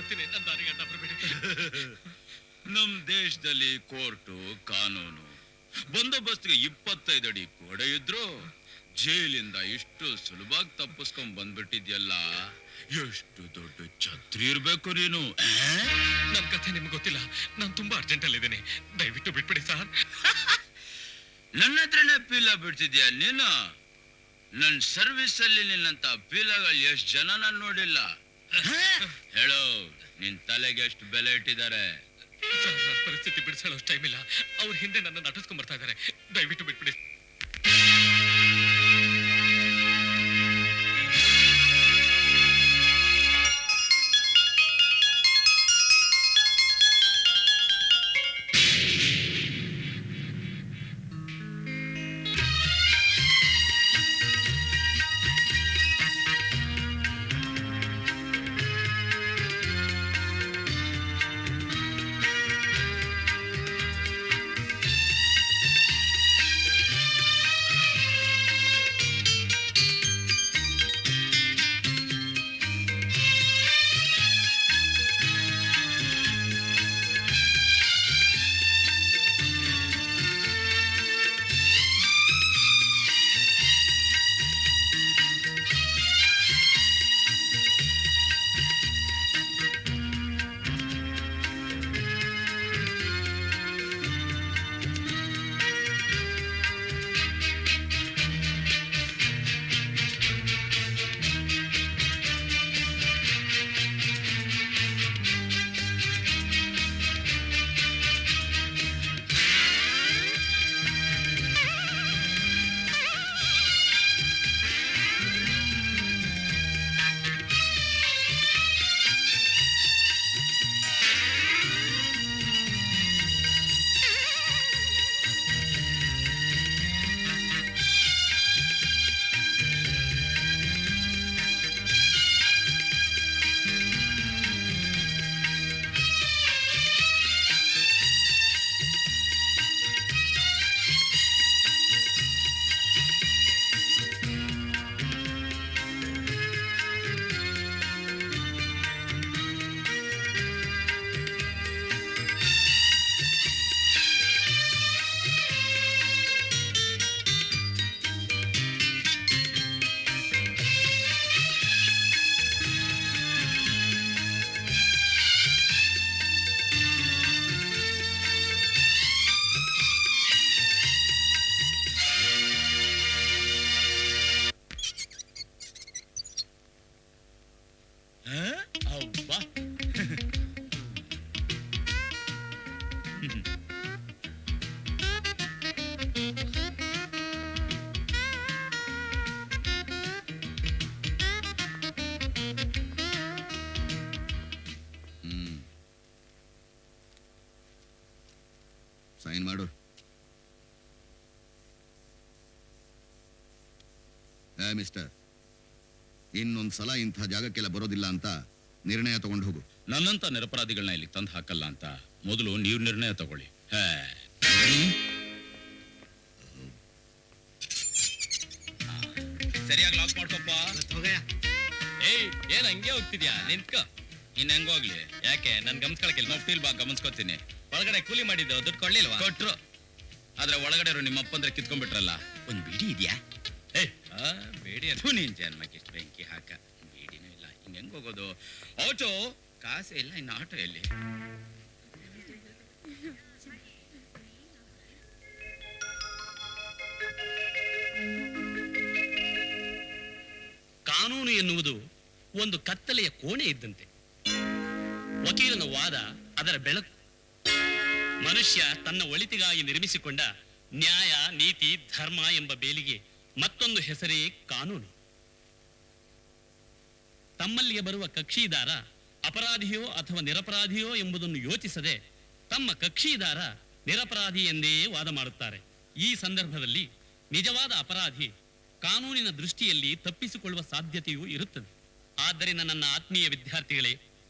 ಬರ್ತೀನಿ, ನನ್ನ ದಾರಿಗೆ ಅಡ್ಡ ಬರಬೇಡಿ. ನಮ್ ದೇಶದಲ್ಲಿ ಕೋರ್ಟು ಕಾನೂನು ಬಂದೋಬಸ್ತ್ಗೆ 25 ಅಡಿ ಗೋಡೆ ಇದ್ರು ಜೈಲಿಂದ ಇಷ್ಟು ಸುಲಭವಾಗಿ ತಪ್ಪಿಸ್ಕೊಂಡ್ ಬಂದ್ಬಿಟ್ಟಿದ್ಯಲ್ಲ. ಎಷ್ಟು ದೊಡ್ಡ ಛತ್ರಿ ಇರ್ಬೇಕು ನೀನು. ನನ್ ಕಥೆ ನಿಮ್ಗೆ ಗೊತ್ತಿಲ್ಲ, ನಾನು ತುಂಬಾ ಅರ್ಜೆಂಟ್ ಅಲ್ಲಿ ಇದ್ದೀನಿ, ದಯವಿಟ್ಟು ಬಿಟ್ಬಿಡಿ ಸರ್. ನನ್ನ ಹತ್ರನೇ ಪೀಲ ಬಿಡ್ತಿದ್ಯಾ ನೀನು? ನನ್ ಸರ್ವಿಸ್ ಅಲ್ಲಿ ನಿನ್ನಂತ ಪೀಲಗಳು ಎಷ್ಟು ಜನ ನಾನು ನೋಡಿಲ್ಲ. ಹೇಳು, ನಿನ್ ತಲೆಗೆ ಎಷ್ಟು ಬೆಲೆ ಇಟ್ಟಿದ್ದಾರೆ? ಪರಿಸ್ಥಿತಿ ಬಿಡಿಸೋ ಟೈಮ್ ಇಲ್ಲ, ಅವ್ರ ಹಿಂದೆ ನನ್ನ ನಟಿಸ್ಕೊಂಡ್ ಬರ್ತಾ ಇದ್ದಾರೆ, ದಯವಿಟ್ಟು ಬಿಟ್ಬಿಡಿ. ಸೈನ್ ಮಾಡು. ಮಿಸ್ಟರ್, ಇನ್ನೊಂದ್ಸಲ ಇಂಥ ಜಾಗಕ್ಕೆಲ್ಲ ಬರೋದಿಲ್ಲ ಅಂತ ನಿರ್ಣಯ ತಗೊಂಡು ಹೋಗು. ನನ್ನಂತ ನಿರಪರಾಧಿಗಳನ್ನ ಇಲ್ಲಿ ತಂದು ಹಾಕಲ್ಲ ಅಂತ ಮೊದಲು ನೀವು ನಿರ್ಣಯ ತಗೊಳ್ಳಿ. ಸರಿಯಾಗಿ ಲಾಕ್ ಮಾಡ್ಕೊಪ್ಪ. ಏಯ್, ಏನ್ ಹಂಗೆ ಹೋಗ್ತಿದ್ಯಾ? ನಿಂತ್ಕೋ. ಇನ್ ಹೆಂಗೋಗ್ಲಿ? ಯಾಕೆ ನನ್ ಗಮನಿಸ್ಕೊಳಕಿಲ್ಲ? ಫೀಲ್ ಬಾ, ಗಮನಿಸ್ಕೊತೀನಿ. ಒಳಗಡೆ ಕೂಲಿ ಮಾಡಿದ್ದು ದುಡ್ಡು ಕೊಡ್ಲಿಲ್ವಾ? ಕೊಟ್ರು, ಆದ್ರೆ ಒಳಗಡೆ ನಿಮ್ಮ ಅಪ್ಪಂದ್ರೆ ಕಿತ್ಕೊಂಡ್ಬಿಟ್ರಲ್ಲ. ಒಂದ್ ಬಿಡಿ ಇದೆಯಾ? ಬೇಡಿ ಅಂತ ನೀನ್ ಜನ್ಮಕ್ಕೆ ಎಷ್ಟು ಬೆಂಕಿ ಹಾಕ. ಬೀಡಿನೂ ಇಲ್ಲ, ಹಿಂಗ್ ಹೆಂಗ್ ಹೋಗೋದು? ಆಟೋ ಕಾಸು ಇಲ್ಲ, ಇನ್ನು ಆಟೋ ಎಲ್ಲಿ? ಕಾನೂನು ಎನ್ನುವುದು ಒಂದು ಕತ್ತಲೆಯ ಕೋಣೆ ಇದ್ದಂತೆ. ವಕೀಲನ ವಾದ ಅದರ ಬೆಳಕು. ಮನುಷ್ಯ ತನ್ನ ಒಳಿತಿಗಾಗಿ ನಿರ್ಮಿಸಿಕೊಂಡ ನ್ಯಾಯ, ನೀತಿ, ಧರ್ಮ ಎಂಬ ಬೇಲಿಗೆ ಮತ್ತೊಂದು ಹೆಸರೇ ಕಾನೂನು. ತಮ್ಮಲ್ಲಿಗೆ ಬರುವ ಕಕ್ಷಿದಾರ ಅಪರಾಧಿಯೋ ಅಥವಾ ನಿರಪರಾಧಿಯೋ ಎಂಬುದನ್ನು ಯೋಚಿಸದೆ ತಮ್ಮ ಕಕ್ಷಿದಾರ ನಿರಪರಾಧಿ ಎಂದೇ ವಾದ ಮಾಡುತ್ತಾರೆ. ಈ ಸಂದರ್ಭದಲ್ಲಿ ನಿಜವಾದ ಅಪರಾಧಿ ಕಾನೂನಿನ ದೃಷ್ಟಿಯಲ್ಲಿ ತಪ್ಪಿಸಿಕೊಳ್ಳುವ ಸಾಧ್ಯತೆಯೂ ಇರುತ್ತದೆ. ಆದ್ದರಿಂದ ನನ್ನ ಆತ್ಮೀಯ ವಿದ್ಯಾರ್ಥಿಗಳೇ,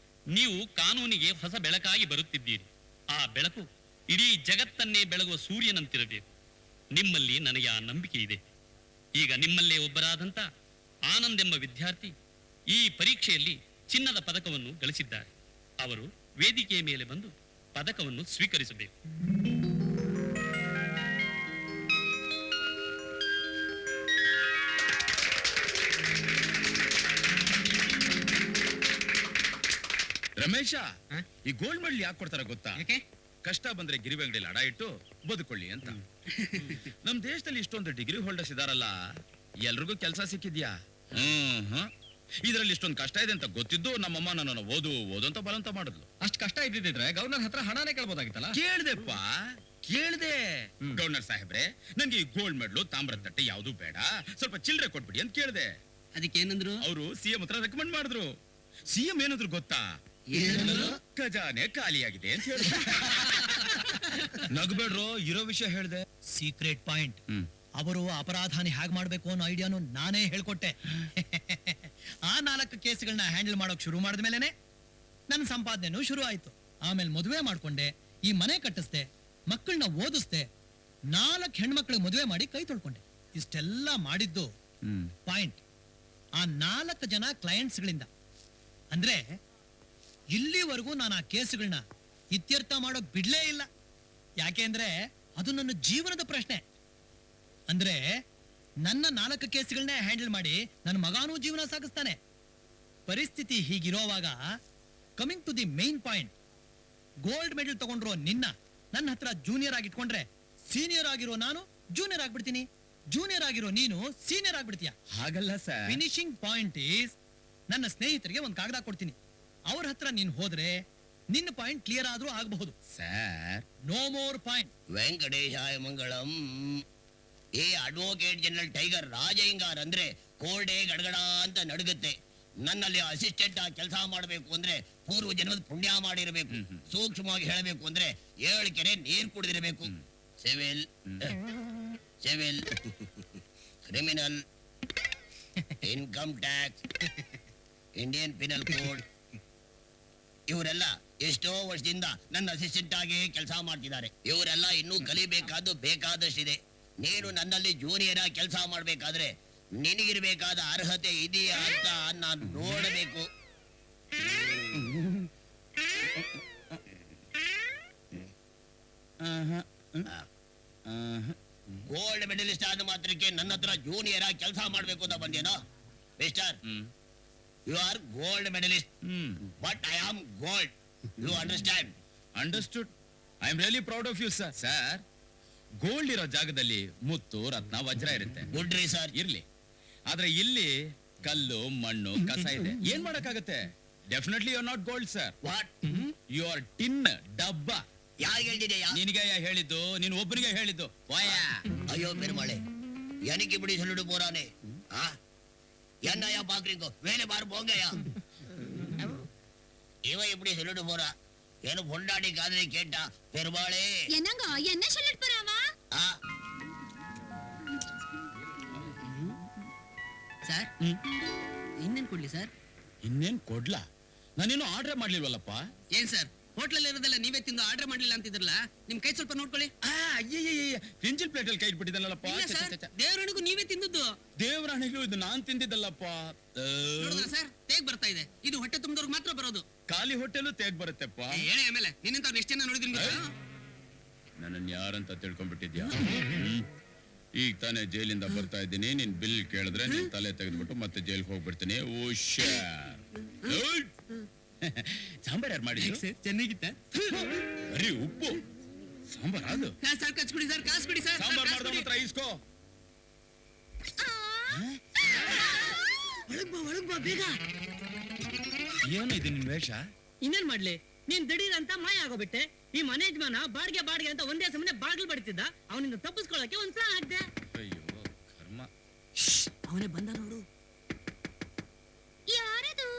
ನೀವು ಕಾನೂನಿಗೆ ಹೊಸ ಬೆಳಕಾಗಿ ಬರುತ್ತಿದ್ದೀರಿ. ಆ ಬೆಳಕು ಇಡೀ ಜಗತ್ತನ್ನೇ ಬೆಳಗುವ ಸೂರ್ಯನಂತಿರಬೇಕು. ನಿಮ್ಮಲ್ಲಿ ನನಗೆ ಆ ನಂಬಿಕೆ ಇದೆ. ಈಗ ನಿಮ್ಮಲ್ಲೇ ಒಬ್ಬರಾದಂಥ ಆನಂದ್ ಎಂಬ ವಿದ್ಯಾರ್ಥಿ ಈ ಪರೀಕ್ಷೆಯಲ್ಲಿ ಚಿನ್ನದ ಪದಕವನ್ನು ಗಳಿಸಿದ್ದಾರೆ. ಅವರು ವೇದಿಕೆಯ ಮೇಲೆ ಬಂದು ಪದಕವನ್ನು ಸ್ವೀಕರಿಸಬೇಕು. ರಮೇಶ, ಈ ಗೋಲ್ಡ್ ಮೆಡಲ್ ಯಾಕೆ ಕೊಡ್ತಾರ ಗೊತ್ತಾ? ಕಷ್ಟ ಬಂದ್ರೆ ಗಿರಿವಿ ಅಂಗಡಿಯಲ್ಲಿ ಅಡ ಇಟ್ಟು ಬದುಕೊಳ್ಳಿ ಅಂತ. ನಮ್ ದೇಶದಲ್ಲಿ ಇಷ್ಟೊಂದು ಡಿಗ್ರಿ ಹೋಲ್ಡರ್ಸ್ ಇದಾರಲ್ಲ, ಎಲ್ರಿಗೂ ಕೆಲಸ ಸಿಕ್ಕಿದ್ಯಾ? ಇದ್ರಲ್ಲಿ ಇಷ್ಟೊಂದು ಕಷ್ಟ ಇದೆ ಅಂತ ಗೊತ್ತಿದ್ದು ನಮ್ಮಮ್ಮ ನನ್ನನ್ನು ಓದು ಅಂತ ಬಲವಂತ ಮಾಡಿದ್ಲು. ಅಷ್ಟು ಕಷ್ಟ ಇದ್ದಿದ್ರೆ ಗವರ್ನರ್ ಹತ್ರ ಹಣನೇ ಕೇಳ್ಬೋದಾಗಿತ್ತಲ್ಲ. ಕೇಳ್ದೆಪ್ಪ, ಕೇಳ್ದೆ. ಗವರ್ನರ್ ಸಾಹೇಬ್ರೆ, ನನ್ಗೆ ಈ ಗೋಲ್ಡ್ ಮೆಡಲ್ ತಾಮ್ರದ ತಟ್ಟೆ ಯಾವ್ದು ಬೇಡ, ಸ್ವಲ್ಪ ಚಿಲ್ಲರೆ ಕೊಟ್ಬಿಡಿ ಅಂತ ಕೇಳ್ದೆ. ಅದಕ್ಕೇನಂದ್ರು? ಅವರು ಸಿಎಂ ಹತ್ರ ರೆಕಮೆಂಡ್ ಮಾಡಿದ್ರು. ಸಿಎಂ ಏನಂದ್ರು ಗೊತ್ತಾ? ಖಜಾನೆ ಖಾಲಿಯಾಗಿದೆ ಅಂತ ಹೇಳಿ. ನಗಬೇಡ್ರೋ, ಇರೋ ವಿಷಯ ಹೇಳ್ದೆ. Secret point. ಅವರು ಅಪರಾಧಾನಿ ಹೇಗ್ ಮಾಡ್ಬೇಕು ಅನ್ನೋ ಐಡಿಯಾನು ನಾನೇ ಹೇಳ್ಕೊಟ್ಟೆ. ಆ 4 ಕೇಸ್ಗಳನ್ನ ಹ್ಯಾಂಡಲ್ ಮಾಡೋಕ್ ಶುರು ಮಾಡಿದ್ಮೇಲೆನೆ ನನ್ನ ಸಂಪಾದನೆನೂ ಶುರು ಆಯ್ತು. ಆಮೇಲೆ ಮದುವೆ ಮಾಡ್ಕೊಂಡೆ, ಈ ಮನೆ ಕಟ್ಟಿಸ್ದೆ, ಮಕ್ಕಳನ್ನ ಓದಿಸ್ದೆ, 4 ಹೆಣ್ಮಕ್ಳಿಗೆ ಮದುವೆ ಮಾಡಿ ಕೈ ತೊಳ್ಕೊಂಡೆ. ಇಷ್ಟೆಲ್ಲ ಮಾಡಿದ್ದು ಪಾಯಿಂಟ್ ಆ 4 ಜನ ಕ್ಲೈಂಟ್ಸ್ಗಳಿಂದ. ಅಂದ್ರೆ ಇಲ್ಲಿವರೆಗೂ ನಾನು ಆ ಕೇಸುಗಳನ್ನ ಇತ್ಯರ್ಥ ಮಾಡೋಕ್ ಬಿಡ್ಲೇ ಇಲ್ಲ. ಯಾಕೆ ಅಂದ್ರೆ ಅದು ನನ್ನ ಜೀವನದ ಪ್ರಶ್ನೆ. ಅಂದ್ರೆ ನನ್ನ 4 ಕೇಸುಗಳನ್ನೇ ಹ್ಯಾಂಡಲ್ ಮಾಡಿ ನನ್ನ ಮಗಾನೂ ಜೀವನ ಸಾಗಿಸ್ತಾನೆ. ಪರಿಸ್ಥಿತಿ ಹೀಗಿರೋವಾಗ, coming to the main point, gold medal ತಗೊಂಡ್ರೋ ನನ್ನ ಹತ್ರ ಜೂನಿಯರ್ ಆಗಿ ಇಟ್ಕೊಂಡ್ರೆ, ಸೀನಿಯರ್ ಆಗಿರೋ ನಾನು ಜೂನಿಯರ್ ಆಗ್ಬಿಡ್ತೀನಿ, ಜೂನಿಯರ್ ಆಗಿರೋ ನೀನು ಸೀನಿಯರ್ ಆಗ್ಬಿಡ್ತೀಯ. ಹಾಗಲ್ಲ ಸರ್. ಫಿನಿಶಿಂಗ್ ಪಾಯಿಂಟ್ ಈಸ್, ನನ್ನ ಸ್ನೇಹಿತರಿಗೆ ಒಂದು ಕಾಗದ ಕೊಡ್ತೀನಿ, ಅವ್ರ ಹತ್ರ ನೀನ್ ಹೋದ್ರೆ ನಿನ್ನ ಪಾಯಿಂಟ್ ಕ್ಲಿಯರ್ ಆದ್ರೂ ಆಗಬಹುದು. Sir, no more point. ವೆಂಕಟೇಶಾಯ ಮಂಗಳಂ. ಈ ಅಡ್ವೊಕೇಟ್ ಜನರಲ್ ಟೈಗರ್ ರಾಜಯ್ಯಂಗಾರ್ ಅಂದ್ರೆ ಕೋಲ್ಡೇ ಗಡಗಡ ಅಂತ ನಡುಗುತ್ತೆ. ನನ್ನಲ್ಲಿ ಅಸಿಸ್ಟೆಂಟ್ ಆಗಿ ಕೆಲಸ ಮಾಡಬೇಕು ಅಂದ್ರೆ ಪೂರ್ವ ಜನ್ಮದ ಪುಣ್ಯ ಮಾಡಿರಬೇಕು. ಸೂಕ್ಷ್ಮವಾಗಿ ಹೇಳಬೇಕು ಅಂದ್ರೆ 7 ಕೆರೆ ನೀರು ಕುಡಿದಿರಬೇಕು. Civil, criminal, income tax, Indian penal code, ಇವರೆಲ್ಲ ಎಷ್ಟೋ ವರ್ಷದಿಂದ ನನ್ನ ಅಸಿಸ್ಟೆಂಟ್ ಆಗಿ ಕೆಲಸ ಮಾಡ್ತಿದ್ದಾರೆ. ಇವರೆಲ್ಲ ಇನ್ನೂ ಕಲಿಬೇಕಾದ್ದು ಬೇಕಾದಷ್ಟಿದೆ. ನೀನು ನನ್ನಲ್ಲಿ ಜೂನಿಯರ್ ಆಗಿ ಕೆಲಸ ಮಾಡ್ಬೇಕಾದ್ರೆ ನಿನಗಿರ್ಬೇಕಾದ ಅರ್ಹತೆ ಇದೆಯಾ ಅಂತ ನಾನು ನೋಡಬೇಕು. ಗೋಲ್ಡ್ ಮೆಡಲಿಸ್ಟ್ ಆದ ಮಾತ್ರಕ್ಕೆ ನನ್ನ ಹತ್ರ ಜೂನಿಯರ್ ಆಗಿ ಕೆಲಸ ಮಾಡ್ಬೇಕು ಅಂತ ಬಂದೇನೋ? Mister, you are gold medalist, but I am gold. You understand? Understood. I am really proud of you sir. Sir, gold ಇರೋ ಜಾಗದಲ್ಲಿ ಮುತ್ತು, ರತ್ನ, ವಜ್ರ ಇರುತ್ತೆ. Good research. ಇರ್ಲಿ. ಆದ್ರೆ ಇಲ್ಲಿ ಕಲ್ಲು, ಮಣ್ಣು, ಕಸ ಇದೆ. ಏನ್ ಮಾಡಕ್ಕಾಗತ್ತೆ? Definitely you are not gold sir. What? You are tin, ಡಬ್ಬ. ಯಾರು ಹೇಳಿದೆಯಾ? ನಿನಗೆ ಹೇಳಿದ್ದು, ನೀನು ಒಬ್ಬನಿಗೆ ಹೇಳಿದ್ದು. ವಾಯಾ. ಅಯ್ಯೋ ಪೆರುಮಾಳೆ, எனக்கு இப்படி சொல்லிட்டு போறானே? என்னையா பாக்குறீங்க? வேலை பாரு போங்கயா. இவன் இப்படி சொல்லிட்டு போறா. என்ன பொண்டாடி காதலை கேட்டா பெருமாளே. என்னங்க என்ன சொல்லிட்டு போறாவா? ಸರ್, ಇನ್ನೇನ್ ಕೊಡ್ಲಿ ಸರ್? ಇನ್ನೇನ್ ಕೊಡ್ಲಾ? ನಾನೇನು ಆರ್ಡರ್ ಮಾಡ್ಲಿಲ್ವಲ್ಲಪ್ಪ. ಏನ್ ಸರ್, ಹೋಟ್ಲಲ್ಲಿ ಇರೋದೆಲ್ಲ ನೀವೇ ತಿಂದು ಆರ್ಡರ್ ಮಾಡ್ಲಿಲ್ಲ ಅಂತಿದ್ರಲ್ಲ, ನಿಮ್ ಕೈ ಸ್ವಲ್ಪ ನೋಡ್ಕೊಳ್ಳಿ. ಎಂಜಿಲ್ ಪ್ಲೇಟ್ ಅಲ್ಲಿ ಕೈ ಇಟ್ಬಿಟ್ಟಿದ್ದಲ್ಲಪ್ಪ. ದೇವರಣಿಗೂ ನೀವೇ ತಿಂದದ್ದು. ದೇವರಾಣಿಗೂ ಇದು ನಾನ್ ತಿಂದಿದ್ದಲ್ಲಪ್ಪ. ನೋಡಿದ್ರ ಸರ್, ತೇಗ್ ಬರ್ತಾ ಇದೆ. ಇದು ಹೊಟ್ಟೆ ತುಂಬದವ್ರಿಗೆ ಮಾತ್ರ ಬರೋದು. ಖಾಲಿ ಹೊಟ್ಟೆಲು ತೇಗ್ ಬರುತ್ತೆಪ್ಪ. ಹೇಳಿ ಆಮೇಲೆ, ನಿನ್ನಂತ ಎಷ್ಟು ಜನ ನೋಡಿದ್ರಿ? ನನ್ನನ್ನು ಯಾರಂತ ತಿಳ್ಕೊಂಡ್ಬಿಟ್ಟಿದ್ಯಾ? ಈಗ ತಾನೇ ಜೈಲಿಂದ ಬರ್ತಾ ಇದ್ದೀನಿ. ನೀನ್ ಬಿಲ್ ಕೇಳಿದ್ರೆ ನೀನ್ ತಲೆ ತೆಗೆದ್ಬಿಟ್ಟು ಮತ್ತೆ ಜೈಲ್ಗೆ ಹೋಗ್ಬಿಡ್ತೀನಿ. ಸಾಂಬಾರ್ ಯಾರು ಮಾಡಿದ್ರು? ಚೆನ್ನಾಗಿತ್ತ? ಬರೀ ಉಪ್ಪು ಸಾಂಬಾರ್. ಅದು ಸರ್, ಕಾಸು ಕೊಡಿ ಸರ್, ಕಾಸು ಕೊಡಿ ಸರ್. ಸಾಂಬಾರ್ ಮಾಡ್ದ ಮಾತ್ರ ಇಸ್ಕೋ. ಒಳಗ್ ಬಾ ಬೇಗ. ಏನು ಇದು ನಿನ್ ವೇಷ? ಇನ್ನೇನ್ ಮಾಡ್ಲಿ, ನೀನ್ ದಿಢೀರ್ ಅಂತ ಮಾಯ ಆಗೋಬಿಟ್ಟೆ. ಈ ಮನೆ ಯಜಮಾನ ಬಾಡ್ಗೆ ಅಂತ ಒಂದೇ ಸಮನೆ ಬಾಗಿಲು ಬಡಿತಿದ್ದ. ಅವನಿಂದ ತಪ್ಪಿಸ್ಕೊಳ್ಳಕ್ಕೆ ಒಂದ್ ಪ್ಲಾನ್ ಹಾಕ್ದೆ. ಅಯ್ಯೋ ಕರ್ಮ. ಅವನೇ ಬಂದ ನೋಡು. ಯಾರದು?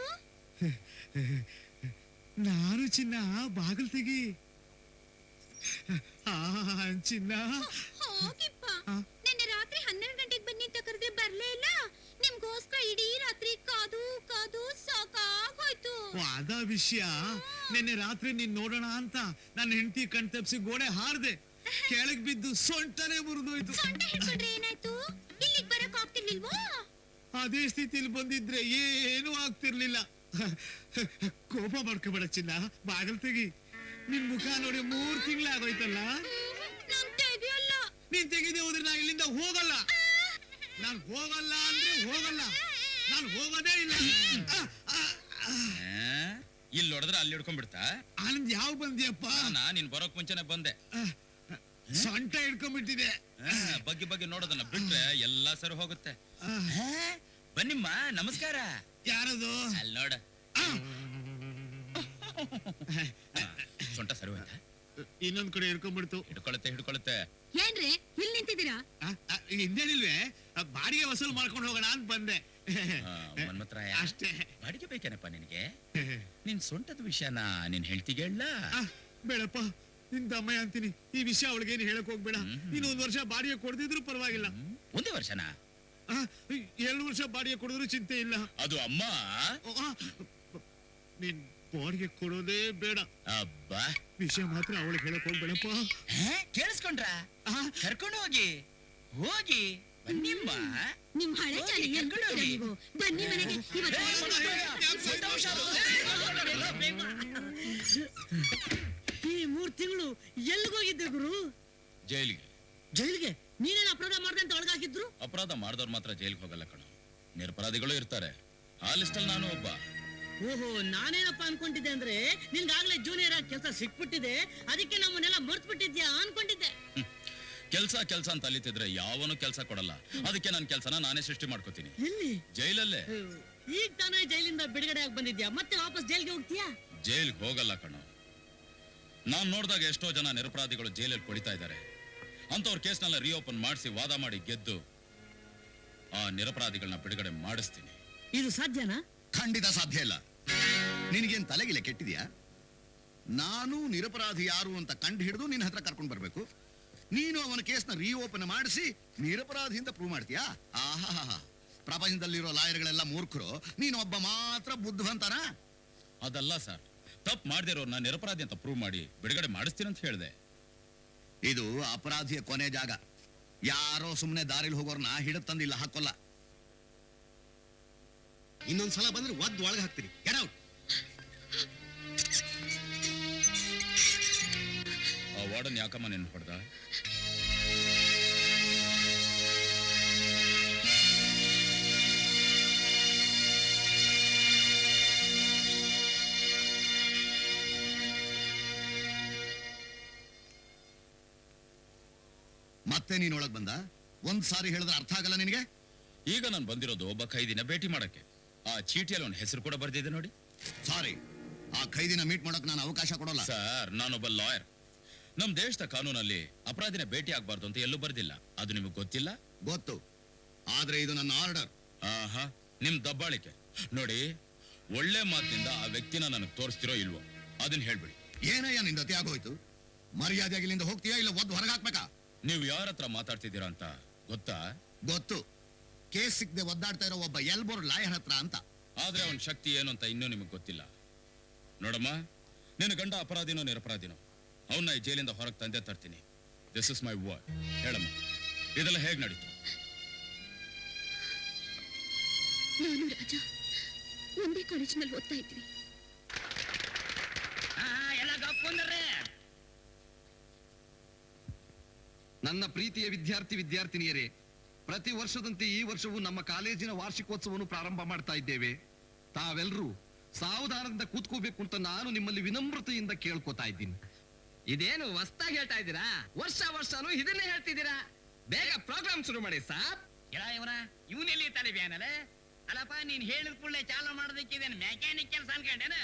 ನಾನು ಚಿನ್ನ, ಬಾಗಿಲು ತೆಗಿ. ಚಿನ್ನ, ಹೋಗಿಪ್ಪ. ನಿನ್ನೆ ರಾತ್ರಿ 12 ಗಂಟೆಗೆ ಬನ್ನಿ ಅಂತ ಕರೆದ್ರೆ ಬರ್ಲೇ ಇಲ್ಲ. ನಿಮ್ಗೋಸ್ಕರ ಇಡೀ ರಾತ್ರಿ ಕಾದು ಕಾದು ಸಾಕಾಗೋಯ್ತು. ಅದ ವಿಷಯ. ನಿನ್ನೆ ರಾತ್ರಿ ನೀನ್ ನೋಡೋಣ ಅಂತ ನನ್ನ ಹೆಂಡತಿ ಕಣ್ ತಪ್ಸಿ ಗೋಡೆ ಹಾರ್ದೆ. ಕೆಳಗ್ ಬಿದ್ದು ಸೊಂಟನೇ ಮುರಿದೋಯ್ತು. ಸೊಂಟ ಹಿಡ್ಕೊಂಡ್ರೆ ಏನಾಯ್ತು? ಇಲ್ಲಿಗೆ ಬರಕ್ ಆಗ್ತಿರ್ಲಿಲ್ವಾ? ಅದೇ ಸ್ಥಿತಿಲಿ ಬಂದಿದ್ರೆ ಏನೂ ಆಗ್ತಿರ್ಲಿಲ್ಲ. ಕೋಪ ಮಾಡ್ಕೋಬೇಡ ಚಿನ್ನ, ಬಾಗಲ್ ತೆಗಿ. ನಿನ್ ಮುಖ ನೋಡಿ 3 ತಿಂಗಳಾಗೋಯ್ತಲ್ಲ. ನಾನ್ ತೆಗಿಯಲ್ಲ. ನೀನ್ ತೆಗೆದೇ ಹೋದ್ರೆ ನಾ ಇಲ್ಲಿಂದ ಹೋಗಲ್ಲ. ನಾನ್ ಹೋಗಲ್ಲ ಅಂದ್ರೆ ಹೋಗಲ್ಲ, ನಾನ್ ಹೋಗೋದೇ ಇಲ್ಲ. ಇಲ್ಲಿ ಹೊಡೆದ್ರೆ ಅಲ್ಲಿ ಹಿಡ್ಕೊಂಡ್ಬಿಡ್ತಾ? ಆನಂದ್ ಯಾವ ಬಂದಿಯಪ್ಪ? ನೀನ್ ಬರೋಕ್ ಮುಂಚೆನೆ ಬಂದೆ. ಸೊಂಟ ಹಿಡ್ಕೊಂಡ್ಬಿಟ್ಟಿದೆ. ಬಗ್ಗೆ ಬಗ್ಗೆ ನೋಡೋದನ್ನ ಬಿಟ್ರೆ ಎಲ್ಲಾ ಸರಿ ಹೋಗುತ್ತೆ. ಬನ್ನಿಮ್ಮ, ನಮಸ್ಕಾರ. ಯಾರದು? ಅಲ್ಲಿ ನೋಡ. ಸೊಂಟ ಸರಿ ಹೋಯ್ತಾ? ಇನ್ನೊಂದ್ ಕಡೆ ಹಿಡ್ಕೊಂಡ್ಬಿಡ್ತು. ಹಿಡ್ಕೊಳತ್ತೆ. ಏನ್ರಿ ಇಲ್ಲಿ ನಿಂತಿದ್ದೀರಾ? ಹಿಂದೇನಿಲ್ವೇ, ಬಾಡಿಗೆ ವಸೂಲ್ ಮಾಡ್ಕೊಂಡು ಹೋಗೋಣ ಅಂತ ಬಂದೆ. ಮನ್ಮತ್ರಾಯ, ಅಷ್ಟೇ. ಬಾಡಿಗೆ ಬೇಕೇನಪ್ಪ ನಿನಗೆ? ನಿನ್ ಸೊಂಟದ ವಿಷಯನ ನೀನ್ ಹೇಳ್ತಿಗೆ ಹೇಳ. ಬೇಡಪ್ಪ, ನಿನ್ ದಮ್ಮಯ್ಯ ಅಂತೀನಿ. ಈ ವಿಷಯ ಅವಳಿಗೇನು ಹೇಳಕ್ ಹೋಗ್ಬೇಡ. ನೀನು 1 ವರ್ಷ ಬಾಡಿಗೆ ಕೊಡ್ದಿದ್ರು ಪರವಾಗಿಲ್ಲ. 1 ವರ್ಷನಾ? 2 ವರ್ಷ ಬಾಡಿಗೆ ಕೊಡಿದ್ರು ಚಿಂತೆ ಇಲ್ಲ. ಅದು ಅಮ್ಮ. ನೀನ್ ಬಾಡಿಗೆ ಕೊಡೋದೇ ಬೇಡ. ಅಬ್ಬಾ, ವಿಷಯ ಮಾತ್ರ ಅವಳಿಗೆ ಹೇಳಕ್ ಹೋಗ್ಬೇಡಪ್ಪ. ಕೇಳಿಸ್ಕೊಂಡ್ರ? ಕರ್ಕೊಂಡು ಹೋಗಿ ಬನ್ನಿಮ್ಮ. ನಿಮ್ ಹಳೆ ಚಾಲಿ ಎಲ್ಬಿಡ್ತೀರಾ ನೀವು? ಬನ್ನಿ ಮನೆಗೆ ಈ 3 ತಿಂಗಳು ಎಲ್ಲಿಗೋಗಿದ್ದೆ ಗುರು? ಜೈಲಿಗೆ. ನೀನೇನು ಅಪರಾಧ ಮಾಡ್ದೆ ಅಂತ ಒಳಗಾಕಿದ್ರು? ಅಪರಾಧ ಮಾಡಿದವ್ರು ಮಾತ್ರ ಜೈಲಿಗೆ ಹೋಗಲ್ಲ ಕಣ, ನಿರಪರಾಧಿಗಳು ಇರ್ತಾರೆ. ಆ ಲಿಸ್ಟಲ್ಲಿ ನಾನು ಒಬ್ಬ. ಓಹೋ, ನಾನೇನಪ್ಪ ಅನ್ಕೊಂಡಿದ್ದೆ ಅಂದ್ರೆ ನಿನ್ಗಾಗ್ಲೇ ಜೂನಿಯರ್ ಆಗಿ ಕೆಲಸ ಸಿಕ್ಬಿಟ್ಟಿದೆ, ಅದಕ್ಕೆ ನಮ್ಮನ್ನೆಲ್ಲ ಮರ್ತ್ ಬಿಟ್ಟಿದ್ಯಾ ಅನ್ಕೊಂಡಿದ್ದೆ. ಕೆಲ್ಸ ಅಂತ ಅಲಿತಿದ್ರೆ ಯಾವನು ಕೆಲಸ ಕೊಡಲ್ಲ. ಅದಕ್ಕೆ ನನ್ನ ಕೆಲಸನ ನಾನೇ ಸೃಷ್ಟಿ ಮಾಡ್ಕೋತೀನಿ. ಎಲ್ಲಿ? ಜೈಲಲ್ಲೇ. ಈಗ ತಾನೇ ಜೈಲಿಂದ ಬಿಡುಗಡೆ ಆಗಿ ಬಂದಿದ್ಯಾ, ಮತ್ತೆ ವಾಪಸ್ ಜೈಲ್ಗೆ ಹೋಗ್ತೀಯಾ? ಜೈಲ್ಗೆ ಹೋಗಲ್ಲ ಕಣ. ನಾನ್ ನೋಡಿದಾಗ ಎಷ್ಟೋ ಜನ ನಿರಪರಾಧಿಗಳು ಜೈಲಲ್ಲಿ ಕೊಳಿತಾ ಇದ್ದಾರೆ. ಅಂತವ್ರ ಕೇಸ್ನೆಲ್ಲ ರಿಓಪನ್ ಮಾಡಿಸಿ ವಾದ ಮಾಡಿ ಗೆದ್ದು ಆ ನಿರಪರಾಧಿಗಳನ್ನ ಬಿಡುಗಡೆ ಮಾಡಿಸ್ತೀನಿ. ಇದು ಸಾಧ್ಯನಾ? ಖಂಡಿತ ಸಾಧ್ಯ ಇಲ್ಲ. ನಿನಗೇನ್ ತಲೆಗಿಲ್ಲ ಕೆಟ್ಟಿದ್ಯಾ? ನಾನು ನಿರಪರಾಧಿ ಯಾರು ಅಂತ ಕಂಡು ಹಿಡಿದು ನಿನ್ನ ಹತ್ರ ಕರ್ಕೊಂಡು ಬರ್ಬೇಕು. ನೀನು ಅವನ ಕೇಸ್ನ ರೀಓಪನ್ ಮಾಡಿಸಿ ನಿರಪರಾಧಿಯಿಂದ ಪ್ರೂವ್ ಮಾಡ್ತೀಯಾ? ಆಹಾ, ಪ್ರಪಂಚದಲ್ಲಿರೋ ಲಾಯರ್ಗಳೆಲ್ಲ ಮೂರ್ಖರು, ನೀನು ಒಬ್ಬ ಮಾತ್ರ ಬುದ್ಧಿವಂತನ? ಅದಲ್ಲ ಸರ್, ತಪ್ಪು ಮಾಡ್ದಿರೋರ್ನ ನಿರಪರಾಧಿ ಅಂತ ಪ್ರೂವ್ ಮಾಡಿ ಬಿಡುಗಡೆ ಮಾಡಿಸ್ತೀನಿ ಅಂತ ಹೇಳಿದೆ. ಇದು ಅಪರಾಧಿಯ ಕೊನೆ ಜಾಗ. ಯಾರೋ ಸುಮ್ಮನೆ ದಾರಿಲಿ ಹೋಗೋರ್ನ ಹಿಡಿದು ತಂದಿಲ್ಲ ಹಾಕೋಲ್ಲ. ಇನ್ನೊಂದ್ಸಲ ಬಂದ್ರೆ ಒದ್ದು ಒಳಗೆ ಹಾಕ್ತೀನಿ. Get out. ಆ ವಾರ್ಡನ್ ಯಾಕಮ್ಮ ನಿನ್ನ ಹೊಡೆದ? ಮತ್ತೆ ನೀನೊಳಗ್ ಬಂದ? ಒಂದ್ ಸಾರಿ ಹೇಳಿದ್ರೆ ಅರ್ಥ ಆಗಲ್ಲ ನಿನಗೆ? ಈಗ ನಾನು ಬಂದಿರೋದು ಒಬ್ಬ ಖೈದಿನ ಭೇಟಿ ಮಾಡಕ್ಕೆ. ಆ ಚೀಟಿಯಲ್ಲಿ ಅವನ ಹೆಸರು ಕೂಡ ಬರ್ದಿದೆ ನೋಡಿ. ಸಾರಿ, ಆ ಖೈದಿನ ಮೀಟ್ ಮಾಡಕ್ ನಾನು ಅವಕಾಶ ಕೊಡೋಲ್ಲ. ಸರ್, ನಾನೊಬ್ಬ ಲಾಯರ್. ನಮ್ ದೇಶದ ಕಾನೂನಲ್ಲಿ ಅಪರಾಧಿನ ಭೇಟಿ ಆಗ್ಬಾರ್ದು ಅಂತ ಎಲ್ಲೂ ಬರ್ದಿಲ್ಲ. ಅದು ನಿಮಗೆ ಗೊತ್ತಿಲ್ಲ? ಗೊತ್ತು, ಆದ್ರೆ ಇದು ನನ್ನ ಆರ್ಡರ್. ಆಹಾ, ನಿಮ್ ದಬ್ಬಾಳಿಕೆ ನೋಡಿ. ಒಳ್ಳೆ ಮಾತಿನಿಂದ ಆ ವ್ಯಕ್ತಿನ ನನಗೆ ತೋರಿಸ್ತಿರೋ ಇಲ್ವೋ ಅದನ್ನ ಹೇಳ್ಬಿಡಿ. ಏನಯ್ಯ ನಿಂದ ಅತಿ ಆಗೋಯ್ತು? ಮರ್ಯಾದೆಯಾಗಿ ಇಲ್ಲಿಂದ ಹೋಗ್ತೀಯಾ ಇಲ್ಲ ಒದ್ದು ಹೊರಗೆ ಹಾಕ್ಬೇಕಾ? ನೀವು ಯಾರ ಹತ್ರ ಮಾತಾಡ್ತಿದ್ದೀರಾ ಅಂತ ಗೊತ್ತಾ? ಗೊತ್ತು, ಕೇಸ್ ಸಿಕ್ಕದೆ ಒದ್ದಾಡ್ತಾ ಇರೋ ಒಬ್ಬ ಎಲ್ಬೋರ್ ಲಾಯರ್ ಹತ್ರ ಅಂತ. ಆದ್ರೆ ಅವನ ಶಕ್ತಿ ಏನು ಅಂತ ಇನ್ನೂ ನಿಮಗೆ ಗೊತ್ತಿಲ್ಲ. ನೋಡಮ್ಮ, ನಿನ್ನ ಗಂಡ ಅಪರಾಧಿನೋ ನಿರಪರಾಧಿನೋ ಅವನ್ನ ಈ ಜೈಲಿಂದ ಹೊರಗೆ ತಂದೆ ತರ್ತೀನಿ. This is my word. ಹೇಳಮ್ಮ, ಇದೆಲ್ಲ ಹೇಗ್ ನಡೀತು? ನಾನು ರಾಜ ಒಂದೇ ಕಾಲೇಜಿನಲ್ಲಿ ಓದ್ತಾ ಇದ್ವಿ. ನನ್ನ ಪ್ರೀತಿಯ ವಿದ್ಯಾರ್ಥಿನಿಯರೇ, ಪ್ರತಿ ವರ್ಷದಂತೆ ಈ ವರ್ಷವೂ ನಮ್ಮ ಕಾಲೇಜಿನ ವಾರ್ಷಿಕೋತ್ಸವವನ್ನು ಪ್ರಾರಂಭ ಮಾಡ್ತಾ ಇದ್ದೇವೆ. ತಾವೆಲ್ಲರೂ ಸಾವಧಾನದಿಂದ ಕೂತ್ಕೋಬೇಕು ಅಂತ ನಾನು ನಿಮ್ಮಲ್ಲಿ ವಿನಮ್ರತೆಯಿಂದ ಕೇಳ್ಕೊತಾ ಇದ್ದೀನಿ. ಇದೇನು ಹೊಸ್ತಾಗಿ ಹೇಳ್ತಾ ಇದ್ದೀರಾ? ವರ್ಷನೂ ಇದನ್ನೇ ಹೇಳ್ತಿದ್ದೀರಾ? ಬೇಗ ಪ್ರೋಗ್ರಾಮ್ ಶುರು ಮಾಡಿ ಸಾಬ್. ಇವನೆಲ್ಲಿ ತಲೆಬ್ಯಾನಲ್ಲ? ಅಲ್ಲಪ್ಪ, ನೀನ್ ಹೇಳಿದ ಕೂಡಲೇ ಚಾಲು ಮಾಡೋದಕ್ಕಿದೇನು ಮೆಕ್ಯಾನಿಕ್ ಕೆಲಸ ಅನ್ಕೊಂಡೇನ?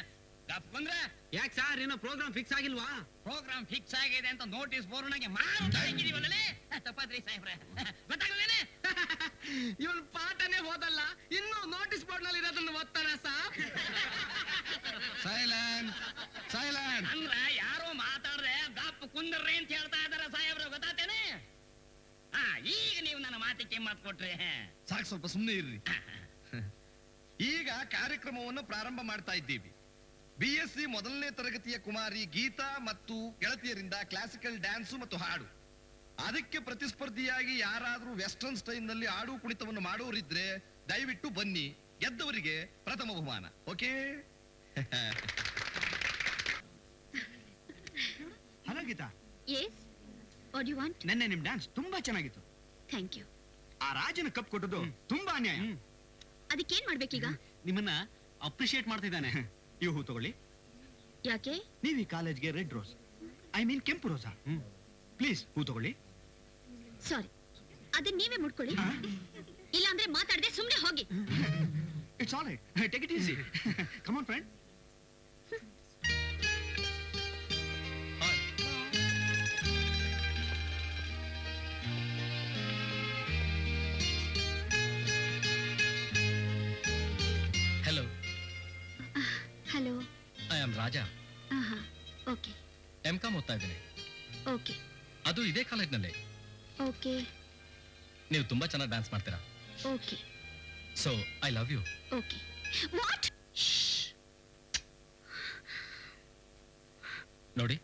ಗಪ್ಕೊಂಡ್ರ ಯಾಕೆ ಸಾರ್, ಏನೋ ಪ್ರೋಗ್ರಾಮ್ ಫಿಕ್ಸ್ ಆಗಿಲ್ವಾ? ಪ್ರೋಗ್ರಾಮ್ ಫಿಕ್ಸ್ ಆಗಿದೆ ಅಂತ ನೋಟಿಸ್ ಬೋರ್ಡ್ನಾಗೆ ಮಾಡಿದೀವಲ್ಲೇ. ತಪ್ಪಾದ್ರಿ ಸಾಹೇಬ್ರೆ, ಗೊತ್ತಾಗಲೇನೆ? ಇವನ್ ಪಾಠನೇ ಹೋದಲ್ಲ, ಇನ್ನು ನೋಟಿಸ್ ಬೋರ್ಡ್ ನಲ್ಲಿ ಇರೋದನ್ನ ಓದ್ತಾನ ಸಾಬ್. ಸೈಲೆಂಟ್ ಅಂದ್ರ ಯಾರೋ ಮಾತಾಡ್ರೆ ಗಪ್ ಕುಂದ್ರಿ ಅಂತ ಹೇಳ್ತಾ ಇದಾರೆ ಸಾಹೇಬ್ರೆ, ಗೊತ್ತಾತೇನೆ? ಈಗ ನೀವು ನನ್ನ ಮಾತಿಗೆ ಮಾತು ಕೊಟ್ರಿ. ಸಾಕು, ಸ್ವಲ್ಪ ಸುಮ್ಮನೆ ಇರ್ರಿ. ಈಗ ಕಾರ್ಯಕ್ರಮವನ್ನು ಪ್ರಾರಂಭ ಮಾಡ್ತಾ ಇದ್ದೀವಿ. BSc ಮೊದಲನೇ ತರಗತಿಯ ಕುಮಾರಿ ಗೀತಾ ಮತ್ತು ಗೆಳತಿಯರಿಂದ ಕ್ಲಾಸಿಕಲ್ ಡ್ಯಾನ್ಸು ಮತ್ತು ಹಾಡು. ಅದಕ್ಕೆ ಪ್ರತಿಸ್ಪರ್ಧಿಯಾಗಿ ಯಾರಾದ್ರೂ ವೆಸ್ಟರ್ನ್ ಸ್ಟೈಲ್ ನಲ್ಲಿ ಆಡು ಕುಣಿತವನ್ನು ಮಾಡೋರಿದ್ರೆ ದಯವಿಟ್ಟು ಬನ್ನಿ. ಗೆದ್ದವರಿಗೆ ಪ್ರಥಮ ಬಹುಮಾನ. Okay? Hello Geeta, yes what you want? ನೆನ್ನೆ ನಿಮ್ ಡ್ಯಾನ್ಸ್ ತುಂಬಾ ಚೆನ್ನಾಗಿತ್ತು. Thank you. ಆ ರಾಜನ ಕಪ್ ಕೊಟ್ಟದ್ದು ತುಂಬಾ ಅನ್ಯಾಯ. ಅದಕ್ಕೇನ್ ಮಾಡ್ಬೇಕೀಗ? ನಿಮ್ಮನ್ನ ಅಪ್ರಿಶಿಯೇಟ್ ಮಾಡ್ತಿದ್ದಾನೆ. ಈ ಹೂ ತಗೊಳ್ಳಿ. ಯಾಕೆ? ನೀವು ಈ ಕಾಲೇಜ್ಗೆ ರೆಡ್ ರೋಸ್, ಐ ಮೀನ್ ಕೆಂಪು ರೋಸಾ? ಪ್ಲೀಸ್ ಹೂ ತಗೊಳ್ಳಿ. ಸಾರಿ, ಅದನ್ನ ನೀವೇ ಮುಟ್ಕೊಳ್ಳಿ. ಇಲ್ಲ ಅಂದ್ರೆ ಮಾತಾಡದೆ ಸುಮ್ನೆ ಹೋಗಿ. It's all right, take it easy. Come on friend. Hello, hello. I am Raja. Okay M.Com ಓದ್ತಾ ಇದ್ದೀನಿ. ಓಕೆ ಅದು ಇದೇ ಕಾಲೇಜ್ನಲ್ಲಿ. ಓಕೆ ನೀವು ತುಂಬಾ ಚೆನ್ನಾಗಿ ಡ್ಯಾನ್ಸ್ ಮಾಡ್ತೀರಾ. Okay so I love you. Okay. What? ನೋಡಿ,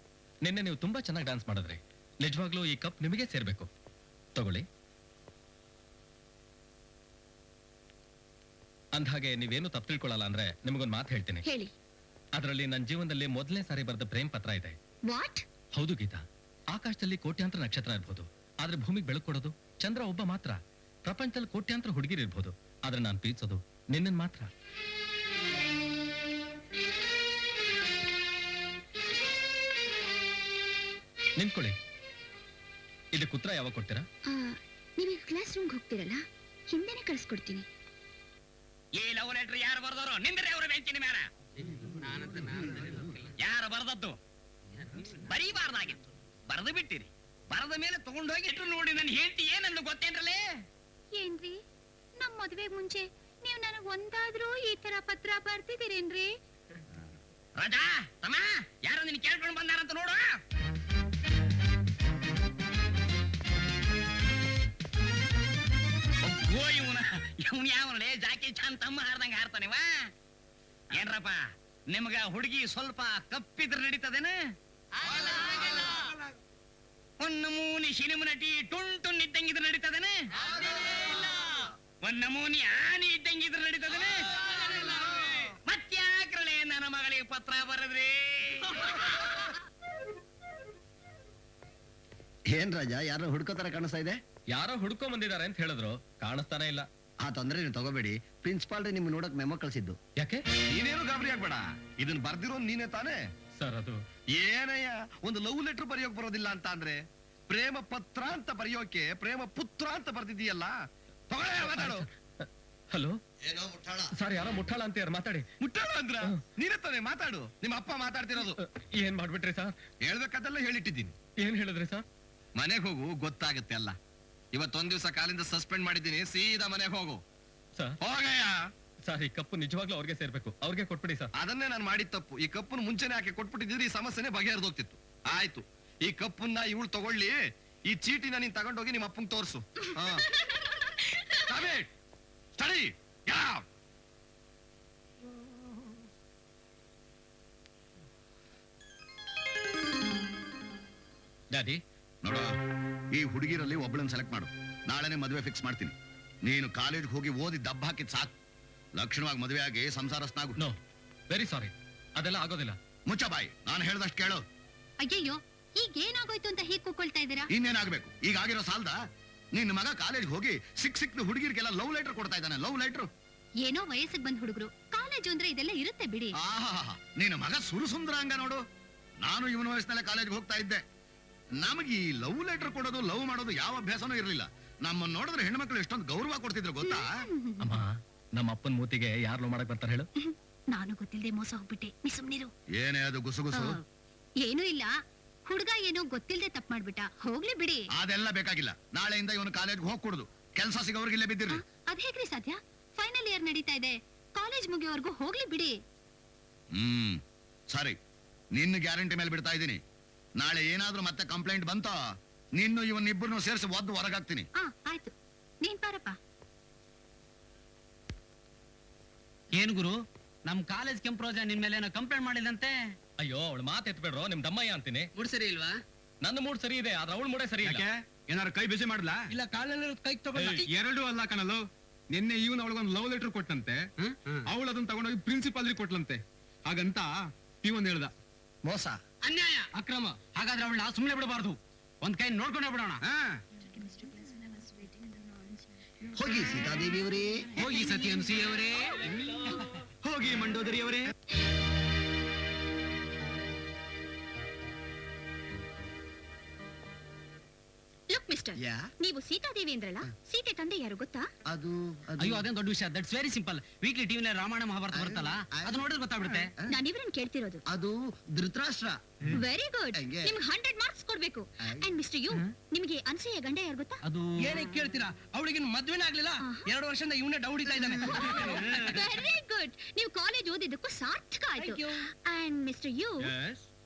ನಿನ್ನೆ ನೀವು ತುಂಬಾ ಚೆನ್ನಾಗಿ ಡ್ಯಾನ್ಸ್ ಮಾಡಿದ್ರಿ. ನಿಜವಾಗ್ಲೂ ಈ ಕಪ್ ನಿಮಗೆ ಸೇರ್ಬೇಕು. ತಗೊಳ್ಳಿ. ಅಂದ್ಹಾಗೆ ನೀವೇನು ತಪ್ಪು ತಿಳ್ಕೊಳ್ಳಲ್ಲ ಅಂದ್ರೆ ನಿಮಗೊಂದು ಮಾತು ಹೇಳ್ತೀನಿ. ಹೇಳಿ. ಅದರಲ್ಲಿ ನನ್ನ ಜೀವನದಲ್ಲಿ ಮೊದಲನೇ ಸಾರಿ ಬರೆದ ಪ್ರೇಮ್ ಪತ್ರ ಇದೆ. ವಾಟ್? ಹೌದು ಗೀತಾ, ಆಕಾಶದಲ್ಲಿ ಕೋಟ್ಯಾಂತರ ನಕ್ಷತ್ರ ಇರ್ಬೋದು, ಆದ್ರೆ ಭೂಮಿಗೆ ಬೆಳಕು ಕೊಡೋದು ಚಂದ್ರ ಒಬ್ಬ ಮಾತ್ರ. ಪ್ರಪಂಚದಲ್ಲಿ ಕೋಟ್ಯಾಂತರ ಹುಡುಗಿರು ಇರ್ಬೋದು, ಆದ್ರೆ ನಾನು ಪ್ರೀತಿಸೋದು ನಿನ್ನನ್ ಮಾತ್ರ. ನಿಂತ್ಕೊಳ್ಳಿ. ಇದಕ್ಕೆ ಉತ್ತರ ಯಾವಾಗ ಕೊಡ್ತೀರಾ? ನೀವೀಗ ಕ್ಲಾಸ್ ರೂಮ್ಗೆ ಹೋಗ್ತೀರಲ್ಲ, ಹಿಂದೆನೆ ಕಳಿಸ್ಕೊಡ್ತೀನಿ. ಈ ಲವ್ ಲೆಟರ್ ಯಾರು ಬರ್ದವರು? ನಿಂದ್ರೆ ಅವರ ಬೆಂಚಿನ ಮೇಲ ಯಾರು ಬರ್ದದ್ದು? ಬರೀಬಾರ್ದಾಗಿತ್ತು, ಬರೆದು ಬಿಟ್ಟಿರಿ. ಬರದ ಮೇಲೆ ತಗೊಂಡೋಗಿ ಇಟ್ಟು ನೋಡಿ. ನನ್ನ ಹೇಳ್ತಿ ಏನಂದು ಗೊತ್ತೇನ್ರಲೇ? ಏನ್ರಿ, ನಮ್ ಮದ್ವೆ ಮುಂಚೆ ನೀವ್ ನನಗ್ ಒಂದಾದ್ರೂ ಈ ತರ ಪತ್ರ ಬರ್ತಿದ್ದೀರೇನ್ರಿ? ರಾಜಾ ತಮ್ಮ, ಯಾರೋ ನಿನ್ ಕೇಳ್ಕೊಂಡು ಬಂದಾರಂತ ನೋಡು. ಓ ಇವನು ಯಾವನಲೇ? ಜಾಕಿ ಚಾನ್ ತಮ್ಮ ಹಾರ್ದಂಗ ಹಾರ್ತಾನಿವ. ಏನ್ರಪ್ಪ, ನಿಮ್ಗ ಹುಡುಗಿ ಸ್ವಲ್ಪ ಕಪ್ಪಿದ್ರೆ ನಡೀತದೇನ? ಒಂದ್ ನಮೂನಿ ಸಿನಿಮಾ ನಟಿ ಟುಂಟುನ್ ಇದ್ದಂಗಿದ್ರೆ ನಡೀತದೇನ? ಒಂದ್ ನಮೂನಿ ಆನಿ ಇದ್ದಂಗಿದ್ರೆ ನಡೀತದೇನ? ಮತ್ಯಾಕ್ರಳೆ ನನ್ನ ಮಗಳಿಗೆ ಪತ್ರ ಬರದ್ರಿ? ಏನ್ ರಾಜ, ಯಾರೋ ಹುಡ್ಕೋತರ ಕಾಣಿಸ್ತಾ ಇದೆ? ಯಾರೋ ಹುಡ್ಕೊ ಬಂದಿದ್ದಾರೆ ಅಂತ ಹೇಳಿದ್ರು, ಕಾಣಿಸ್ತಾನೆ ಇಲ್ಲ. ಆ ತೊಂದ್ರೆ ನೀವು ತಗೋಬೇಡಿ. ಪ್ರಿನ್ಸಿಪಾಲ್ ನಿಮ್ ನೋಡಕ್ ಮೆಮೊ ಕಳ್ಸಿದ್ದು. ಯಾಕೆ? ನೀನೇನು ಗಾಬರಿ ಆಗ್ಬೇಡ, ಇದನ್ನ ಬರ್ದಿರೋ ನೀನೇ ತಾನೇ. ಸರ್, ಅದು ಏನಯ್ಯ, ಒಂದು ಲವ್ ಲೆಟರ್ ಬರೆಯೋಕ್ ಬರೋದಿಲ್ಲ ಅಂತ ಅಂದ್ರೆ ಪ್ರೇಮ ಪತ್ರ ಅಂತ ಬರೆಯೋಕೆ ಪ್ರೇಮ ಪುತ್ರ ಅಂತ ಬರ್ದಿದೀಯಲ್ಲ. ಮಾತಾಡು. ಹಲೋ ಏನೋ ಮುಟ್ಟಾಳ. ಸರ್, ಯಾರೋ ಮುಟ್ಟಾಳ ಅಂತ ಯಾರು ಮಾತಾಡಿ. ಮುಟ್ಟಾಳ ಅಂದ್ರ ನೀನೇ ತಾನೇ ಮಾತಾಡು. ನಿಮ್ಮ ಅಪ್ಪ ಮಾತಾಡ್ತಿರೋದು. ಏನ್ ಮಾಡ್ಬಿಟ್ರಿ ಸರ್? ಹೇಳ್ಬೇಕಾದೆಲ್ಲ ಹೇಳಿಟ್ಟಿದ್ದೀನಿ. ಏನ್ ಹೇಳಿದ್ರಿ ಸರ್? ಮನೆಗೆ ಹೋಗು, ಗೊತ್ತಾಗುತ್ತೆ ಅಲ್ಲ. ಇವತ್ತೊಂದ್ ದಿವಸ ಕಾಲಿಂದ ಸಸ್ಪೆಂಡ್ ಮಾಡಿದ್ದೀನಿ. ಸೀದಾ ಮನೆಗೆ ಹೋಗು. ಸರ್, ಹೋಗಯ್ಯ. ಸರ್, ಈ ಕಪ್ಪು ನಿಜವಾಗ್ಲೂ ಅವ್ರಿಗೆ ಸೇರ್ಬೇಕು. ಅವ್ರಿಗೆ ಕೊಟ್ಬಿಡಿ ಸರ್. ಅದನ್ನೇ ನಾನು ಮಾಡಿದ ತಪ್ಪು. ಈ ಕಪ್ಪನ್ನು ಮುಂಚೆನೆ ಹಾಕಿ ಕೊಟ್ಬಿಟ್ಟಿದ್ರೆ ಈ ಸಮಸ್ಯೆನೆ ಬಗೆಹರಿದೋಗ್ತಿತ್ತು. ಆಯ್ತು, ಈ ಕಪ್ಪನ್ನ ಇವಳು ತಗೊಳ್ಳಿ. ಈ ಚೀಟಿನ ನೀನ್ ತಗೊಂಡೋಗಿ ನಿಮ್ಮ ಅಪ್ಪಂಗೆ ತೋರ್ಸು. ಸ್ಟಡಿ. ಡ್ಯಾಡಿ, ನೋಡು, ಈ ಹುಡುಗಿರಲ್ಲಿ ಒಬ್ಬಳನ್ನ ಸೆಲೆಕ್ಟ್ ಮಾಡು. ನಾಳೆನೆ ಮದುವೆ ಫಿಕ್ಸ್ ಮಾಡ್ತೀನಿ. ನೀನು ಕಾಲೇಜ್ ಹೋಗಿ ಓದಿ ದಬ್ಬ ಹಾಕಿದ್ ಸಾಕು. ಲಕ್ಷಣವಾಗಿ ಮದುವೆ ಆಗಿ ಸಂಸಾರಸ್ನಾಗು. ನೋ, ವೆರಿ ಸಾರಿ, ಅದೆಲ್ಲ ಆಗೋದಿಲ್ಲ. ಮುಚ್ಚ ಬಾಯಿ, ನಾನು ಹೇಳ್ದಷ್ಟು ಕೇಳು. ಅಯ್ಯಯ್ಯೋ, ಈಗ ಏನಾಗೋಯ್ತು ಅಂತ ಹೀಗೆ ಕೂಕೊಳ್ತಾ ಇದ್ದೀರಾ? ಇನ್ನೇನಾಗ್ಬೇಕು? ಈಗ ಆಗಿರೋ ಸಾಲದ? ನಿನ್ನ ಮಗ ಕಾಲೇಜ್ ಹೋಗಿ ಸಿಕ್ನ ಹುಡುಗಿರಿಗೆಲ್ಲ ಲವ್ ಲೆಟರ್ ಕೊಡ್ತಾ ಇದ್ದಾನೆ. ಲವ್ ಲೆಟರ್ ಏನೋ ವಯಸ್ಸಿಗೆ ಬಂದ್ ಹುಡುಗರು. ಕಾಲೇಜು ಅಂದ್ರೆ ಇದೆಲ್ಲ ಇರುತ್ತೆ ಬಿಡಿ. ಆಹಾ, ನಿನ್ನ ಮಗ ಸುರುಸುಂದರ ಅಂಗ ನೋಡು. ನಾನು ಇವನ ವಯಸ್ಸಿನಲ್ಲೇ ಕಾಲೇಜ್ಗೆ ಹೋಗ್ತಾ ಇದ್ದೆ. ನಮಗೆ ಈ ಲವ್ ಲೆಟರ್ ಕೊಡೋದು, ಲವ್ ಮಾಡೋದು ಯಾವ ಅಭ್ಯಾಸನೂ ಇರಲಿಲ್ಲ. ನಮ್ಮನ್ನ ನೋಡಿದ್ರೆ ಹೆಣ್ಮಕ್ಳು ಎಷ್ಟೊಂದು ಗೌರವ ಕೊಡ್ತಿದ್ರು ಗೊತ್ತಾ? ಅಮ್ಮ, ನಮ್ಮ ಅಪ್ಪನ ಮೂತಿಗೆ ಯಾರು ಲವ್ ಮಾಡಕ್ ಬರ್ತಾರೆ ಹೇಳು? ನಾನು ಗೊತ್ತಿಲ್ಲದೆ ಮೋಸ ಹೋಗ್ಬಿಟ್ಟೆ. ನೀ ಸುಮ್ನಿರು. ಏನೇ ಅದು ಗುಸುಗುಸು? ಏನೂ ಇಲ್ಲ, ಹುಡುಗ ಏನೋ ಗೊತ್ತಿಲ್ಲದೆ ತಪ್ಪು ಮಾಡ್ಬಿಟ್ಟ. ಹೋಗ್ಲಿ ಬಿಡಿ. ಅದೆಲ್ಲ ಬೇಕಾಗಿಲ್ಲ. ನಾಳೆಯಿಂದ ಇವನು ಕಾಲೇಜ್ಗೆ ಹೋಗ್ಕೊಡುದು. ಕೆಲಸ ಸಿಗೋರ್ಗೆ ಇಲ್ಲೇ ಬಿದ್ದಿರ್ರಿ. ಅದ್ ಹೇಗ್ರಿ ಸಾಧ್ಯ? ಫೈನಲ್ ಇಯರ್ ನಡೀತಾ ಇದೆ. ಕಾಲೇಜ್ ಮುಗಿಯೋವರೆಗೂ ಹೋಗ್ಲಿ ಬಿಡಿ. ಸರಿ, ನಿನ್ನ ಗ್ಯಾರಂಟಿ ಮೇಲೆ ಬಿಡ್ತಾ ಇದ್ದೀನಿ. ನಾಳೆ ಏನಾದ್ರೂ ಮತ್ತೆ ಕಂಪ್ಲೇಂಟ್ ಬಂತೋ, ನಿನ್ನು ಇವನ್ನಿಬ್ಬರನ್ನು ಸೇರಿಸಿ ಒದ್ದು ಹೊರಗಾಗ್ತೀನಿ. ಆಯ್ತು, ನೀನ್ ಪಾರಪ್ಪ. ಏನ್ ಗುರು, ನಮ್ ಕಾಲೇಜ್ ಕೆಂಪ್ರೋಜ ನಿನ್ ಮೇಲೆ ಏನೋ ಕಂಪ್ಲೇಂಟ್ ಮಾಡಿದಂತೆ? ಅಯ್ಯೋ, ಅವಳು ಮಾತು ಎತ್ಬೇಡ್ರೋ, ನಿಮ್ ದಮ್ಮಯ್ಯ ಅಂತೀನಿ. ಮೂಡ್ ಸರಿ ಇಲ್ವಾ? ನನ್ನ ಮೂಡ್ ಸರಿ ಇದೆ, ಆದ್ರೆ ಅವಳು ಮೂಡೇ ಸರಿ ಇಲ್ಲ. ಏನಾರು ಕೈ ಬಿಸಿ ಮಾಡ್ಲಾ? ಇಲ್ಲ, ಕಾಲಲ್ಲಿ ಕೈ ತಗೊಂಡು ಎರಡೂ ಅಲ್ಲ ಕಣಲು. ನಿನ್ನೆ ಇವನ್ ಅವಳಿಗೊಂದು ಲವ್ ಲೆಟರ್ ಕೊಟ್ಟಂತೆ, ಅವಳು ಅದನ್ನ ತಗೊಂಡೋಗಿ ಪ್ರಿನ್ಸಿಪಾಲ್ರಿಗೆ ಕೊಟ್ಲಂತೆ. ಹಾಗಂತ ಪಿವನ್ ಹೇಳ್ದ. ಮೋಸ, ಅನ್ಯಾಯ, ಅಕ್ರಮ. ಹಾಗಾದ್ರೆ ಅವಳನ್ನ ಸುಮ್ಮನೆ ಬಿಡಬಾರ್ದು, ಒಂದ್ ಕೈ ನೋಡ್ಕೊಂಡೇ ಬಿಡೋಣ. ಹೋಗಿ ಸೀತಾದೇವಿ ಅವರೇ, ಹೋಗಿ ಸತ್ಯನ್ಸಿ ಅವರೇ, ಹೋಗಿ ಮಂಡೋದರಿ ಅವರೇ. ಲುಕ್ ಮಿಸ್ಟರ್, ನೀವು ಸೀತಾದೇವಿ ಅಂದ್ರಲ್ಲ, ಸೀತೆ ತಂದೆ ಯಾರು ಗೊತ್ತಾ? ಅದು ಅಯ್ಯೋ ಅದೇನ್ ದೊಡ್ಡ ವಿಷಯ. That's very simple. ವೀಕ್ಲಿ ಟಿವಿನಲ್ಲಿ ರಾಮಾಯಣ ಮಹಾಭಾರತ ಬರುತ್ತಲ್ಲ, ಅದು ನೋಡಿದ್ರೆ ಗೊತ್ತಾಗ್ಬಿಡುತ್ತೆ. ನಾನು ಇವ್ರನ್ನ ಕೇಳ್ತಿರೋದು. ಅದು ಧೃತರಾಷ್ಟ್ರ. ವೆರಿ ಗುಡ್, ನಿಮ್ಗೆ 100 ಮಾರ್ಕ್ಸ್ ಕೊಡ್ಬೇಕು. ಅಂಡ್ ಮಿಸ್ಟರ್ ಯು, ನಿಮಗೆ ಅನ್ಸೂಯ ಗಂಡ ಯಾರು ಗೊತ್ತಾ? ಅದು ಏನಕ್ಕೆ ಕೇಳ್ತೀರಾ? ಅವಳಿಗೆ ಮದ್ವೆನೇ ಆಗ್ಲಿಲ್ಲ, 2 ವರ್ಷದಿಂದ ಇವನೇ ಡೌಡಿತಾ ಇದ್ದಾನೆ. ವೆರಿ ಗುಡ್, ನೀವು ಕಾಲೇಜ್ ಓದಿದ್ದಕ್ಕೂ ಸಾರ್ಥಕ ಆಯ್ತು. ಅಂಡ್ ಮಿಸ್ಟರ್ ಯು,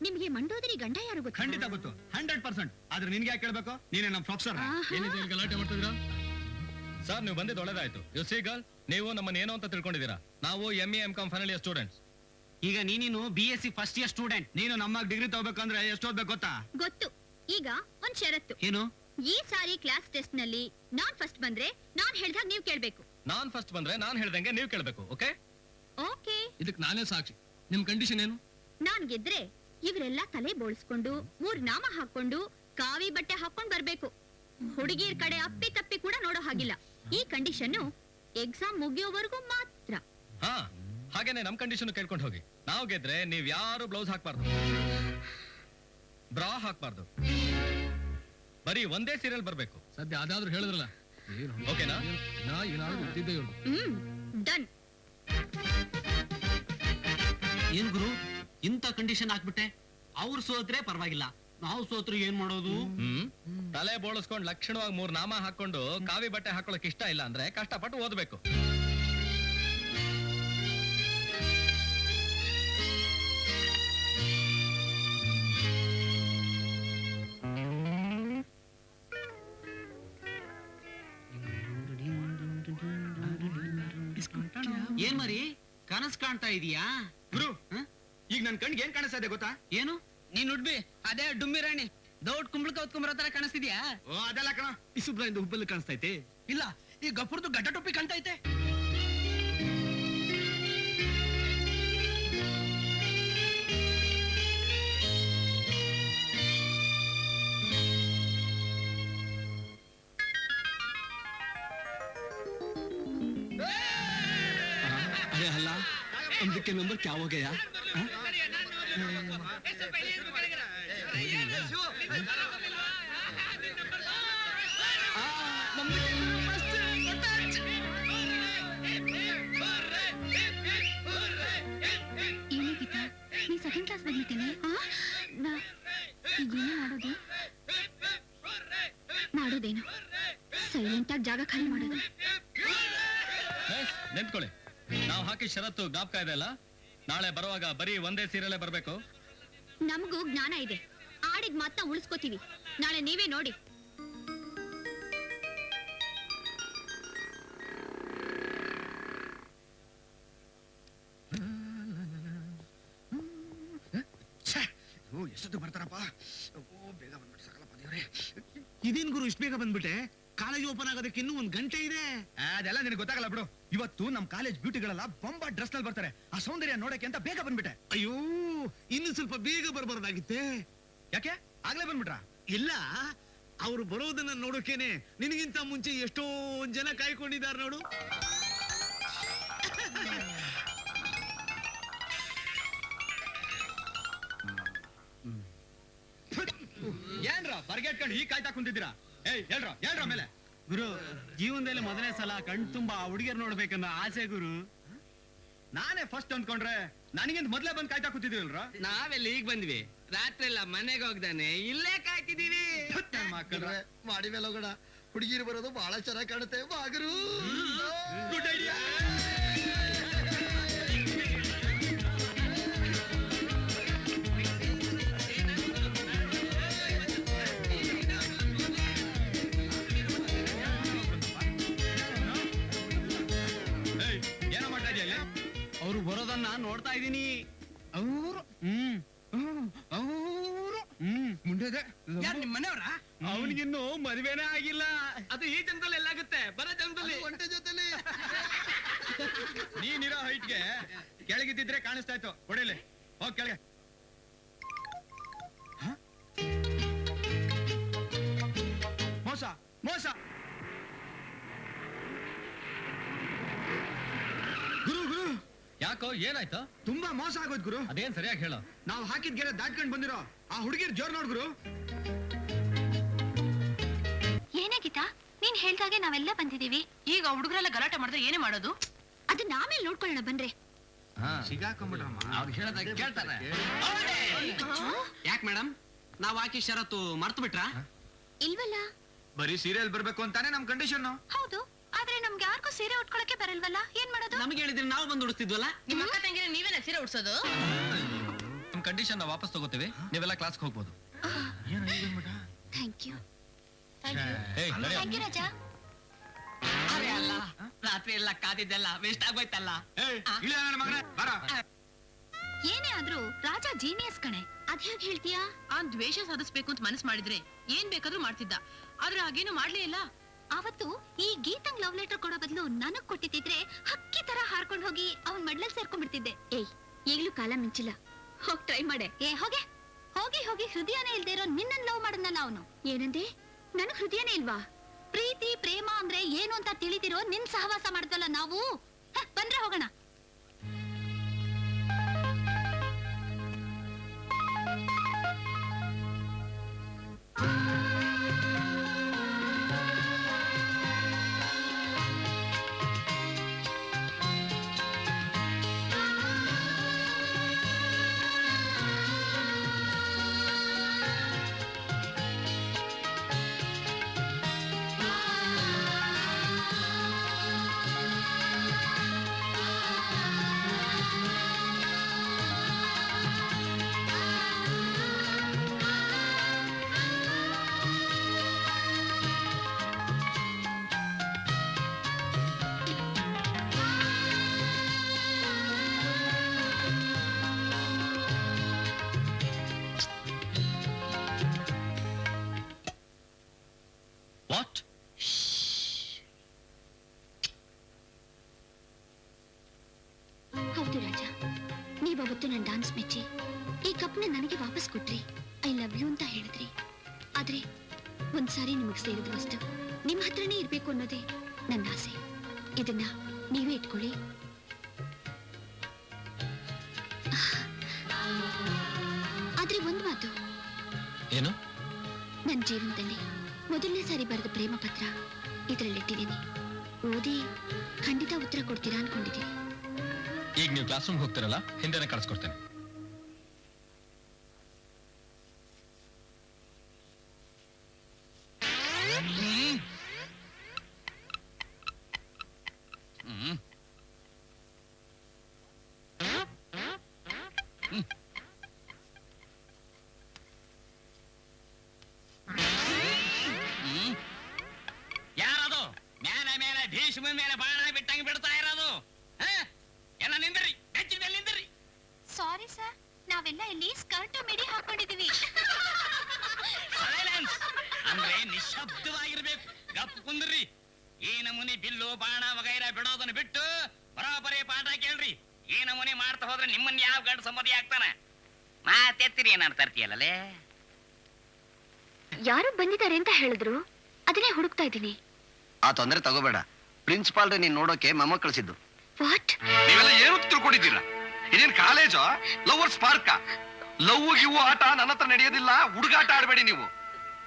ನಿಮಗೆ ಮಂಡೋದರಿ ಗಂಡ ಯಾರು ಗೊತ್ತಾ? ಖಂಡಿತ ಗೊತ್ತು, 100%. ಆದ್ರೆ ನಿನ್ಗೆ ಯಾಕೆ ಕೇಳ್ಬೇಕು? ನೀನೇ ನಮ್ಮ ಪ್ರೊಫೆಸರ್. ಏನಿದೆ ಇಲ್ಲಿ ಗಲಾಟೆ ಮಾಡ್ತಿದ್ದೀರಾ? ಸರ್, ನೀವು ಬಂದಿದ್ದು ಒಳ್ಳೇದಾಯ್ತು. ಯು ಸಿ ಗರ್ಲ್, ನೀವು ನಮ್ಮನ್ನ ಏನೋ ಅಂತ ತಿಳ್ಕೊಂಡಿದ್ದೀರಾ. ನಾವು MA MCom final year students. ಈಗ ನೀನು BSc ಫಸ್ಟ್ ಇಯರ್ ಸ್ಟೂಡೆಂಟ್. ನೀನು ನಮ್ಮ ಡಿಗ್ರಿ ತಗೋಬೇಕಂದ್ರೆ ಎಷ್ಟು ಓದ್ಬೇಕು ಗೊತ್ತಾ? ಗೊತ್ತು. ಈಗ ಒಂದ್ ಷರತ್ತು. ಏನು? ಈ ಸಾರಿ ಕ್ಲಾಸ್ ಟೆಸ್ಟ್ ನಲ್ಲಿ ನಾನ್ ಫಸ್ಟ್ ಬಂದ್ರೆ ನಾನ್ ಹೇಳ್ದಾಗ ನೀವು ಕೇಳ್ಬೇಕು. ನಾನ್ ಫಸ್ಟ್ ಬಂದ್ರೆ ನಾನ್ ಹೇಳ್ದಂಗೆ ನೀವು ಕೇಳ್ಬೇಕು. ಓಕೆ? ಓಕೆ. ಇದಕ್ಕೆ ನಾನೇ ಸಾಕ್ಷಿ. ನಿಮ್ ಕಂಡೀಷನ್ ಏನು? ನಾನ್ ಗೆದ್ರೆ ಇವರೆಲ್ಲ ತಲೆ ಬೋಳ್ಸ್ಕೊಂಡು 3 ನಾಮ ಹಾಕೊಂಡು ಕಾವಿ ಬಟ್ಟೆ ಹಾಕೊಂಡ್ ಬರ್ಬೇಕು. ಹುಡುಗಿರ್ ಕಡೆ ಅಪ್ಪಿ ತಪ್ಪಿ ಕೂಡ ನೋಡೋ ಹಾಗಿಲ್ಲ. ಈ ಕಂಡೀಷನ್ ಎಕ್ಸಾಮ್ ಮುಗಿಯೋವರೆಗೂ ಮಾತ್ರ. ಹಾ, ಹಾಗೇನೆ ನಮ್ ಕಂಡೀಷನ್ ಕೇಳ್ಕೊಂಡು ಹೋಗಿ. ನಾವು ಗೆದ್ರೆ ನೀವ್ ಯಾರು ಬ್ಲೌಸ್ ಹಾಕ್ಬಾರ್ದು, ಬ್ರಾ ಹಾಕ್ಬಾರ್ದು, ಬರೀ ಒಂದೇ ಸೀರಿಯಲ್ ಬರ್ಬೇಕು. ಸದ್ಯ ಅದಾದ್ರೂ ಹೇಳಿದ್ರಲ್ಲ. ಓಕೆನಾ? ಏನಾದ್ರು ಗೊತ್ತಿದ್ದೆ ಇವ್ರು. ಡನ್. ಏನ್ ಗುರು ಇಂತ ಕಂಡೀಷನ್ ಹಾಕ್ಬಿಟ್ಟೆ? ಅವ್ರು ಸೋತ್ರೆ ಪರವಾಗಿಲ್ಲ, ನಾವು ಸೋತ್ರು ಏನ್ ಮಾಡೋದು? ತಲೆ ಬೋಳಿಸ್ಕೊಂಡು ಲಕ್ಷಣವಾಗಿ 3 ನಾಮ ಹಾಕೊಂಡು ಕಾವಿ ಬಟ್ಟೆ ಹಾಕೊಳಕ್ ಇಷ್ಟ ಇಲ್ಲ ಅಂದ್ರೆ ಕಷ್ಟಪಟ್ಟು ಓದ್ಬೇಕು. ಏನ್ ಮರಿ ಕನಸ್ ಕಾಣ್ತಾ ಇದೀಯಾ? ಗುರು, ಈಗ ನನ್ ಕಣ್ಗೆ ಏನ್ ಕಾಣಿಸ್ತಾ ಇದೆ ಗೊತ್ತಾ? ಏನು? ನೀನ್ ಉಡ್ಬಿ ಅದೇ ಡುಮ್ಮಿ ರಾಣಿ ದೌಡ್ ಕುಂಬಳಕ ಹೊತ್ಕೊಂಬರೋ ತರ ಕಾಣಿಸ್ತಿದ್ಯಾ? ಓ, ಅದೆಲ್ಲ ಕಣ, ಈ ಸುಬ್ರಾಯಿಂದ ಹುಬ್ಬಲ್ಲಿ ಕಾಣಿಸ್ತೈತೆ. ಇಲ್ಲ, ಈ ಗಫುರ್ದು ಗಡ್ಡ ಟೊಪ್ಪಿ ಕಾಣ್ತೈತೆ. अरे हल्ला, अंदर के नंबर क्या हो गया? ಏನಾಗಿತ್ತ? ನೀ ಸೆಕೆಂಡ್ ಕ್ಲಾಸ್ ಬಂದಿದ್ದೇನೆ. ಈಗೇನು ಮಾಡೋದು? ಮಾಡೋದೇನು? ಸೈಲೆಂಟ್ ಆಗಿ ಜಾಗ ಖಾಲಿ ಮಾಡೋದು. ನೆನ್ಕೊಳ್ಳಿ, ನಾವು ಹಾಕಿ ಷರತ್ತು ಜ್ಞಾಪಕ ಇದೆ ಅಲ್ಲ? ನಾಳೆ ಬರುವಾಗ ಬರೀ ಒಂದೇ ಸೀರಿಯಲ್ಲೇ ಬರ್ಬೇಕು. ನಮಗೂ ಜ್ಞಾನ ಇದೆ, ಆಡಿದ ಮಾತನ್ನ ಉಳಿಸ್ಕೋತೀವಿ. ನಾಳೆ ನೀವೇ ನೋಡಿ. ಎಷ್ಟೊತ್ತು ಬರ್ತಾರಪ್ಪ? ಬೇಗ ಬಂದ್ಬಿಟ್ಟು ಸಾಕಲ್ಲಪ್ಪ ದೇವ್ರೆ. ಇದೇನ್ ಗುರು ಇಷ್ಟು ಬೇಗ ಬಂದ್ಬಿಟ್ಟೆ? ಕಾಲೇಜ್ ಓಪನ್ ಆಗೋದಕ್ಕೆ ಇನ್ನೂ 1 ಗಂಟೆ ಇದೆ. ಅದೆಲ್ಲ ನಿನಗೆ ಗೊತ್ತಾಗಲ್ಲ ಬಿಡು. ಇವತ್ತು ನಮ್ ಕಾಲೇಜ್ ಬ್ಯೂಟಿಗಳೆಲ್ಲ ಬೊಂಬಾ ಡ್ರೆಸ್ ನಲ್ಲಿ ಬರ್ತಾರೆ. ಆ ಸೌಂದರ್ಯ ನೋಡಕ್ಕೆ ಅಂತ ಬೇಗ ಬಂದ್ಬಿಟ್ಟೆ. ಅಯ್ಯೋ, ಇನ್ನು ಸ್ವಲ್ಪ ಬೇಗ ಬರಬಾರ್ದಾಗಿತ್ತೆ. ಯಾಕೆ ಆಗ್ಲೇ ಬಂದ್ಬಿಟ್ರ? ಇಲ್ಲ, ಅವ್ರು ಬರೋದನ್ನ ನೋಡೋಕೇನೆ ನಿನಗಿಂತ ಮುಂಚೆ ಎಷ್ಟೊಂದ್ ಜನ ಕಾಯ್ಕೊಂಡಿದ್ದಾರೆ ನೋಡು. ಏನ್ರ ಬರ್ಗೆಟ್ಕೊಂಡು ಈ ಕಾಯ್ತಾ ಕುಂತಿದ್ದೀರಾ? ಹೇಳ್ರ ಮೇಲೆ. ಗುರು, ಜೀವನದಲ್ಲಿ ಮೊದಲನೇ ಸಲ ಕಣ್ ತುಂಬಾ ಹುಡುಗಿಯರ್ ನೋಡ್ಬೇಕನ್ನೋ ಆಸೆ ಗುರು. ನಾನೇ ಫಸ್ಟ್ ಅಂದ್ಕೊಂಡ್ರೆ ನನಗಿಂತ ಮೊದ್ಲೇ ಬಂದ್ ಕಾಯ್ತಾ ಕೂತಿದೀವಲ್ರ. ನಾವೆಲ್ಲ ಈಗ ಬಂದ್ವಿ, ರಾತ್ರಿ ಎಲ್ಲ ಮನೆಗೆ ಹೋಗ್ದಾನೆ ಇಲ್ಲೇ ಕಾಯ್ತಿದೀವಿ. ಮಕ್ಕಳ್ರೆ ಮಾಡಿ ಮೇಲೆ ಹೋಗೋಣ. ಹುಡುಗಿರು ಬರೋದು ಬಹಳ ಚೆನ್ನಾಗಿ ಕಾಣುತ್ತೆ. ಬಾಗರು ಗುಡ್ ಐಡಿಯಾ. ಏನೋ ಮಾಡ್ತಾ ಇದೆಯಾ? ಅವ್ರು ಬರೋದನ್ನ ನೋಡ್ತಾ ಇದೀನಿ. ಅವರು ಮುಂದೆ ಯಾರು ನಿಮ್ಮ ಮನೆಯವರ? ಅವನಿಗಿನ್ನು ಮದುವೆನೇ ಆಗಿಲ್ಲ. ಅದು ಈ ಜನ್ಮದಲ್ಲಿ ಎಲ್ಲಾಗುತ್ತೆ, ಬರೋ ಜನ್ಮದಲ್ಲಿ. ಒಂಟೆ ಜೊತೆಲಿ ನೀನಿರೋ ಹೈಟ್ಗೆ ಕೆಳಗಿದ್ದಿದ್ರೆ ಕಾಣಿಸ್ತಾ ಇತ್ತು. ಹೊಡಿಲಿ, ಹೋಗ್ ಕೆಳಗೆ. ಮೋಸ ಮೋಸ. ಗುರು ಗುರು, ಯಾಕೋ ಏನಾಯ್ತು? ತುಂಬಾ ಮೋಸ ಆಗೋದ್ ಗುರು. ಅದೇನ್ ಸರಿಯಾಗಿ ಹೇಳು. ನಾವು ಹಾಕಿದ ಗೆರೆ ದಾಟ್ಕೊಂಡ್ ಬಂದಿರೋ ಆ ಹುಡುಗಿರ್ ಜೋರ್ ನೋಡ್ ಗುರು. ಏನೇ ಗೀತಾ, ನೀನ್ ಹೇಳ್ದಾಗೆ ನಾವೆಲ್ಲ ಬಂದಿದೀವಿ. ಈಗ ಹುಡುಗರೆಲ್ಲ ಗಲಾಟೆ ಮಾಡಿದ್ರೆ ಏನೇ ಮಾಡೋದು? ಅದನ್ನ ಆಮೇಲೆ ನೋಡ್ಕೊಳ್ಳೋಣ ಬನ್ರಿ. ಸಿಗಾಕೊಂಡ್ಬಿಟ್ರಮ್ಮ. ಅವ್ರು ಹೇಳದಾಗ ಕೇಳ್ತಾರೆ. ಯಾಕೆ ಮೇಡಮ್, ನಾವ್ ಹಾಕಿ ಷರತ್ತು ಮರ್ತು ಬಿಟ್ರಾ? ಇಲ್ವಲ್ಲ. ಬರೀ ಸೀರಿಯಲ್ ಬರ್ಬೇಕು ಅಂತಾನೆ ನಮ್ ಕಂಡೀಷನ್. ಹೌದು, ಆದ್ರೆ ನಮ್ಗೆ ಯಾರಿಗೂ ಸೀರೆ ಉಟ್ಕೊಳಕ್ಕೆ ಬರಲ್ವಲ್ಲ, ಏನ್ ಮಾಡೋದು? ನಮಗೆ ಹೇಳಿದ್ರೆ ನಾವು ಬಂದು ಉಡಿಸ್ತಿದ್ವಲ್ಲ. ನಿಮ್ಮ ಅಕ್ಕ ತಂಗಿನ ನೀವೇನ ಸೀರೆ ಉಡ್ಸೋದು? ನಿಮ್ ಕಂಡೀಷನ್ ನಾವು ವಾಪಸ್ ತಗೋತೀವಿ, ನೀವೆಲ್ಲ ಕ್ಲಾಸ್ಗೆ ಹೋಗ್ಬೋದು. Thank you. ಏಯ್, ನಡ್ಯೋ. Thank you Raja. ಅರೆ ಅಲ್ಲ, ರಾತ್ರಿ ಎಲ್ಲ ಕಾದಿದ್ದೆಲ್ಲ ವೇಸ್ಟ್ ಆಗೋಯ್ತಲ್ಲ. ಏನೇ ಆದ್ರೂ ರಾಜಾ ಜೀನಿಯಸ್ ಕಣೆ. ಅದ್ಯಾಕ್ ಹೇಳ್ತೀಯಾ? ಆ ದ್ವೇಷ ಸಾಧಿಸ್ಬೇಕು ಅಂತ ಮನಸ್ಸು ಮಾಡಿದ್ರೆ ಏನ್ ಬೇಕಾದ್ರೂ ಮಾಡ್ತಿದ್ದ. ಆದ್ರೆ ಹಾಗೇನು ಮಾಡ್ಲೇ ಇಲ್ಲ. ಅವತ್ತು ಈ ಗೀತಂಗ್ ಲವ್ ಲೆಟರ್ ಕೊಡೋ ಬದಲು ನನಗ್ ಕೊಟ್ಟಿದ್ರೆ ಹಕ್ಕಿ ತರ ಹಾರ್ಕೊಂಡ್ ಹೋಗಿ ಅವನ್ ಮಡ್ಲಲ್ಲಿ ಸೇರ್ಕೊಂಡ್ಬಿಡ್ತಿದ್ದೆ. ಏಯ್, ಈಗ್ಲೂ ಕಾಲ ಮಿಂಚಿಲ್ಲ, ಹೋಗ್ ಟ್ರೈ ಮಾಡೆ. ಹೋಗಿ ಹೋಗಿ ಹೋಗಿ ಹೃದಯನೇ ಇಲ್ದೇ ಇರೋ ನಿನ್ನನ್ ಲವ್ ಮಾಡದ್ನಲ್ಲ ಅವನು. ಏನಂದೆ? ನನಗ್ ಹೃದಯನೇ ಇಲ್ವಾ? ಪ್ರೀತಿ ಪ್ರೇಮ ಅಂದ್ರೆ ಏನು ಅಂತ ತಿಳಿದಿರೋ ನಿನ್ ಸಹವಾಸ ಮಾಡಿದ್ವಲ್ಲ ನಾವು. ಬಂದ್ರೆ ಹೋಗೋಣ. ವಾಟ್? ಹೌದು ರಾಜಾ, ನೀವವತ್ತು ನನ್ನ ಡಾನ್ಸ್ ಮೆಚ್ಚಿ ಈ ಕಪ್ನ ನನಗೆ ವಾಪಸ್ ಕೊಟ್ರಿ. ಐ ಲವ್ ಯು ಅಂತ ಹೇಳಿದ್ರಿ. ಆದ್ರೆ ಒಂದ್ಸಾರಿ ನಿಮಗ್ ಸೇರಿದ ವಸ್ತು ನಿಮ್ ಹತ್ರನೇ ಇರ್ಬೇಕು ಅನ್ನೋದೇ ನನ್ನ ಆಸೆ. ಇದನ್ನ ನೀವೇ ಇಟ್ಕೊಳ್ಳಿ. ಆದ್ರೆ ಒಂದ್ ಮಾತು. ಏನು? ನನ್ನ ಜೀವನದಲ್ಲಿ ಮೊದಲನೇ ಸಾರಿ ಬರೆದ ಪ್ರೇಮ ಪತ್ರ ಇದ್ರಲ್ಲಿಟ್ಟಿದ್ದೀನಿ. ಓದಿ ಖಂಡಿತ ಉತ್ತರ ಕೊಡ್ತೀರಾ ಅನ್ಕೊಂಡಿದ್ದೀನಿ. ಈಗ ನೀವು ಕ್ಲಾಸ್ ರೂಮ್ ಹೋಗ್ತಿರಲ್ಲ, ಹಿಂದೆನೆ ಕಳ್ಸ್ಕೊಡ್ತೇನೆ. ಯಾರದು ಮೇಲೆ ಮೇಲೆ ಭೀಷ್ಮ ಮೇಲೆ ಬಾಣ ಬಿಟ್ಟಂಗೆ ಬಿಡ್ತಾ ಇರೋದು? ಎಲ್ಲ ನಿಂದ್ರಿ, ಹೆಚ್ಚಿನ ಮೇಲೆ ನಿಂದ್ರಿ. ಸಾರಿ ಸರ್, ನಾವೆಲ್ಲ ಇಲ್ಲಿ ಸ್ಕರ್ಟ್ ಮಿಡಿ ಹಾಕೊಂಡಿದೀವಿ. ಸೈಲೆನ್ಸ್ ಅಂದ್ರೆ ನಿಶಬ್ದವಾಗಿರ್ಬೇಕು. ಗಪ್ ಕುಂದ್ರಿ. ಈ ನಮೂನಿ ಬಿಲ್ಲು ಬಾಣ ವಗೈರ ಬಿಡೋದನ್ನ ಬಿಟ್ಟು ಬರೋಬರಿ ಪಾಠ ಕೇಳ್ರಿ. ಈ ನಮೂನಿ ಮಾಡ್ತಾ ಹೋದ್ರೆ ನಿಮ್ಮನ್ನ ಯಾವ ಗಂಡ ಸಂಬಂಧಿ ಆಗ್ತಾನ? ಮಾತೆತ್ತಿರಿ ಏನಾರು ತರ್ತೀಯಲ್ಲೇ? ಯಾರು ಬಂದಿದ್ದಾರೆ ಅಂತ ಹೇಳಿದ್ರು, ಅದನ್ನೇ ಹುಡುಕ್ತಾ ಇದ್ದೀನಿ. ಆ ತೊಂದರೆ ತಗೋಬೇಡ. ಪ್ರಿನ್ಸಿಪಾಲ್ ನೀನ್ ನೋಡೋಕೆ ಮಮ್ಮ ಕಳಿಸಿದ್ದು. ವಾಟ್? ನೀವೆಲ್ಲ ಏನು ತಿಳ್ಕೊಂಡಿದ್ದೀರಾ? ಇದೇನ್ college lovers park? Love give ಆಟ ನನ್ನ ಹತ್ರ ನಡೆಯೋದಿಲ್ಲ. ಹುಡುಗಾಟ ಆಡಬೇಡಿ ನೀವು.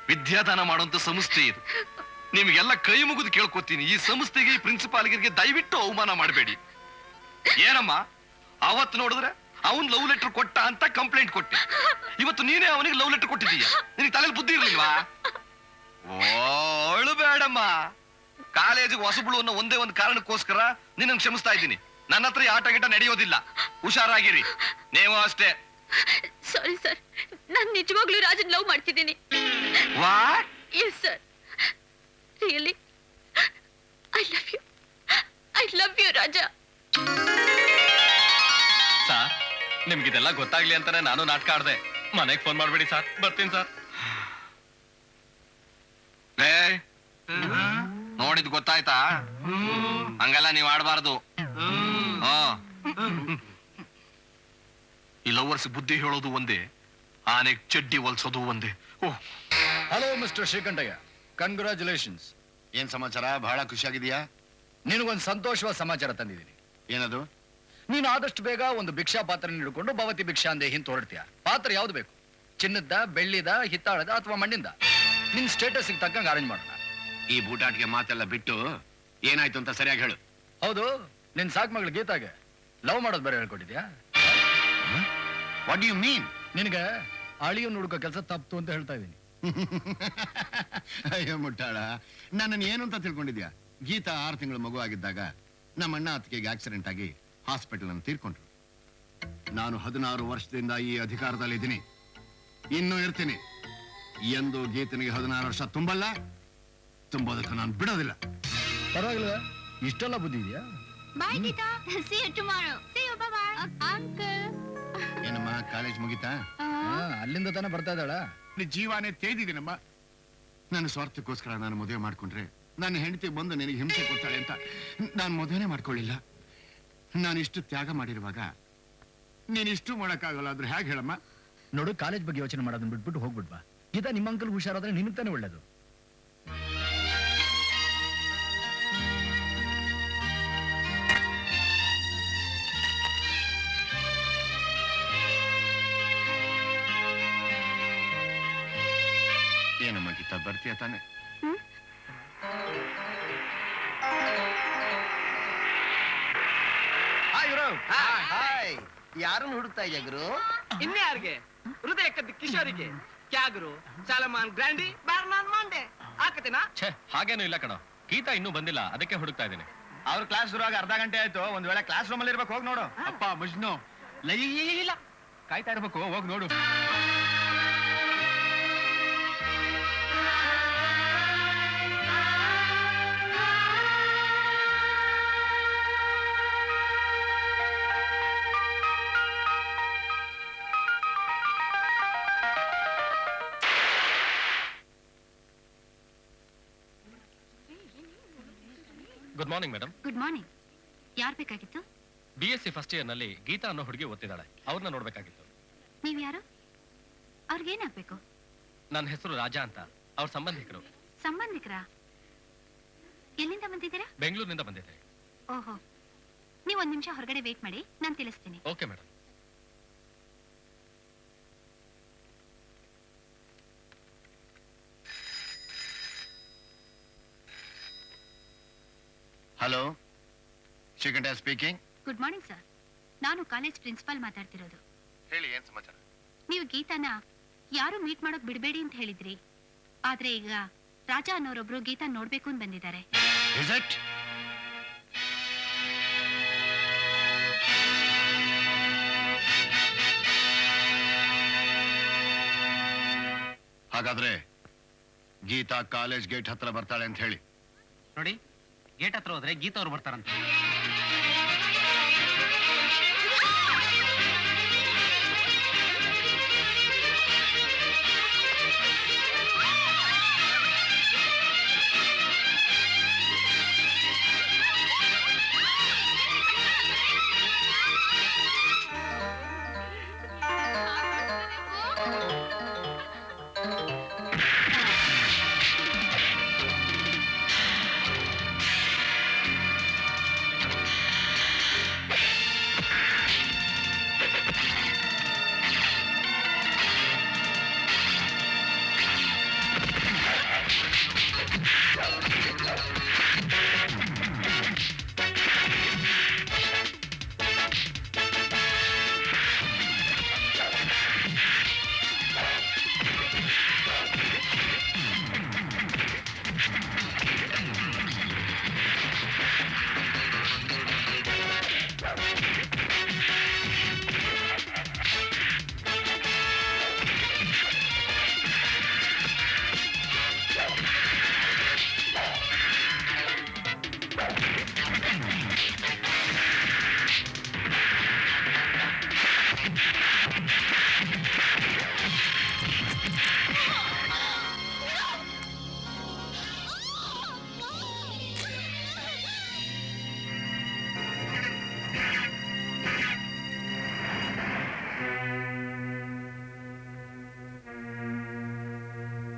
ವಿದ್ಯಾದಾನ ಮಾಡುವಂತ ಸಂಸ್ಥೆ ಇದು. ನಿಮ್ಗೆಲ್ಲ ಕೈ ಮುಗಿದು ಕೇಳ್ಕೊತೀನಿ, ಈ ಸಂಸ್ಥೆಗೆ ಈ ಪ್ರಿನ್ಸಿಪಾಲ್ಗೆ ದಯವಿಟ್ಟು ಅವಮಾನ ಮಾಡಬೇಡಿ. ಏನಮ್ಮ, ಅವತ್ತು ನೋಡಿದ್ರೆ ಅವನ್ ಲವ್ ಲೆಟರ್ ಕೊಟ್ಟ ಅಂತ ಕಂಪ್ಲೇಂಟ್ ಕೊಟ್ಟೆ. ಇವತ್ತು ನೀನೇ ಅವನಿಗೆ ಲವ್ ಲೆಟರ್ ಕೊಟ್ಟಿದೀಯ. ನಿನಗೆ ತಲೆಯಲ್ಲಿ ಬುದ್ಧಿ ಇರ್ಲಿಲ್ವಾ? ಓಳು ಬೇಡಮ್ಮ. ಕಾಲೇಜಿಗೆ ಹೊಸಬಳು ಅನ್ನೋ ಒಂದೇ ಒಂದು ಕಾರಣಕ್ಕೋಸ್ಕರ ನಿನ್ನ ಕ್ಷಮಿಸ್ತಾ ಇದ್ದೀನಿ. ನನ್ನ ಹತ್ರ ಈ ಆಟ ಗಿಟ ನಡೆಯೋದಿಲ್ಲ. ಹುಷಾರಾಗಿರಿ. ನೀವು ಅಷ್ಟೇ. ಸಾರಿ ಸರ್, ನಾನು ನಿಜವಾಗ್ಲೂ ರಾಜನ್ ಲವ್ ಮಾಡ್ತಿದ್ದೀನಿ. What? Yes sir, really I love you. I love you Raja. Sir, ನಿಮ್ಗಿದೆಲ್ಲ ಗೊತ್ತಾಗ್ಲಿ ಅಂತಾನೆ ನಾನು ನಾಟಕ ಆಡ್ದೆ. ಮನೆಗೆ ಫೋನ್ ಮಾಡ್ಬೇಡಿ ಸರ್, ಬರ್ತೀನಿ ಸರ್. ನೋಡಿದ್ ಗೊತ್ತಾಯ್ತಾ? ಹಂಗೆಲ್ಲ ನೀವ್ ಆಡ್ಬಾರ್ದು. ಈ ಲವರ್ಸ್ ಬುದ್ಧಿ ಹೇಳೋದು ಒಂದೇ, ಆನೆಗ್ ಚಡ್ಡಿ ಹೊಲ್ಸೋದು ಒಂದೇ. Hello mister Srikantaiah, congratulations. ಏನ್ ಸಮಾಚಾರ? ಬಹಳ ಖುಷಿಯಾಗಿದೆಯಾ? ನಿನಗೊಂದು ಸಂತೋಷವಾದ ಸಮಾಚಾರ ತಂದಿದ್ದೀನಿ. ಏನದು? ನೀನು ಆದಷ್ಟು ಬೇಗ ಒಂದು ಭಿಕ್ಷಾ ಪಾತ್ರ ಹಿಡ್ಕೊಂಡು ಭವತಿ ಭಿಕ್ಷಾ ಅಂದೆ ಹಿಂದೆ ಹೊರಡ್ತೀಯ. ಪಾತ್ರ ಯಾವ್ದು ಬೇಕು? ಚಿನ್ನದ, ಬೆಳ್ಳಿದ, ಹಿತ್ತಾಳದ ಅಥವಾ ಮಣ್ಣಿಂದ? ನಿನ್ ಸ್ಟೇಟಸ್ ತಕ್ಕಂಗೆ ಅರೇಂಜ್ ಮಾಡೋಣ. ಈ ಬೂಟಾಟಿಗೆ ಮಾತೆಲ್ಲ ಬಿಟ್ಟು ಏನಾಯ್ತು ಅಂತ ಸರಿಯಾಗಿ ಹೇಳು. ಹೌದು, ನಿನ್ ಸಾಕ್ ಮಗಳು ಗೀತಾಗೆ ಲವ್ ಮಾಡೋದು ಬೇರೆ ಹೇಳ್ಕೊಟ್ಟಿದ್ಯಾ? What you mean? ನಿನಗೆ ಅಳಿಯನ್ನು ಹುಡುಕೋ ಕೆಲಸ ತಪ್ತು ಅಂತ ಹೇಳ್ತಾ ಇದ್ದೀನಿ. ಅಯ್ಯೋ ಮುಟ್ಟಾಳ, ನನ್ನನ್ನು ಏನು ಅಂತ ತಿಳ್ಕೊಂಡಿದ್ಯಾ? ಗೀತಾ 6 ತಿಂಗಳ ಮಗು ಆಗಿದ್ದಾಗ ನಮ್ಮ ಅಣ್ಣ ಅತ್ತಿಗೆಗೆ ಆಕ್ಸಿಡೆಂಟ್ ಆಗಿ ಹಾಸ್ಪಿಟಲ್ ಅನ್ನು ತೀರ್ಕೊಂಡ್ರು. ನಾನು 16 ವರ್ಷದಿಂದ ಈ ಅಧಿಕಾರದಲ್ಲಿ ಇದ್ದೀನಿ, ಇನ್ನೂ ಇರ್ತೀನಿ. ಎಂದು ಗೀತನಿಗೆ 16 ವರ್ಷ ತುಂಬಲ್ಲ, ತುಂಬೋದಕ್ಕೆ ನಾನು ಬಿಡೋದಿಲ್ಲ. ಪರವಾಗಿಲ್ಲ, ಇಷ್ಟೆಲ್ಲ ಬುದ್ಧಿ ಇದೆಯಾ? Bye Geeta, see you tomorrow. See you, bye bye. Uncle. ಏನಮ್ಮ, ಕಾಲೇಜ್ ಮುಗಿತಾ? ಅಲ್ಲಿಂದ ತಾನೇ ಬರ್ತಾ ಇದ್ದಾಳ? ಜೀವಾನೇ ತೇದಿದ್ದೀನಮ್ಮ. ನನ್ನ ಸ್ವಾರ್ಥಕ್ಕೋಸ್ಕರ ನಾನು ಮದುವೆ ಮಾಡ್ಕೊಂಡ್ರೆ ನನ್ನ ಹೆಂಡತಿ ಬಂದು ನಿನಗೆ ಹಿಂಸೆ ಕೊಡ್ತಾಳೆ ಅಂತ ನಾನು ಮದುವೆನೇ ಮಾಡ್ಕೊಳ್ಳಿಲ್ಲ. ನಾನು ಇಷ್ಟು ತ್ಯಾಗ ಮಾಡಿರುವಾಗ ನೀನಿಷ್ಟು ಮಾಡೋಕ್ಕಾಗಲ್ಲ ಆದ್ರೆ ಹೇಗೆ ಹೇಳಮ್ಮ? ನೋಡು, ಕಾಲೇಜ್ ಬಗ್ಗೆ ಯೋಚನೆ ಮಾಡೋದನ್ನ ಬಿಟ್ಬಿಟ್ಟು ಹೋಗ್ಬಿಡ್ಬಾ. ಗೀತಾ, ನಿಮ್ಮ ಅಂಕಲ್ ಹುಷಾರಾದ್ರೆ ನಿನಗೆ ತಾನೇ ಒಳ್ಳೇದು. ಏನಮ್ಮ ಗೀತಾ, ಬರ್ತೀಯ ತಾನೆ? ಯಾರನ್ನು ಹುಡುಕ್ತಾ ಇದೆಯಾ ಗುರು? ಇನ್ಯಾರಿಗೆ? ಹೃದಯ ಕದ್ದ ಕಿಶೋರಿಗೆ. ಕ್ಯಾ ಗುರು? ಸಾಲಮಾನ್ ಗ್ರ್ಯಾಂಡಿ ಬಾರ್ನಾನ್ ಮಾಂಡೆ ಹಾಕತೇನಾ? ಛೇ, ಹಾಗೇನು ಇಲ್ಲ ಕಣೋ. ಗೀತಾ ಇನ್ನೂ ಬಂದಿಲ್ಲ, ಅದಕ್ಕೆ ಹುಡುಕ್ತಾ ಇದ್ದೀನಿ. ಅವ್ರ ಕ್ಲಾಸ್ ಶುರುವಾಗ ಅರ್ಧ ಗಂಟೆ ಆಯ್ತು. ಒಂದ್ ವೇಳೆ ಕ್ಲಾಸ್ ರೂಮ್ ಅಲ್ಲಿ ಇರ್ಬೇಕು, ಹೋಗಿ ನೋಡು. ಅಪ್ಪ ಮಜ್ನು, ಇಲ್ಲ, ಕಾಯ್ತಾ ಇರ್ಬೇಕು, ಹೋಗಿ ನೋಡು. Good morning madam. Good morning. ಯಾರು ಬೇಕಾಗಿತ್ತು? BSc ಫಸ್ಟ್ ಇಯರ್ ನಲ್ಲಿ ಗೀತಾ ಅನ್ನೋ ಹುಡುಗಿ ಓದ್ತಿದ್ದಾಳೆ, ಅವ್ರನ್ನ ನೋಡ್ಬೇಕಾಗಿತ್ತು. ನೀವ್ ಯಾರು? ಅವ್ರಿಗೇನಾಗ್ಬೇಕು? ನನ್ನ ಹೆಸರು ರಾಜಾ ಅಂತ, ಅವ್ರ ಸಂಬಂಧಿಕರು. ಸಂಬಂಧಿಕರಾ? ಎಲ್ಲಿಂದ ಬಂದಿದ್ದೀರಾ? ಬೆಂಗಳೂರಿನಿಂದ ಬಂದಿದ್ದೆ. ಓಹೋ, ನೀವು 1 ನಿಮಿಷ ಹೊರಗಡೆ ವೇಟ್ ಮಾಡಿ, ನಾನು ತಿಳಿಸ್ತೀನಿ. Okay madam. ಹಲೋ, ಶ್ರೀಕಂಠ ಸ್ಪೀಕಿಂಗ್. ಗುಡ್ ಮಾರ್ನಿಂಗ್ ಸರ್, ನಾನು ಕಾಲೇಜ್ ಪ್ರಿನ್ಸಿಪಾಲ್ ಮಾತಾಡ್ತಿರೋದು. ಹೇಳಿ, ಏನ್ ಸಮಾಚಾರ? ನೀವು ಗೀತಾನ ಯಾರು ಮೀಟ್ ಮಾಡೋಕ್ ಬಿಡಬೇಡಿ ಅಂತ ಹೇಳಿದ್ರಿ, ಆದ್ರೆ ಈಗ ರಾಜಾ ಅನ್ನೋರೊಬ್ರು ಗೀತಾ ನೋಡ್ಬೇಕು ಅಂತ ಬಂದಿದ್ದಾರೆ. Is it? ಹಾಗಾದ್ರೆ ಗೀತಾ ಕಾಲೇಜ್ ಗೇಟ್ ಹತ್ರ ಬರ್ತಾಳೆ ಅಂತ ಹೇಳಿ. ನೋಡಿ, ಗೇಟ್ ಹತ್ರ ಹೋದ್ರೆ ಗೀತಾ ಅವ್ರು ಬರ್ತಾರಂತೆ.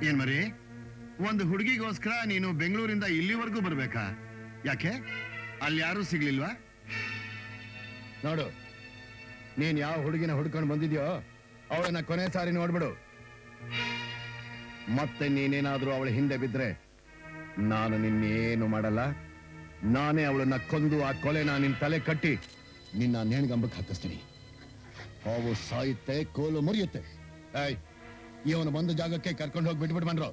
ಏನ್ ಮರಿ ಒಂದು ಹುಡುಗಿಗೋಸ್ಕರ ನೀನು ಬೆಂಗಳೂರಿಂದ ಇಲ್ಲಿವರೆಗೂ ಬರ್ಬೇಕಾ? ಯಾಕೆ ಅಲ್ಲಿ ಯಾರೂ ಸಿಗ್ಲಿಲ್ವಾ? ನೋಡು, ನೀನ್ ಯಾವ ಹುಡುಗಿನ ಹುಡ್ಕೊಂಡು ಬಂದಿದ್ಯೋ ಅವಳನ್ನ ಕೊನೆ ಸಾರಿ ನೋಡ್ಬಿಡು. ಮತ್ತೆ ನೀನೇನಾದ್ರೂ ಅವಳ ಹಿಂದೆ ಬಿದ್ರೆ ನಾನು ನಿನ್ನೇನು ಮಾಡಲ್ಲ. ನಾನೇ ಅವಳನ್ನ ಕೊಂದು ಆ ಕೊಲೆನ ನಿನ್ ತಲೆ ಕಟ್ಟಿ ನಿನ್ನ ನೇಣ್ಗಂಬಕ್ಕೆ ಹಾಕಿಸ್ತೀನಿ. ಹಾವು ಸಾಯುತ್ತೆ, ಕೋಲು ಮುರಿಯುತ್ತೆ. ಏಯ್, ಇವನು ಬಂದ ಜಾಗಕ್ಕೆ ಕರ್ಕೊಂಡು ಹೋಗಿ ಬಿಟ್ಬಿಟ್ಟು ಬಂದ್ರು.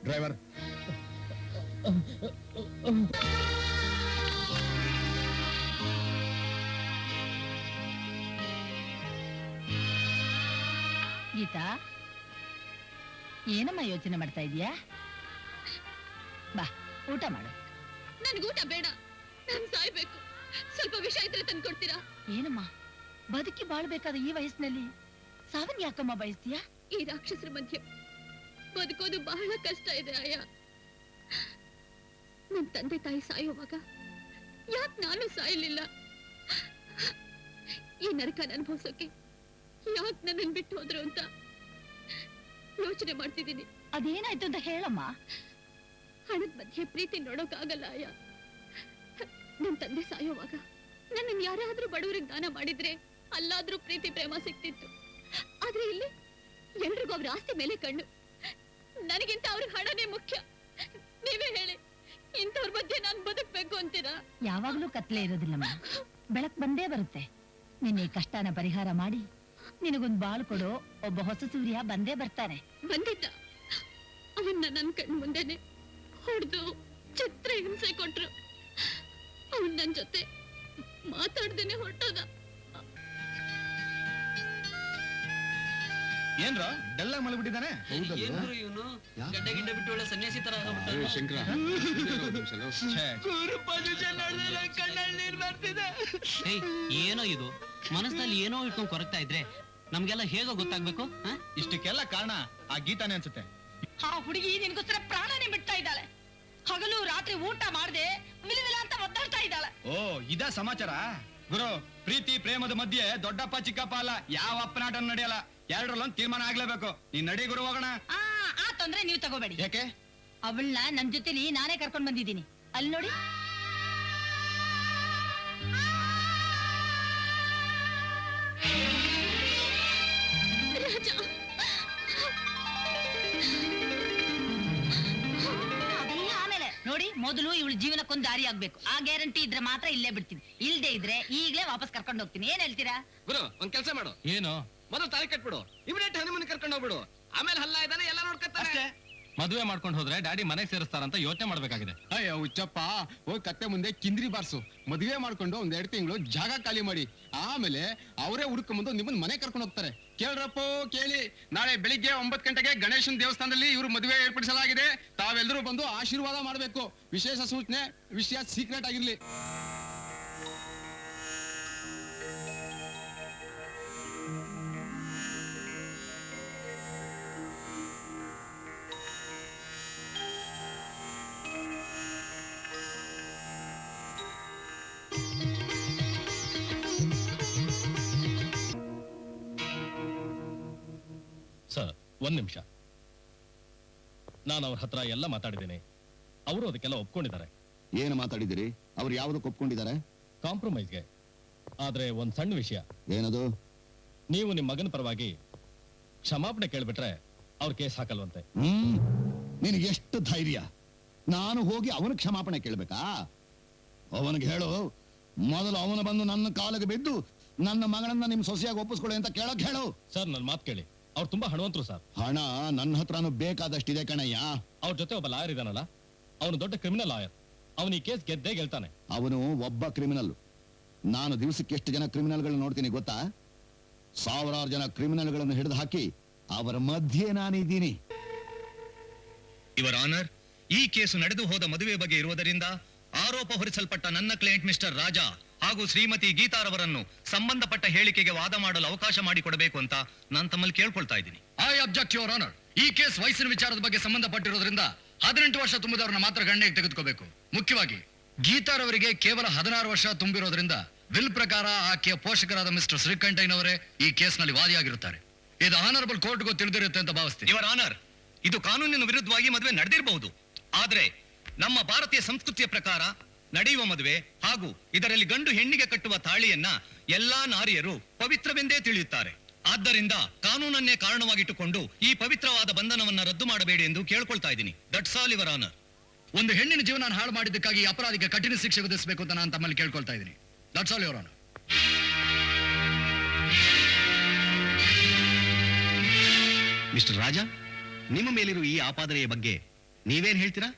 ಡ್ರೈವರ್, ಗೀತಾ, ಏನಮ್ಮ ಯೋಚನೆ ಮಾಡ್ತಾ ಇದೀಯಾ? ಬಾ, ಊಟ ಮಾಡು. ನನ್ಗೆ ಊಟ ಬೇಡ, ನಾನ್ ಸಾಯ್ಬೇಕು. ಸ್ವಲ್ಪ ವಿಷ ಇದ್ರೆ ತಂದ್ಕೊಡ್ತೀರಾ? ಏನಮ್ಮ, ಬದುಕಿ ಬಾಳ್ಬೇಕಾದ ಈ ವಯಸ್ಸಿನಲ್ಲಿ ಸಾವನ್ ಯಾಕಮ್ಮ ಬಯಸ್ತೀಯಾ? ಈ ರಾಕ್ಷಸರ ಮಧ್ಯೆ ಬದುಕೋದು ಬಹಳ ಕಷ್ಟ ಇದೆ ಅಯ್ಯ. ನನ್ ತಂದೆ ತಾಯಿ ಸಾಯುವಾಗ ಯಾಕೆ ನಾನು ಸಾಯಲಿಲ್ಲ? ಈ ನರಕ ಅನುಭವಿಸೋಕೆ ಯಾಕೆ ನನ್ನನ್ನು ಬಿಟ್ಟು ಹೋದ್ರು ಅಂತ ಯೋಚನೆ ಮಾಡ್ತಿದ್ದೀನಿ. ಅದೇನಾಯ್ತು ಅಂತ ಹೇಳಮ್ಮ. ಹಣದ ಮಧ್ಯೆ ಪ್ರೀತಿ ನೋಡೋಕ್ಕಾಗಲ್ಲ ಅಯ್ಯ. ನನ್ ತಂದೆ ಸಾಯೋವಾಗ ನನ್ನನ್ನು ಯಾರಾದ್ರೂ ಬಡವರಿಗೆ ದಾನ ಮಾಡಿದ್ರೆ ಅಲ್ಲಾದ್ರೂ ಪ್ರೀತಿ ಪ್ರೇಮ ಸಿಕ್ತಿತ್ತು. ಆದ್ರೆ ಇಲ್ಲಿ ಎಲ್ರಿಗೂ ಅವ್ರ ಆಸ್ತಿ ಮೇಲೆ ಕಣ್ಣು. ನನಗಿಂತ ಅವ್ರ ಹಣನೇ ಮುಖ್ಯ. ನೀವೇ ಹೇಳಿ, ಇಂಥವ್ರ ಮಧ್ಯೆ ನಾನ್ ಬದುಕ್ಬೇಕು ಅಂತೀರಾ? ಯಾವಾಗ್ಲೂ ಕತ್ಲೆ ಇರೋದಿಲ್ಲಮ್ಮ, ಬೆಳಕ್ ಬಂದೇ ಬರುತ್ತೆ. ನಿನ್ನೆ ಕಷ್ಟನ ಪರಿಹಾರ ಮಾಡಿ ನಿನಗೊಂದು ಬಾಳು ಕೊಡೋ ಒಬ್ಬ ಹೊಸ ಸೂರ್ಯ ಬಂದೇ ಬರ್ತಾನೆ. ಬಂದಿದ್ದ, ಅವನ್ನ ನನ್ ಕಣ್ ಮುಂದೆನೆ ಹೊಡೆದು ಚಿತ್ರ ಹಿಂಸೆ ಕೊಟ್ರು. ಅವನ್ ನನ್ ಜೊತೆ ಮಾತಾಡ್ದೇನೆ ಹೊರಟೋದ. ಏನ್ರ ಡಲ್ಲ ಮಲಗ್ಬಿಟ್ಟಿದ್ದಾನೆ? ಇವನು ಗಡ್ಡ ಗಿಡ್ಡ ಬಿಟ್ಟು ಒಳ್ಳೆ ಸನ್ಯಾಸಿ ತರ ಶಂಕರ, ಏನೋ ಇದು ಮನಸ್ಸಿನಲ್ಲಿ ಏನೋ ಇಟ್ಕೊಂಡು ಕೊರಗ್ತಾ ಇದ್ರೆ ನಮ್ಗೆಲ್ಲ ಹೇಗೋ ಗೊತ್ತಾಗ್ಬೇಕು? ಇಷ್ಟಕ್ಕೆಲ್ಲ ಕಾರಣ ಆ ಗೀತಾನೆ ಅನ್ಸುತ್ತೆ. ಆ ಹುಡುಗಿ ನಿನ್ಗೋಸ್ಕರ ಪ್ರಾಣನೇ ಬಿಡ್ತಾ ಇದ್ದಾಳೆ. ಹಗಲು ರಾತ್ರಿ ಊಟ ಮಾಡದೆ ವಿಲವಿಲ ಅಂತ ಒದ್ದಾಡ್ತಾ ಇದ್ದಾಳೆ. ಓ, ಇದ ಸಮಾಚಾರ? ಗುರು, ಪ್ರೀತಿ ಪ್ರೇಮದ ಮಧ್ಯೆ ದೊಡ್ಡಪ್ಪ ಚಿಕ್ಕಪ್ಪ ಅಲ್ಲ, ಯಾವ ಅಪ್ಪನಾಟ ನಡೆಯಲ್ಲ. ಎರಡರಲ್ಲೊಂದು ತೀರ್ಮಾನ ಆಗ್ಲೇಬೇಕು. ನೀನ್ ನಡಿ ಗುರು, ಹೋಗೋಣ. ಆ ತೊಂದ್ರೆ ನೀವು ತಗೋಬೇಡಿ. ಯಾಕೆ? ಅವಳನ್ನ ನನ್ ಜೊತೆಲಿ ನಾನೇ ಕರ್ಕೊಂಡ್ ಬಂದಿದ್ದೀನಿ. ಅಲ್ಲಿ ನೋಡಿ. ಅದೆಲ್ಲ ಆಮೇಲೆ ನೋಡಿ. ಮೊದಲು ಇವಳು ಜೀವನಕ್ಕೊಂದು ದಾರಿ ಆಗ್ಬೇಕು. ಆ ಗ್ಯಾರಂಟಿ ಇದ್ರೆ ಮಾತ್ರ ಇಲ್ಲೇ ಬಿಡ್ತೀನಿ. ಇಲ್ದೇ ಇದ್ರೆ ಈಗ್ಲೇ ವಾಪಸ್ ಕರ್ಕೊಂಡು ಹೋಗ್ತೀನಿ. ಏನ್ ಹೇಳ್ತೀರಾ? ಗುರು, ಒಂದ್ ಕೆಲಸ ಮಾಡು. ಏನು? ಮೊದಲು ತಾಳಿ ಕಟ್ಬಿಡು, ಇಮಿಡಿಯೇಟ್ ಹನಿಮೂನ್ ಕರ್ಕೊಂಡು ಹೋಗ್ಬಿಡು. ಆಮೇಲೆ ಹಲ್ಲ ಇದ್ದಾನೆ ಎಲ್ಲ ನೋಡ್ಕೊತಾರೆ. ಮದುವೆ ಮಾಡ್ಕೊಂಡು ಹೋದ್ರೆ ಡ್ಯಾಡಿ ಮನೆಗೆ ಸೇರಿಸ್ತಾರಂತ ಯೋಚನೆ ಮಾಡ್ಬೇಕಾಗಿದೆ. ಅಯ್ಯೋ ಹುಚ್ಚಪ್ಪ, ಹೋಗಿ ಕತ್ತೆ ಮುಂದೆ ಕಿಂದ್ರಿ ಬಾರ್ಸು. ಮದುವೆ ಮಾಡ್ಕೊಂಡು ಒಂದ್ 2 ತಿಂಗಳು ಜಾಗ ಖಾಲಿ ಮಾಡಿ, ಆಮೇಲೆ ಅವರೇ ಹುಡುಕೊಂಬಂದು ನಿಮ್ಮನ್ನ ಮನೆ ಕರ್ಕೊಂಡು ಹೋಗ್ತಾರೆ. ಕೇಳ್ರಪ್ಪೋ ಕೇಳಿ, ನಾಳೆ ಬೆಳಿಗ್ಗೆ 9 ಗಂಟೆಗೆ ಗಣೇಶನ್ ದೇವಸ್ಥಾನದಲ್ಲಿ ಇವ್ರ ಮದುವೆ ಏರ್ಪಡಿಸಲಾಗಿದೆ. ತಾವೆಲ್ಲರೂ ಬಂದು ಆಶೀರ್ವಾದ ಮಾಡಬೇಕು. ವಿಶೇಷ ಸೂಚನೆ, ವಿಷಯ ಸೀಕ್ರೆಟ್ ಆಗಿರ್ಲಿ. ಸರ್, 1 ನಿಮಿಷ. ನಾನು ಅವ್ರ ಹತ್ರ ಎಲ್ಲ ಮಾತಾಡಿದ್ದೇನೆ. ಅವರು ಅದಕ್ಕೆಲ್ಲ ಒಪ್ಕೊಂಡಿದ್ದಾರೆ. ಏನು ಮಾತಾಡಿದಿರಿ? ಅವ್ರು ಯಾವ್ದಕ್ಕೆ ಒಪ್ಕೊಂಡಿದ್ದಾರೆ? ಕಾಂಪ್ರಮೈಸ್ಗೆ. ಆದ್ರೆ ಒಂದ್ ಸಣ್ಣ ವಿಷಯ. ಏನದು? ನೀವು ನಿಮ್ ಮಗನ ಪರವಾಗಿ ಕ್ಷಮಾಪಣೆ ಕೇಳ್ಬಿಟ್ರೆ ಅವ್ರ ಕೇಸ್ ಹಾಕಲ್ವಂತೆ. ನಿನಗೆ ಎಷ್ಟು ಧೈರ್ಯ? ನಾನು ಹೋಗಿ ಅವನ ಕ್ಷಮಾಪಣೆ ಕೇಳ್ಬೇಕಾ? ಅವನಿಗೆ ಹೇಳು, ಮೊದಲು ಅವನು ಬಂದು ನನ್ನ ಕಾಲಿಗೆ ಬಿದ್ದು ನನ್ನ ಮಗಳನ್ನ ನಿಮ್ ಸೊಸೆಯಾಗಿ ಒಪ್ಪಿಸ್ಕೊಳ್ಳಿ ಅಂತ ಕೇಳಕ್ ಹೇಳು. ಸರ್, ನನ್ನ ಮಾತು ಕೇಳಿ. ಅವ್ರು ತುಂಬಾ ಹಣವಂತರು ಸರ್. ಹಣ ನನ್ನ ಹತ್ರನೂ ಬೇಕಾದಷ್ಟಿದೆ ಕಣಯ್ಯ. ಅವ್ರ ಜೊತೆ ಒಬ್ಬ ಲಾಯರ್ ಇದಾನಲ್ಲ, ಅವನು ದೊಡ್ಡ ಕ್ರಿಮಿನಲ್ ಲಾಯರ್. ಅವನು ಈ ಕೇಸ್ ಗೆದ್ದೇ ಗೆಲ್ತಾನೆ. ಅವನು ಒಬ್ಬ ಕ್ರಿಮಿನಲ್. ನಾನು ದಿವಸಕ್ಕೆ ಎಷ್ಟು ಜನ ಕ್ರಿಮಿನಲ್ಗಳನ್ನ ನೋಡ್ತೀನಿ ಗೊತ್ತಾ? 1000 ಜನ ಕ್ರಿಮಿನಲ್ಗಳನ್ನು ಹಿಡಿದು ಹಾಕಿ ಅವರ ಮಧ್ಯೆ ನಾನಿದ್ದೀನಿ. ಯುವರ್ ಆನರ್, ಈ ಕೇಸು ನಡೆದು ಹೋದ ಮದುವೆ ಬಗ್ಗೆ ಇರುವುದರಿಂದ ಆರೋಪ ಹೊರಿಸಲ್ಪಟ್ಟ ನನ್ನ ಕ್ಲೈಂಟ್ ಮಿಸ್ಟರ್ ರಾಜ ಹಾಗೂ ಶ್ರೀಮತಿ ಗೀತಾರವರನ್ನು ಸಂಬಂಧಪಟ್ಟ ಹೇಳಿಕೆಗೆ ವಾದ ಮಾಡಲು ಅವಕಾಶ ಮಾಡಿಕೊಡಬೇಕು ಅಂತ ನಾನು ತಮ್ಮಲ್ಲಿ ಕೇಳ್ಕೊಳ್ತಾ ಇದ್ದೀನಿ. I object your honour. ಈ ಕೇಸ್ ವಯಸ್ಸಿನ ವಿಚಾರದ ಬಗ್ಗೆ ಸಂಬಂಧಪಟ್ಟಿರೋದ್ರಿಂದ 18 ವರ್ಷ ತುಂಬಿದವರನ್ನ ಮಾತ್ರ ಗಣನೆಗೆ ತೆಗೆದುಕೋಬೇಕು. ಮುಖ್ಯವಾಗಿ ಗೀತಾರವರಿಗೆ ಕೇವಲ 16 ವರ್ಷ ತುಂಬಿರೋದ್ರಿಂದ ವಿಲ್ ಪ್ರಕಾರ ಆಕೆಯ ಪೋಷಕರಾದ ಮಿಸ್ಟರ್ ಶ್ರೀಕಂಠಯ್ಯನವರೇ ಈ ಕೇಸ್ನಲ್ಲಿ ವಾದಿಯಾಗಿರುತ್ತಾರೆ. ಇದು ಆನರಬಲ್ ಕೋರ್ಟ್ಗೂ ತಿಳಿದಿರುತ್ತೆ ಅಂತ ಭಾವಿಸ್ತೀನಿ. ಯುವರ್ ಆನರ್, ಇದು ಕಾನೂನಿನ ವಿರುದ್ಧವಾಗಿ ಮದುವೆ ನಡೆದಿರಬಹುದು. ಆದ್ರೆ ನಮ್ಮ ಭಾರತೀಯ ಸಂಸ್ಕೃತಿಯ ಪ್ರಕಾರ ನಡೆಯುವ ಮದುವೆ ಹಾಗೂ ಇದರಲ್ಲಿ ಗಂಡು ಹೆಣ್ಣಿಗೆ ಕಟ್ಟುವ ತಾಳಿಯನ್ನ ಎಲ್ಲಾ ನಾರಿಯರು ಪವಿತ್ರವೆಂದೇ ತಿಳಿಯುತ್ತಾರೆ. ಆದ್ದರಿಂದ ಕಾನೂನನ್ನೇ ಕಾರಣವಾಗಿಟ್ಟುಕೊಂಡು ಈ ಪವಿತ್ರವಾದ ಬಂಧನವನ್ನ ರದ್ದು ಮಾಡಬೇಡಿ ಎಂದು ಕೇಳ್ಕೊಳ್ತಾ ಇದ್ದೀನಿ. That's all your honour. ಒಂದು ಹೆಣ್ಣಿನ ಜೀವನ ಹಾಳು ಮಾಡಿದ್ದಕ್ಕಾಗಿ ಅಪರಾಧಿಗೆ ಕಠಿಣ ಶಿಕ್ಷೆ ವಿಧಿಸಬೇಕು ಅಂತ ನಾನು ತಮ್ಮಲ್ಲಿ ಕೇಳ್ಕೊಳ್ತಾ ಇದ್ದೀನಿ. That's all your honour. Mister Raja, ನಿಮ್ಮ ಮೇಲಿರುವ ಈ ಆಪಾದನೆಯ ಬಗ್ಗೆ ನೀವೇನ್ ಹೇಳ್ತೀರಾ?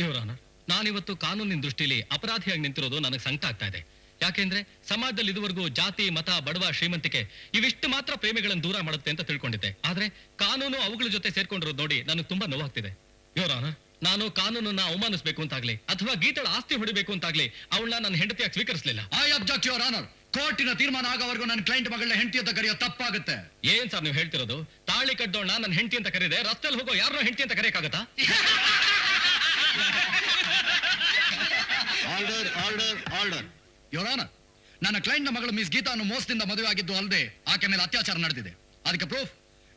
ಯುವರ್ ಆನರ್, ನಾನಿವತ್ತು ಕಾನೂನಿನ ದೃಷ್ಟಿಯಲ್ಲಿ ಅಪರಾಧಿಯಾಗಿ ನಿಂತಿರೋದು ನನಗೆ ಸಂಕಟ ಆಗ್ತಾ ಇದೆ. ಯಾಕೆಂದ್ರೆ ಸಮಾಜದಲ್ಲಿ ಇದುವರೆಗೂ ಜಾತಿ, ಮತ, ಬಡವ, ಶ್ರೀಮಂತಿಕೆ ಇವಿಷ್ಟು ಮಾತ್ರ ಪ್ರೇಮಿಗಳನ್ನು ದೂರ ಮಾಡುತ್ತೆ ಅಂತ ತಿಳ್ಕೊಂಡಿದ್ದೆ. ಆದ್ರೆ ಕಾನೂನು ಅವುಗಳ ಜೊತೆ ಸೇರ್ಕೊಂಡಿರೋದು ನೋಡಿ ನನಗೆ ತುಂಬಾ ನೋವಾಗ್ತಿದೆ. ಯುವರ್ ಆನರ್, ನಾನು ಕಾನೂನನ್ನ ಅವಮಾನಿಸಬೇಕು ಅಂತಾಗ್ಲಿ ಅಥವಾ ಗೀತಳ ಆಸ್ತಿ ಹೊಡಿಬೇಕು ಅಂತಾಗ್ಲಿ ಅವಳನ್ನ ನನ್ನ ಹೆಂಡತಿಯಾಗಿ ಸ್ವೀಕರಿಸಲಿಲ್ಲ. I object your honour. ಕೋರ್ಟಿನ ತೀರ್ಮಾನ ಆಗೋವರೆಗೂ ನನ್ನ ಕ್ಲೈಂಟ್ ಮಗಳನ್ನ ಹೆಂಡತಿ ಅಂತ ಕರೆಯೋ ತಪ್ಪಾಗುತ್ತೆ. ಏನ್ ಸರ್ ನೀವು ಹೇಳ್ತಿರೋದು? ತಾಳಿ ಕಟ್ಟೋಣ ನನ್ನ ಹೆಂಡತಿ ಅಂತ ಕರೀದೆ, ರಸ್ತೆಯಲ್ಲಿ ಹೋಗೋ ಯಾರನ್ನೋ ಹೆಂಡತಿ ಅಂತ ಕರೆಯಕ್ಕಾಗತ್ತಾ? Order order order. Your honour, ನನ್ನ ಕ್ಲೈಂಟ್ನ ಮಗಳು ಮಿಸ್ ಗೀತಾ ಅನ್ನು ಮೋಸದಿಂದ ಮದುವೆ ಆಗಿದ್ದು ಅಲ್ಲದೆ ಆಕೆ ಮೇಲೆ ಅತ್ಯಾಚಾರ ನಡೆದಿದೆ. ಅದಕ್ಕೆ ಪ್ರೂಫ್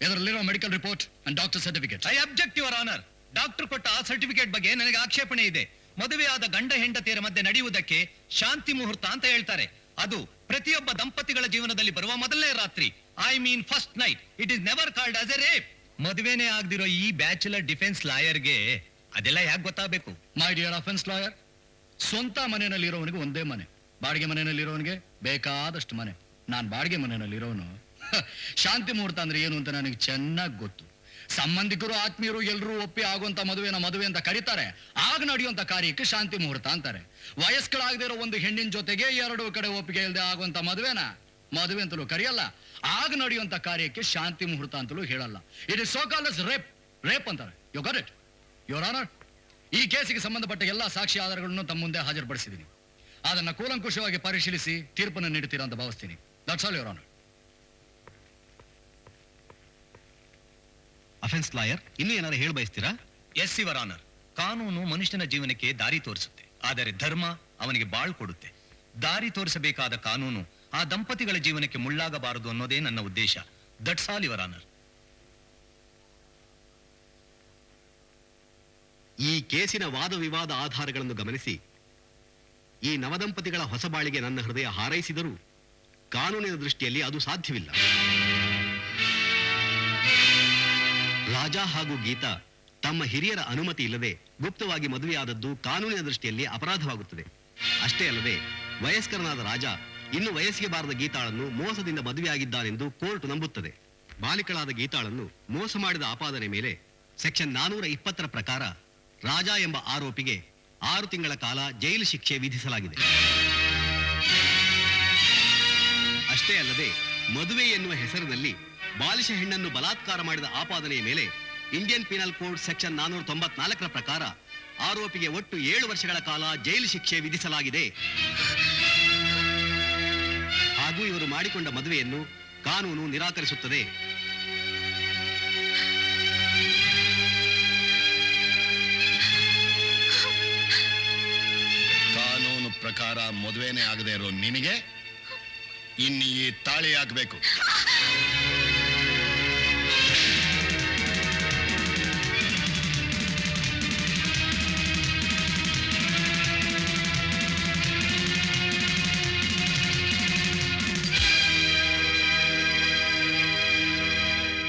ಇದರಲ್ಲಿರೋ medical report and doctor certificate. I object your honour. Doctor ಕೊಟ್ಟ ಆ ಸರ್ಟಿಫಿಕೇಟ್ ಬಗ್ಗೆ ನನಗೆ ಆಕ್ಷೇಪಣೆ ಇದೆ. ಮದುವೆಯಾದ ಗಂಡ ಹೆಂಡತಿಯರ ಮಧ್ಯೆ ನಡೆಯುವುದಕ್ಕೆ ಶಾಂತಿ ಮುಹೂರ್ತ ಅಂತ ಹೇಳ್ತಾರೆ. ಅದು ಪ್ರತಿಯೊಬ್ಬ ದಂಪತಿಗಳ ಜೀವನದಲ್ಲಿ ಬರುವ ಮೊದಲನೇ ರಾತ್ರಿ. I mean first night. It is never called as a rape. ಮದುವೆನೇ ಆಗದಿರೋ ಈ ಬ್ಯಾಚುಲರ್ ಡಿಫೆನ್ಸ್ ಲಾಯರ್ಗೆ ಅದೆಲ್ಲ ಯಾಕೆ ಗೊತ್ತಾಗಬೇಕು? ಮೈ ಡಿಯರ್ ಅಫೆನ್ಸ್ ಲಾಯರ್, ಸ್ವಂತ ಮನೆಯಲ್ಲಿರೋವನಿಗೆ ಒಂದೇ ಮನೆ, ಬಾಡಿಗೆ ಮನೆಯಲ್ಲಿರೋವನಿಗೆ ಬೇಕಾದಷ್ಟು ಮನೆ. ನಾನು ಬಾಡಿಗೆ ಮನೆಯಲ್ಲಿರೋನು. ಶಾಂತಿ ಮುಹೂರ್ತ ಅಂದ್ರೆ ಏನು ಅಂತ ನನಗೆ ಚೆನ್ನಾಗಿ ಗೊತ್ತು. ಸಂಬಂಧಿಕರು, ಆತ್ಮೀಯರು ಎಲ್ಲರೂ ಒಪ್ಪಿ ಆಗುವಂತ ಮದುವೆನ ಮದುವೆ ಅಂತ ಕರೀತಾರೆ. ಆಗ ನಡೆಯುವಂತ ಕಾರ್ಯಕ್ಕೆ ಶಾಂತಿ ಮುಹೂರ್ತ ಅಂತಾರೆ. ವಯಸ್ಕಳಾಗದೇ ಇರೋ ಒಂದು ಹೆಣ್ಣಿನ ಜೊತೆಗೆ ಎರಡೂ ಕಡೆ ಒಪ್ಪಿಗೆ ಇಲ್ಲದೆ ಆಗುವಂತ ಮದುವೆನ ಮದುವೆ ಅಂತಲೂ ಕರೆಯಲ್ಲ. ಆಗ ನಡೆಯುವಂತ ಕಾರ್ಯಕ್ಕೆ ಶಾಂತಿ ಮುಹೂರ್ತ ಅಂತಲೂ ಹೇಳಲ್ಲ. It is so called as rape. Rape ಅಂತಾರೆ. You got it your honour. ಈ ಕೇಸಿಗೆ ಸಂಬಂಧಪಟ್ಟ ಎಲ್ಲಾ ಸಾಕ್ಷಿ ಆಧಾರಗಳನ್ನು ತಮ್ಮ ಮುಂದೆ ಹಾಜರುಪಡಿಸಿದ್ದೀನಿ. ಅದನ್ನ ಕೂಲಂಕುಷವಾಗಿ ಪರಿಶೀಲಿಸಿ ತೀರ್ಪನ್ನು ನೀಡುತ್ತೀರಾ ಅಂತ ಭಾವಿಸ್ತೀನಿ. That's all your honour. Offence lawyer, ಇನ್ನೂ ಏನಾರು ಹೇಳ ಬಯಸ್ತೀರಾ? Yes your honour. ಕಾನೂನು ಮನುಷ್ಯನ ಜೀವನಕ್ಕೆ ದಾರಿ ತೋರಿಸುತ್ತೆ, ಆದರೆ ಧರ್ಮ ಅವನಿಗೆ ಬಾಳ್ ಕೊಡುತ್ತೆ. ದಾರಿ ತೋರಿಸಬೇಕಾದ ಕಾನೂನು ಆ ದಂಪತಿಗಳ ಜೀವನಕ್ಕೆ ಮುಳ್ಳಾಗಬಾರದು ಅನ್ನೋದೇ ನನ್ನ ಉದ್ದೇಶ. That's all your honour. ಈ ಕೇಸಿನ ವಾದ ವಿವಾದ ಆಧಾರಗಳನ್ನು ಗಮನಿಸಿ ಈ ನವದಂಪತಿಗಳ ಹೊಸ ಬಾಳಿಗೆ ನನ್ನ ಹೃದಯ ಹಾರೈಸಿದರೂ ಕಾನೂನಿನ ದೃಷ್ಟಿಯಲ್ಲಿ ಅದು ಸಾಧ್ಯವಿಲ್ಲ. ರಾಜ ಹಾಗೂ ಗೀತಾ ತಮ್ಮ ಹಿರಿಯರ ಅನುಮತಿ ಇಲ್ಲದೆ ಗುಪ್ತವಾಗಿ ಮದುವೆಯಾದದ್ದು ಕಾನೂನಿನ ದೃಷ್ಟಿಯಲ್ಲಿ ಅಪರಾಧವಾಗುತ್ತದೆ. ಅಷ್ಟೇ ಅಲ್ಲದೆ ವಯಸ್ಕರನಾದ ರಾಜ ಇನ್ನು ವಯಸ್ಸಿಗೆ ಬಾರದ ಗೀತಾಳನ್ನು ಮೋಸದಿಂದ ಮದುವೆಯಾಗಿದ್ದಾನೆಂದು ಕೋರ್ಟ್ ನಂಬುತ್ತದೆ. ಬಾಲಿಕಳಾದ ಗೀತಾಳನ್ನು ಮೋಸ ಮಾಡಿದ ಆಪಾದನೆ ಮೇಲೆ ಸೆಕ್ಷನ್ 420 ಪ್ರಕಾರ ರಾಜ ಎಂಬ ಆರೋಪಿಗೆ 6 ತಿಂಗಳ ಕಾಲ ಜೈಲು ಶಿಕ್ಷೆ ವಿಧಿಸಲಾಗಿದೆ. ಅಷ್ಟೇ ಅಲ್ಲದೆ ಮದುವೆ ಎನ್ನುವ ಹೆಸರಿನಲ್ಲಿ ಬಾಲಿಶ ಹೆಣ್ಣನ್ನು ಬಲಾತ್ಕಾರ ಮಾಡಿದ ಆಪಾದನೆಯ ಮೇಲೆ ಇಂಡಿಯನ್ ಪೀನಲ್ ಕೋಡ್ ಸೆಕ್ಷನ್ 494 ಪ್ರಕಾರ ಆರೋಪಿಗೆ ಒಟ್ಟು 7 ವರ್ಷಗಳ ಕಾಲ ಜೈಲು ಶಿಕ್ಷೆ ವಿಧಿಸಲಾಗಿದೆ. ಹಾಗೂ ಇವರು ಮಾಡಿಕೊಂಡ ಮದುವೆಯನ್ನು ಕಾನೂನು ನಿರಾಕರಿಸುತ್ತದೆ. ಕಾನೂನು ಪ್ರಕಾರ ಮದುವೆನೇ ಆಗದೆ ಇರೋ ನಿನಗೆ ಇನ್ನು ಈ ತಾಳಿ ಹಾಕಬೇಕು.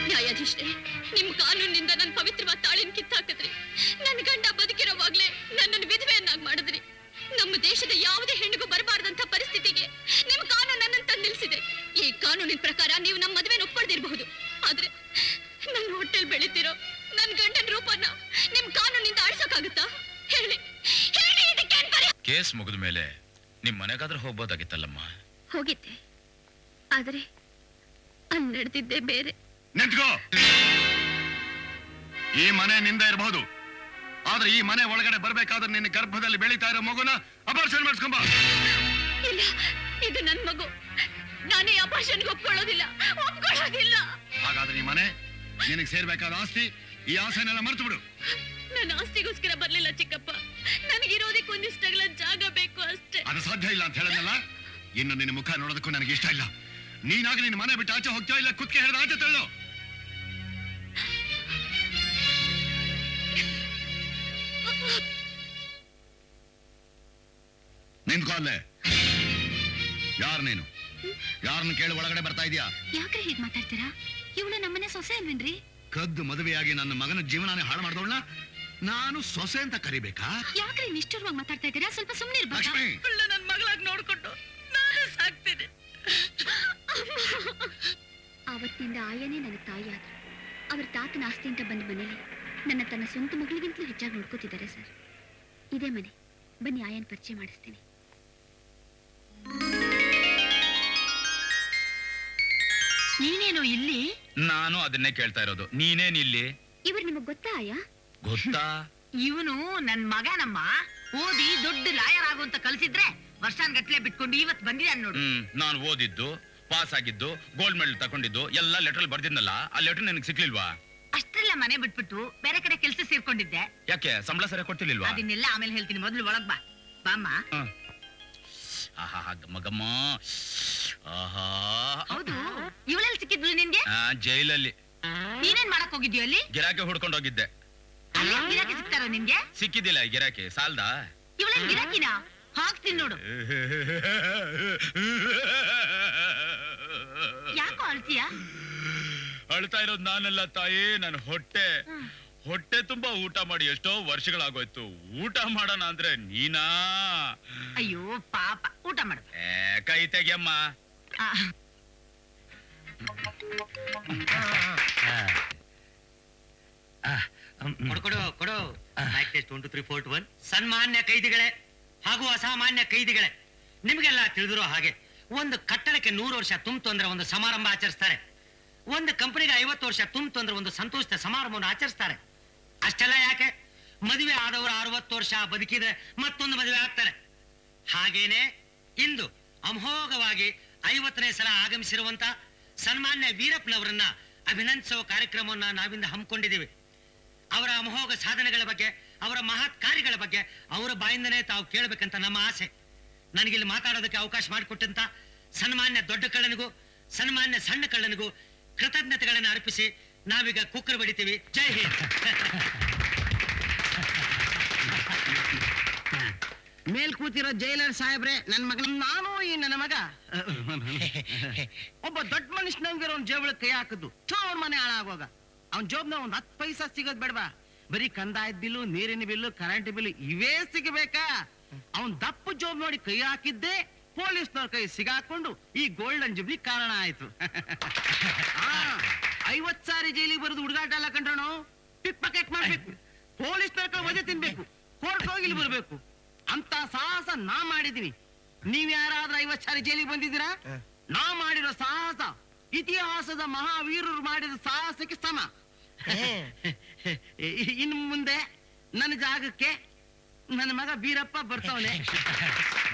ನ್ಯಾಯಾಧೀಶರೇ, ನಿಮ್ ಕಾನೂನಿನಿಂದ ನನ್ನ ಪವಿತ್ರವಾದ ತಾಳಿನ ಕಿತ್ತಾಕಿದ್ರಿ. ನನ್ನ ಗಂಡ ಬದುಕಿರೋವಾಗ್ಲೇ ನನ್ನನ್ನು ವಿಧವೆಯನ್ನಾಗಿ ಮಾಡಿದ್ರಿ. ನಮ್ಮ ದೇಶದ ಯಾವುದೇ ಹೆಣ್ಣಿಗೂ ಬರಬಾರದಂತ ಪರಿಸ್ಥಿತಿಗೆ ನಿಮ್ಮ ಕಾನೂನು ನನ್ನನ್ನು ತಂದು ನಿಲ್ಲಿಸಿದೆ. ಈ ಕಾನೂನಿನ ಪ್ರಕಾರ ನೀವು ನಮ್ಮ ಮದುವೆನ ಒಪ್ಪಿಕೊಂಡಿರಬಹುದು, ಆದ್ರೆ ನನ್ನ ಹೊಟ್ಟೆಲ್ ಬೆಳೀತಿರೋ ನನ್ನ ಗಂಡನ ರೂಪನ ನಿಮ್ ಕಾನೂನಿಂದ ಅಳಿಸೋಕ್ಕಾಗುತ್ತಾ? ಹೇಳಿ ಹೇಳಿ, ಇದಕ್ಕೇನ್ ಪರಿಹಾರ? ಕೇಸ್ ಮುಗಿದ ಮೇಲೆ ನಿಮ್ ಮನೆಗಾದ್ರೂ ಹೋಗ್ಬೋದಾಗಿತ್ತಲ್ಲಮ್ಮ. ಹೋಗಿದ್ದೆ, ಆದ್ರೆ ಅಲ್ಲಿ ನಡೆದಿದ್ದೆ ಬೇರೆ. ನಿಂತ್ಕೋ. ಈ ಮನೆ ನಿಂದ ಇರಬಹುದು, ಆದ್ರೆ ಈ ಮನೆ ಒಳಗಡೆ ಬರ್ಬೇಕಾದ್ರೆ ನಿನ್ನ ಗರ್ಭದಲ್ಲಿ ಬೆಳೀತಾ ಇರೋ ಮಗುನ ಅಪರ್ಷನ್ ಮಾಡಿಸ್ಕೊಂಬ. ಇಲ್ಲ, ಇದು ನನ್ ಮಗು. ನಾನೇ ಅಪರ್ಷನ್ಗೆ ಒಪ್ಕೊಳ್ಳೋದಿಲ್ಲ. ಹಾಗಾದ್ರೆ ಈ ಮನೆ ನಿನಗೆ ಸೇರ್ಬೇಕಾದ ಆಸ್ತಿ, ಈ ಆಸೆನೆಲ್ಲ ಮರ್ತು ಬಿಡು. ನನ್ನ ಆಸ್ತಿಗೋಸ್ಕರ ಬರ್ಲಿಲ್ಲ ಚಿಕ್ಕಪ್ಪ. ನನಗಿರೋದಕ್ಕೆ ಒಂದಿಷ್ಟಗಳ ಜಾಗ ಬೇಕು ಅಷ್ಟೇ. ಅದು ಸಾಧ್ಯ ಇಲ್ಲ ಅಂತ ಹೇಳಲ್ಲ. ಇನ್ನು ನಿನ್ನ ಮುಖ ನೋಡೋದಕ್ಕೂ ನನಗೆ ಇಷ್ಟ ಇಲ್ಲ. ನೀನಾಗ ನಿನ್ನ ಮನೆ ಬಿಟ್ಟು ಆಚೆ ಹೋಗ್ತಾ ಇಲ್ಲ, ಕುತ್ತಿಗೆ ಹಿಡಿದು ಆಚೆ ತಳ್ಳು. ನಿಂತ್ಕೊಳ್ಳೆ. ಯಾರು ನೀನು? ಯಾರನ್ನ ಕೇಳಿ ಒಳಗಡೆ ಬರ್ತಾ ಇದೀಯಾ? ಯಾಕ್ರಿ ಹೀಗ್ ಮಾತಾಡ್ತೀರಾ? ಇವಳು ನಮ್ಮನೆ ಸೊಸೆ ಅಲ್ವೇನ್ರಿ? ಕದ್ದು ಮದುವೆಯಾಗಿ ನನ್ನ ಮಗನ ಜೀವನಾನೇ ಹಾಳು ಮಾಡಿದವಳ ನಾನು ಸೊಸೆ ಅಂತ ಕರಿಬೇಕಾ? ಯಾಕ್ರಿ ನಿಷ್ಠುರವಾಗಿ ಮಾತಾಡ್ತಾ ಇದ್ದೀರಾ? ಸ್ವಲ್ಪ ಸುಮ್ಮನೆ ಇರ್ಬೇಕಾ? ಲಕ್ಷ್ಮಿ, ನನ್ ಮಗಳಾಗಿ ನೋಡ್ಕೊಂಡು ನಾನೇ ಸಾಕ್ತೇನೆ. ಆವತ್ತಿಂದ ಆಯನೇ ನನ್ನ ತಾಯಿ ಆದ್ರು. ಅವ್ರ ತಾತನ ಆಸ್ತಿ ಅಂತ ಬಂದ ಮನೇಲಿ ನನ್ನ ತನ್ನ ಸ್ವಂತ ಮಗಳಿಗಿಂತಲೂ ಹೆಚ್ಚಾಗಿ ನೋಡ್ಕೋತಿದ್ದಾರೆ ಸರ್. ಇದೇ ಮನೆ, ಬನ್ನಿ ಆಯನ್ ಪರಿಚಯ ಮಾಡಿಸ್ತೀನಿ. ನೀನೇನು ಇಲ್ಲಿ? ನಾನು ಅದನ್ನೇ ಕೇಳ್ತಾ ಇರೋದು. ನೀನೇನ್ ಇಲ್ಲಿ? ಇವ್ರು ನಿಮಗ್ ಗೊತ್ತಾ ಆಯ? ಗೊತ್ತಾ? ಇವನು ನನ್ ಮಗನಮ್ಮ. ಓದಿ ದೊಡ್ಡ ಲಾಯರ್ ಆಗುವಂತ ಕಲ್ಸಿದ್ರೆ ವರ್ಷಾನ್ಗಟ್ಲೆ ಬಿಟ್ಕೊಂಡು ಇವತ್ ಬಂದಿದ್ದಾನೆ ನೋಡು. ನಾನು ಓದಿದ್ದು, ಪಾಸ್ ಆಗಿದ್ದು, ಗೋಲ್ಡ್ ಮೆಡಲ್ ತಗೊಂಡಿದ್ದು ಎಲ್ಲ ಲೆಟರ್ ಬರ್ದಿದ್ನಲ್ಲ, ಆ ಲೆಟರ್ ನನಗೆ ಸಿಕ್ಲಿಲ್ವಾ? ಅಷ್ಟೆಲ್ಲ ಮನೆ ಬಿಟ್ಬಿಟ್ಟು ಬೇರೆ ಕಡೆ ಕೆಲಸ ಸೇರ್ಕೊಂಡಿದ್ದೆ. ಯಾಕೆ ಸಂಬಳ ಸರಿ ಕೊಡ್ತಿರ್ಲಿಲ್ವಾ? ಅದನ್ನೆಲ್ಲ ಆಮೇಲೆ ಹೇಳ್ತೀನಿ, ಮೊದಲು ಒಳಗ್ ಬಾ. ಬಾಮ್ಮ. ಆಹಾ ಗಮ್ಮ. ಆಹಾ. ಹೌದು, ಇವಳೆಲ್ಲಿ ಸಿಕ್ಕಿದ್ಲು ನಿನ್ಗೆ? ಜೈಲಲ್ಲಿ. ನೀನೇನ್ ಮಾಡಕ್ ಹೋಗಿದ್ಯೋ ಅಲ್ಲಿ? ಗಿರಾಕಿ ಹುಡ್ಕೊಂಡು ಹೋಗಿದ್ದೆ. ಅಲ್ಲಿ ಗಿರಾಕಿ ಸಿಗ್ತಾರ ನಿನ್ಗೆ? ಸಿಕ್ಕಿದ್ದಿಲ್ಲ ಗಿರಾಕಿ, ಸಾಲ್ದ? ಇವಳೇನ್ ಗಿರಾಕಿನ? ಹಾಕ್ತೀನಿ ನೋಡು. ಯಾಕೋ ಅಳ್ತೀಯ? ಅಳ್ತಾ ಇರೋದು ನಾನಲ್ಲ ತಾಯಿ, ನನ್ನ ಹೊಟ್ಟೆ. ಹೊಟ್ಟೆ ತುಂಬಾ ಊಟ ಮಾಡಿ ಎಷ್ಟೋ ವರ್ಷಗಳಾಗೋಯ್ತು. ಊಟ ಮಾಡೋಣ ಅಂದ್ರೆ ನೀನಾ? ಅಯ್ಯೋ ಪಾಪ, ಊಟ ಮಾಡು. ಕೈ ತೆಗಿಯಮ್ಮ. ಕೊಡು. Mic test 1 2 3 4 1. ಸನ್ಮಾನ್ಯ ಕೈದಿಗಳೇ ಹಾಗೂ ಅಸಾಮಾನ್ಯ ಕೈದಿಗಳೇ, ನಿಮಗೆಲ್ಲ ತಿಳಿದಿರೋ ಹಾಗೆ ಒಂದು ಕಟ್ಟಡಕ್ಕೆ 100 ವರ್ಷ ತುಂಬಿತು ಅಂದ್ರೆ ಒಂದು ಸಮಾರಂಭ ಆಚರಿಸ್ತಾರೆ. ಒಂದು ಕಂಪನಿಗೆ 50 ವರ್ಷ ತುಂಬಿತು ಅಂದ್ರೆ ಒಂದು ಸಂತೋಷದ ಸಮಾರಂಭವನ್ನು ಆಚರಿಸ್ತಾರೆ. ಅಷ್ಟೆಲ್ಲ ಯಾಕೆ? ಮದುವೆ ಆದವರು 60 ವರ್ಷ ಬದುಕಿದ್ರೆ ಮತ್ತೊಂದು ಮದುವೆ ಆಗ್ತಾರೆ. ಹಾಗೇನೆ ಇಂದು ಅಮೋಘವಾಗಿ 50ನೇ ಸಲ ಆಗಮಿಸಿರುವಂತ ಸನ್ಮಾನ್ಯ ವೀರಪ್ಪನವರನ್ನ ಅಭಿನಂದಿಸುವ ಕಾರ್ಯಕ್ರಮವನ್ನ ನಾವಿಂದ ಹಮ್ಮಿಕೊಂಡಿದ್ದೀವಿ. ಅವರ ಅಮೋಘ ಸಾಧನೆಗಳ ಬಗ್ಗೆ, ಅವರ ಮಹತ್ ಕಾರ್ಯಗಳ ಬಗ್ಗೆ ಅವರ ಬಾಯಿಂದನೇ ತಾವು ಕೇಳಬೇಕಂತ ನಮ್ಮ ಆಸೆ. ನನಗಿಲ್ಲಿ ಮಾತಾಡೋದಕ್ಕೆ ಅವಕಾಶ ಮಾಡಿಕೊಟ್ಟಂತ ಸನ್ಮಾನ್ಯ ದೊಡ್ಡ ಕಳ್ಳನಿಗೂ ಸನ್ಮಾನ್ಯ ಸಣ್ಣ ಕಳ್ಳನಿಗೂ ಕೃತಜ್ಞತೆಗಳನ್ನು ಅರ್ಪಿಸಿ ನಾವೀಗ ಕುಕ್ಕರ್ ಬಡಿತೀವಿ. ಜೈ ಹಿಂದ್. ಮೇಲ್ ಕೂತಿರೋ ಜೈಲರ್ ಸಾಹೇಬ್ರೆ, ನನ್ ಮಗ. ನಾನು ಈ ನನ್ನ ಮಗ ಒಬ್ಬ ದೊಡ್ಡ ಮನುಷ್ಯನಂಗಿರೋ ಅವ್ನ ಜೇಬಳ ಕೈ ಹಾಕಿದ್ದು ಅವ್ನ ಮನೆ ಹಾಳಾಗೋಗ. ಅವ್ನ ಜೋಬ್ನ ಒಂದ್ 10 ಪೈಸಾ ಸಿಗೋದ್ ಬೇಡವಾ? ಬರೀ ಕಂದಾಯದ ಬಿಲ್ಲು, ನೀರಿನ ಬಿಲ್ಲು, ಕರೆಂಟ್ ಬಿಲ್ಲು ಇವೇ ಸಿಗಬೇಕಾ? ಅವನ್ ದಪ್ಪ ಜೋಬ್ ನೋಡಿ ಕೈ ಹಾಕಿದ್ದೆ ಪೊಲೀಸ್ನವ್ರ ಕೈ ಸಿಗಾಕೊಂಡು ಈ ಗೋಲ್ಡನ್ ಜುಬ್ಲಿ ಕಾರಣ ಆಯ್ತು. 50 ಸಾರಿ ಜೈಲಿಗೆ ಬರೋದು ಹುಡುಗಾಟ ಎಲ್ಲ ಕಂಡ್ರು. ಪಿಕ್ ಪಾಕೆಟ್ ಮಾಡ್ಬೇಕು, ಪೊಲೀಸ್ನವ್ರ ಕೈ ವಜೆ ತಿನ್ಬೇಕು, ಕೋರ್ಟ್ ಹೋಗಿ ಇಲ್ಲಿ ಬರ್ಬೇಕು ಅಂತ ಸಾಹಸ ನಾ ಮಾಡಿದೀನಿ. ನೀವ್ ಯಾರಾದ್ರೂ 50 ಸಾರಿ ಜೈಲಿಗೆ ಬಂದಿದ್ದೀರಾ? ನಾ ಮಾಡಿರೋ ಸಾಹಸ ಇತಿಹಾಸದ ಮಹಾವೀರರು ಮಾಡಿದ ಸಾಹಸಕ್ಕೆ ಸಮ. ಇನ್ನು ಮುಂದೆ ನನ್ನ ಜಾಗಕ್ಕೆ ನನ್ನ ಮಗ ಬೀರಪ್ಪ ಬರ್ತಾವನೆ.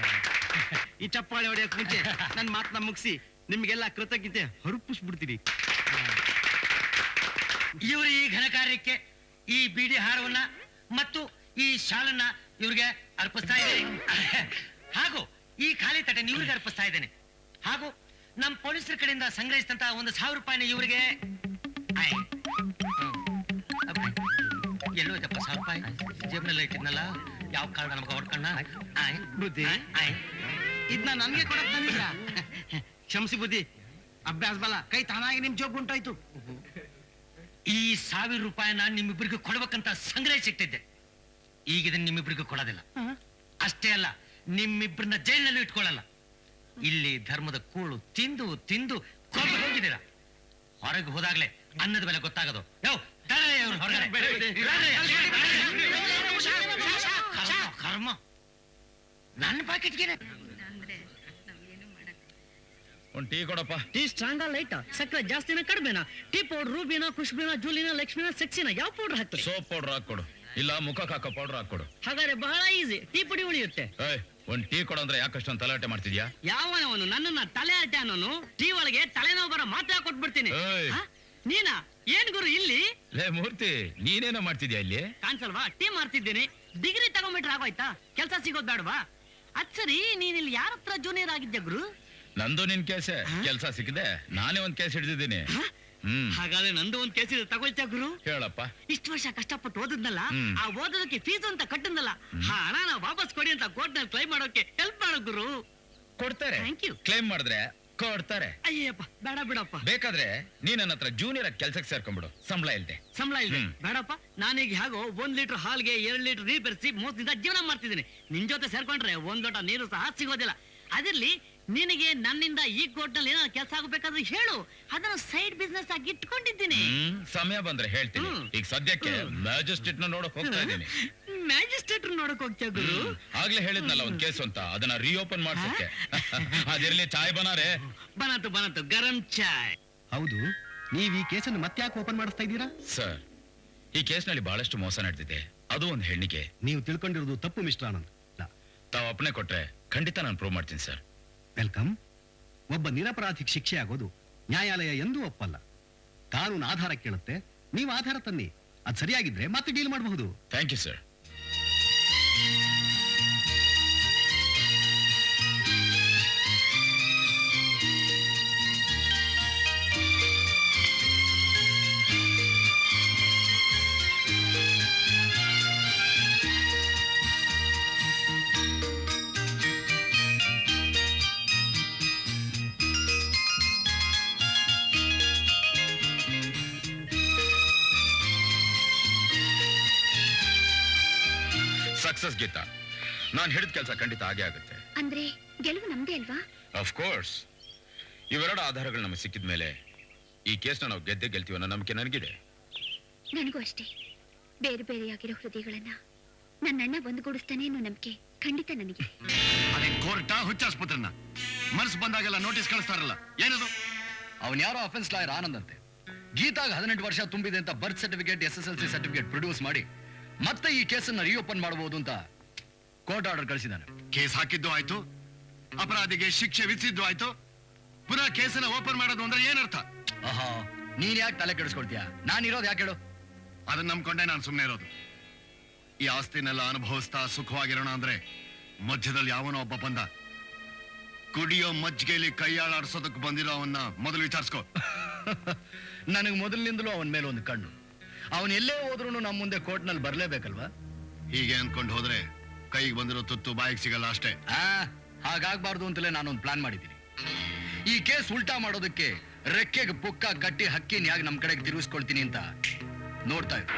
ಈ ಚಪ್ಪಾಳೆ ಹೊಡೆಯಕ್ ಮುಂಚೆ ನನ್ನ ಮಾತನ್ನ ಮುಗಿಸಿ ನಿಮ್ಗೆಲ್ಲ ಕೃತಜ್ಞತೆ ಹೊರಪಿಸ್ಬಿಡ್ತೀನಿ. ಇವರು ಈ ಘನ ಕಾರ್ಯಕ್ಕೆ ಈ ಬೀಡಿ ಹಾರವನ್ನ ಮತ್ತು ಈ ಶಾಲನ್ನ ಇವ್ರಿಗೆ ಅರ್ಪಿಸ್ತಾ ಇದ್ದೇನೆ. ಹಾಗೂ ಈ ಖಾಲಿ ತಟ್ಟೆ ಇವ್ರಿಗೆ ಅರ್ಪಿಸ್ತಾ ಇದ್ದೇನೆ. ಹಾಗೂ ನಮ್ಮ ಪೊಲೀಸರ ಕಡೆಯಿಂದ ಸಂಗ್ರಹಿಸಿದಂತ 1,000 ರೂಪಾಯಿನ ಇವರಿಗೆ. ಎಲ್ಲೋ ಇದಪ್ಪ 1,000 ರೂಪಾಯಿ ಜೇಬ್ನಲ್ಲಿ ಇಟ್ಟಿದ್ನಲ್ಲ, ಯಾವ ಕಾರಣ ನಮ್ಗೆ ಹೊಡ್ಕಣ್ಣ ಬುದ್ಧಿ. ಇದನ್ನ ನನ್ಗೆ ಕೊಡಕ್ ತಂದಿದ್ರ? ಕ್ಷಮಿಸಿ ಬುದ್ಧಿ, ಅಭ್ಯಾಸ ಬಲ, ಕೈ ತಾನಾಗಿ ನಿಮ್ ಜೋಬ್ ಉಂಟಾಯ್ತು. ಈ 1,000 ರೂಪಾಯಿನ ನಿಮ್ಮಿಬ್ಬರಿಗೂ ಕೊಡ್ಬೇಕಂತ ಸಂಗ್ರಹಿಸಿಟ್ಟಿದ್ದೆ. ಈಗ ಇದನ್ನ ನಿಮ್ಮಿಬ್ಬರಿಗೂ ಕೊಡೋದಿಲ್ಲ. ಅಷ್ಟೇ ಅಲ್ಲ, ನಿಮ್ಮಿಬ್ಬರನ್ನ ಜೈಲಿನಲ್ಲೂ ಇಟ್ಕೊಳ್ಳಲ್ಲ. ಇಲ್ಲಿ ಧರ್ಮದ ಕೂಳು ತಿಂದು ತಿಂದು ಕೊಬ್ಬು ಹೋಗಿದ್ದೀರಾ. ಹೊರಗೆ ಹೋದಾಗ್ಲೇ ಅನ್ನದ ಬೆಲೆ ಗೊತ್ತಾಗೋದು. ಕರ್ಮ ನನ್ನ ಪಾಕೆಟ್ಗೆ ಒಂದ್ ಟೀ ಕೊಡಪ್ಪ. ಟೀ ಸ್ಟ್ರಾಂಗ ಲೈಟಾ? ಸಕ್ಕರೆ ಜಾಸ್ತಿನ ಕಡಿಮೆನಾ? ಟೀ ಪೌಡರ್ ರೂಬಿನ, ಖುಷ್ಬಿನ, ಜೂಲಿನ, ಲಕ್ಷ್ಮಿನ, ಸೆಕ್ಸಿನ ಯಾವ ಪೌಡರ್ ಹಾಕ್ತಾರೆ? ಸೋಪ್ ಪೌಡರ್ ಹಾಕೊಡು, ಇಲ್ಲ ಮುಖಕ್ಕೆ ಹಾಕೋ ಪೌಡರ್ ಹಾಕೊಡು. ಹಾಗಾದ್ರೆ ಬಹಳ ಈಸಿ, ಟೀ ಪುಡಿ ಉಳಿಯುತ್ತೆ. ಒಂದ್ ಟೀ ಕೊಡು ಅಂದ್ರೆ ಯಾಕಷ್ಟೊಂದು ತಲಾಟೆ ಮಾಡ್ತಿದ್ಯಾ? ಯಾವನವನು ನನ್ನನ್ನ ತಲೆ ಆಟೆ ಅನ್ನೋನು? ಟೀ ಒಳಗೆ ತಲೆನೋವು ಬರೋ ಮಾತ್ರ ಕೊಟ್ಬಿಡ್ತೀನಿ. ನೀನಾ? ಏನ್ ಗುರು ಇಲ್ಲಿ? ಲೇ ಮೂರ್ತಿ, ನೀನೇನೋ ಮಾಡ್ತಿದ್ಯಾ ಇಲ್ಲಿ? ಕಾಣಿಸಲ್ವಾ? ಟೀ ಮಾಡ್ತಿದ್ದೀನಿ. ಡಿಗ್ರಿ ತಗೊಂಡ್ಬಿಟ್ರೆ ಆಗೋಯ್ತಾ? ಕೆಲಸ ಸಿಗೋದ್ ಬೇಡವಾ? ಅದ್ ಸರಿ, ನೀನ್ ಇಲ್ಲಿ ಯಾರ ಹತ್ರ ಜೂನಿಯರ್ ಆಗಿದ್ದೆ ಗುರು? ನಂದು ನಿನ್ ಕೇಸೆ. ಕೆಲ್ಸ ಸಿಕ್ಕಿದೆ, ನಾನೇ ಒಂದ್ ಕೇಸ್ ಹಿಡಿದಿದ್ದೀನಿ. ಹಾಗಾದ್ರೆ ನಂದು ಒಂದ್ ಕೇಸ್ ಇದೆ ತಗೊಳ್ತಾ ಗುರು. ಹೇಳಪ್ಪ. ಇಷ್ಟು ವರ್ಷ ಕಷ್ಟಪಟ್ಟು ಓದಿದ್ನಲ್ಲ, ಹ್ಮ್. ಆ ಓದೋದಕ್ಕೆ ಫೀಸ್ ಅಂತ ಕಟ್ಟಿದ್ನಲ್ಲ, ಆ ಹಣನ ವಾಪಸ್ ಕೊಡಿ ಅಂತ ಕೋರ್ಟ್ ನಲ್ಲಿ ಕ್ಲೈಮ್ ಮಾಡೋಕೆ ಹೆಲ್ಪ್ ಮಾಡೋ ಗುರು. ಕೊಡ್ತಾರೆ. Thank you. ಕ್ಲೈಮ್ ಮಾಡಿದ್ರೆ ಕೊಡ್ತಾರೆ. ಅಯ್ಯಪ್ಪ ಬೇಡ ಬಿಡಪ್ಪ. ಬೇಕಾದ್ರೆ ನೀ ನನ್ನ ಹತ್ರ ಜೂನಿಯರ್ ಕೆಲ್ಸಕ್ಕೆ ಸೇರ್ಕೊಂಡ್ಬಿಡು, ಸಂಬಳ ಇಲ್ದೆ. ಸಂಬಳ ಇಲ್ಲ ಬೇಡಪ್ಪ. ನಾನೀಗ ಹೇಗೋ 1 ಲೀಟರ್ ಹಾಲ್ಗೆ 2 ಲೀಟರ್ ನೀರು ಬೆರೆಸಿ ಮೋಸದಿಂದ ಜೀವನ ಮಾಡ್ತಿದ್ದೀನಿ. ನಿನ್ ಜೊತೆ ಸೇರ್ಕೊಂಡ್ರೆ 1 ಲೋಟ ನೀರು ಸಹ ಸಿಗೋದಿಲ್ಲ. ಅದಿರ್ಲಿ, ನಿನಗೆ ನನ್ನಿಂದ ಈ ಕೋರ್ಟ್ ನಲ್ಲಿ ಏನೋ ಕೆಲಸ ಆಗಬೇಕಾದ್ರೆ ಹೇಳು, ಅದನ್ನ ಸೈಡ್ ಬಿಸ್ನೆಸ್ ಆಗಿ ಇಟ್ಕೊಂಡಿದ್ದೀನಿ. ಸಮಯ ಬಂದ್ರೆ ಹೇಳ್ತೀನಿ. ಈಗ ಸದ್ಯಕ್ಕೆ ಮ್ಯಾಜಿಸ್ಟ್ರೇಟ್ ನ ನೋಡಕ್ ಹೋಗ್ತಾ ಇದ್ದೀನಿ. ಮ್ಯಾಜಿಸ್ಟ್ರೇಟ್ ನೋಡಕ್ ಹೋಗ್ತೀಯ ಗುರು? ಆಗ್ಲೇ ಹೇಳಿದ್ನಲ್ಲ ಒಂದ್ ಕೇಸ್ ಅಂತ, ಅದನ್ನ ರೀಓಪನ್ ಮಾಡ್ಸಕ್ಕೆ. ಅದಿರ್ಲಿ, ಚಾಯ್ ಬನಾರೆ. ಬನಾತು ಗರಂ ಚಾಯ್. ಹೌದು, ನೀವ್ ಈ ಕೇಸನ್ನು ಮತ್ತೆ ಯಾಕೆ ಓಪನ್ ಮಾಡಿಸ್ತಾ ಇದ್ದೀರಾ? ಸರ್, ಈ ಕೇಸ್ನಲ್ಲಿ ಬಹಳಷ್ಟು ಮೋಸ ನಡೆದಿದೆ, ಅದು ಒಂದು ಹೆಣ್ಣಿಗೆ. ನೀವು ತಿಳ್ಕೊಂಡಿರೋದು ತಪ್ಪು ಮಿಸ್ಟರ್ ಆನಂದ್. ತಾವು ಅಪ್ಪಣೆ ಕೊಟ್ರೆ ಖಂಡಿತ ನಾನು ಪ್ರೂವ್ ಮಾಡ್ತೀನಿ ಸರ್. ವೆಲ್ಕಮ್. ಒಬ್ಬ ನಿರಪರಾಧಿಗೆ ಶಿಕ್ಷೆ ಆಗೋದು ನ್ಯಾಯಾಲಯ ಎಂದೂ ಒಪ್ಪಲ್ಲ. ಕಾನೂನು ಆಧಾರ ಕೇಳುತ್ತೆ, ನೀವು ಆಧಾರ ತನ್ನಿ. ಅದು ಸರಿಯಾಗಿದ್ರೆ ಮತ್ತೆ ಡೀಲ್ ಮಾಡಬಹುದು. Thank you sir. Success Geeta, ನಾನು ಹೇಳಿದ ಕೆಲಸ ಖಂಡಿತ ಆಗೇ ಆಗುತ್ತೆ. ಅಂದ್ರೆ ಗೆಲುವು ನಮ್ದೇ ಅಲ್ವಾ? Of course. ಇವೆರಡು ಆಧಾರಗಳು ನಮಗೆ ಸಿಕ್ಕಿದ ಮೇಲೆ ಈ ಕೇಸ್ನ ನಾವು ಗೆದ್ದೆ ಗೆಲ್ತೀವಿ ಅನ್ನೋ ನಂಬಿಕೆ ನನಗಿದೆ. ನನಗೂ ಅಷ್ಟೇ. ಬೇರೆ ಬೇರೆಯಾಗಿರೋ ಹೃದಯಗಳನ್ನ ನನ್ನಣ್ಣ ಒಂದುಗೂಡಿಸ್ತಾನೆ ಅನ್ನೋ ನಂಬಿಕೆ ಖಂಡಿತ ನನಗೆ. ಅದೇ ಕೋರ್ಟ ಹುಚ್ಚಾಸ್ಪತ್ರನ್ನ ಮನಸ್ಸು ಬಂದಾಗೆಲ್ಲ ನೋಟಿಸ್ ಕಳಿಸ್ತಾರಲ್ಲ, ಏನದು? ಅವನ್ ಯಾರೋ ಅಫೆನ್ಸ್ ಲಾಯರ್ ಆನಂದ್ ಅಂತೆ. ಗೀತಾಗ 18 ವರ್ಷ ತುಂಬಿದೆ ಅಂತ birth certificate, SSLC certificate produce ಮಾಡಿ ಮತ್ತೆ ಈ ಕೇಸನ್ನ ರೀಓಪನ್ ಮಾಡಬಹುದು ಅಂತ ಕೋರ್ಟ್ ಆರ್ಡರ್ ಕಳಿಸಿದ್ದಾನೆ. ಕೇಸ್ ಹಾಕಿದ್ದು ಆಯ್ತು, ಅಪರಾಧಿಗೆ ಶಿಕ್ಷೆ ವಿಧಿಸಿದ್ದು ಆಯ್ತು, ಪುನಃ ಕೇಸನ್ನ ಓಪನ್ ಮಾಡೋದು ಅಂದ್ರೆ ಏನರ್ಥ? ಆಹಾ, ನೀನ್ ಯಾಕೆ ತಲೆ ಕೆಡಿಸ್ಕೊಳ್ತೀಯ? ನಾನಿರೋದು ಯಾಕೆ ಹೇಳು? ಅದನ್ನ ನಂಬ್ಕೊಂಡೆ ನಾನು ಸುಮ್ಮನೆ ಇರೋದು. ಈ ಆಸ್ತಿನೆಲ್ಲ ಅನುಭವಿಸ್ತಾ ಸುಖವಾಗಿರೋಣ ಅಂದ್ರೆ ಮಧ್ಯದಲ್ಲಿ ಯಾವನೋ ಒಬ್ಬ ಬಂದ. ಕುಡಿಯೋ ಮಜ್ಜಿಗೆಯಲ್ಲಿ ಕೈಯಾಳಾಡ್ಸೋದಕ್ಕೆ ಬಂದಿರೋ ಅವನ್ನ ಮೊದಲು ವಿಚಾರಿಸ್ಕೋ. ನನಗೆ ಮೊದಲಿನಿಂದಲೂ ಅವನ ಮೇಲೆ ಒಂದು ಕಣ್ಣು. ಅವನ್ ಎಲ್ಲೇ ಹೋದ್ರೂ ನಮ್ಮ ಮುಂದೆ ಕೋರ್ಟ್ ನಲ್ಲಿ ಬರ್ಲೇಬೇಕಲ್ವಾ? ಹೀಗೆ ಅನ್ಕೊಂಡು ಹೋದ್ರೆ ಕೈಗೆ ಬಂದಿರೋ ತುತ್ತು ಬಾಯಿಗೆ ಸಿಗಲ್ಲ ಅಷ್ಟೇ. ಹಾಗಾಗ್ಬಾರ್ದು ಅಂತಲೇ ನಾನೊಂದು ಪ್ಲಾನ್ ಮಾಡಿದ್ದೀನಿ. ಈ ಕೇಸ್ ಉಲ್ಟಾ ಮಾಡೋದಕ್ಕೆ ರೆಕ್ಕೆಗೆ ಪುಕ್ಕ ಕಟ್ಟಿ ಹಕ್ಕಿನ ಯಾಕೆ ನಮ್ ಕಡೆಗೆ ತಿರುಗಿಸ್ಕೊಳ್ತೀನಿ ಅಂತ ನೋಡ್ತಾ ಇದ್ದೆ.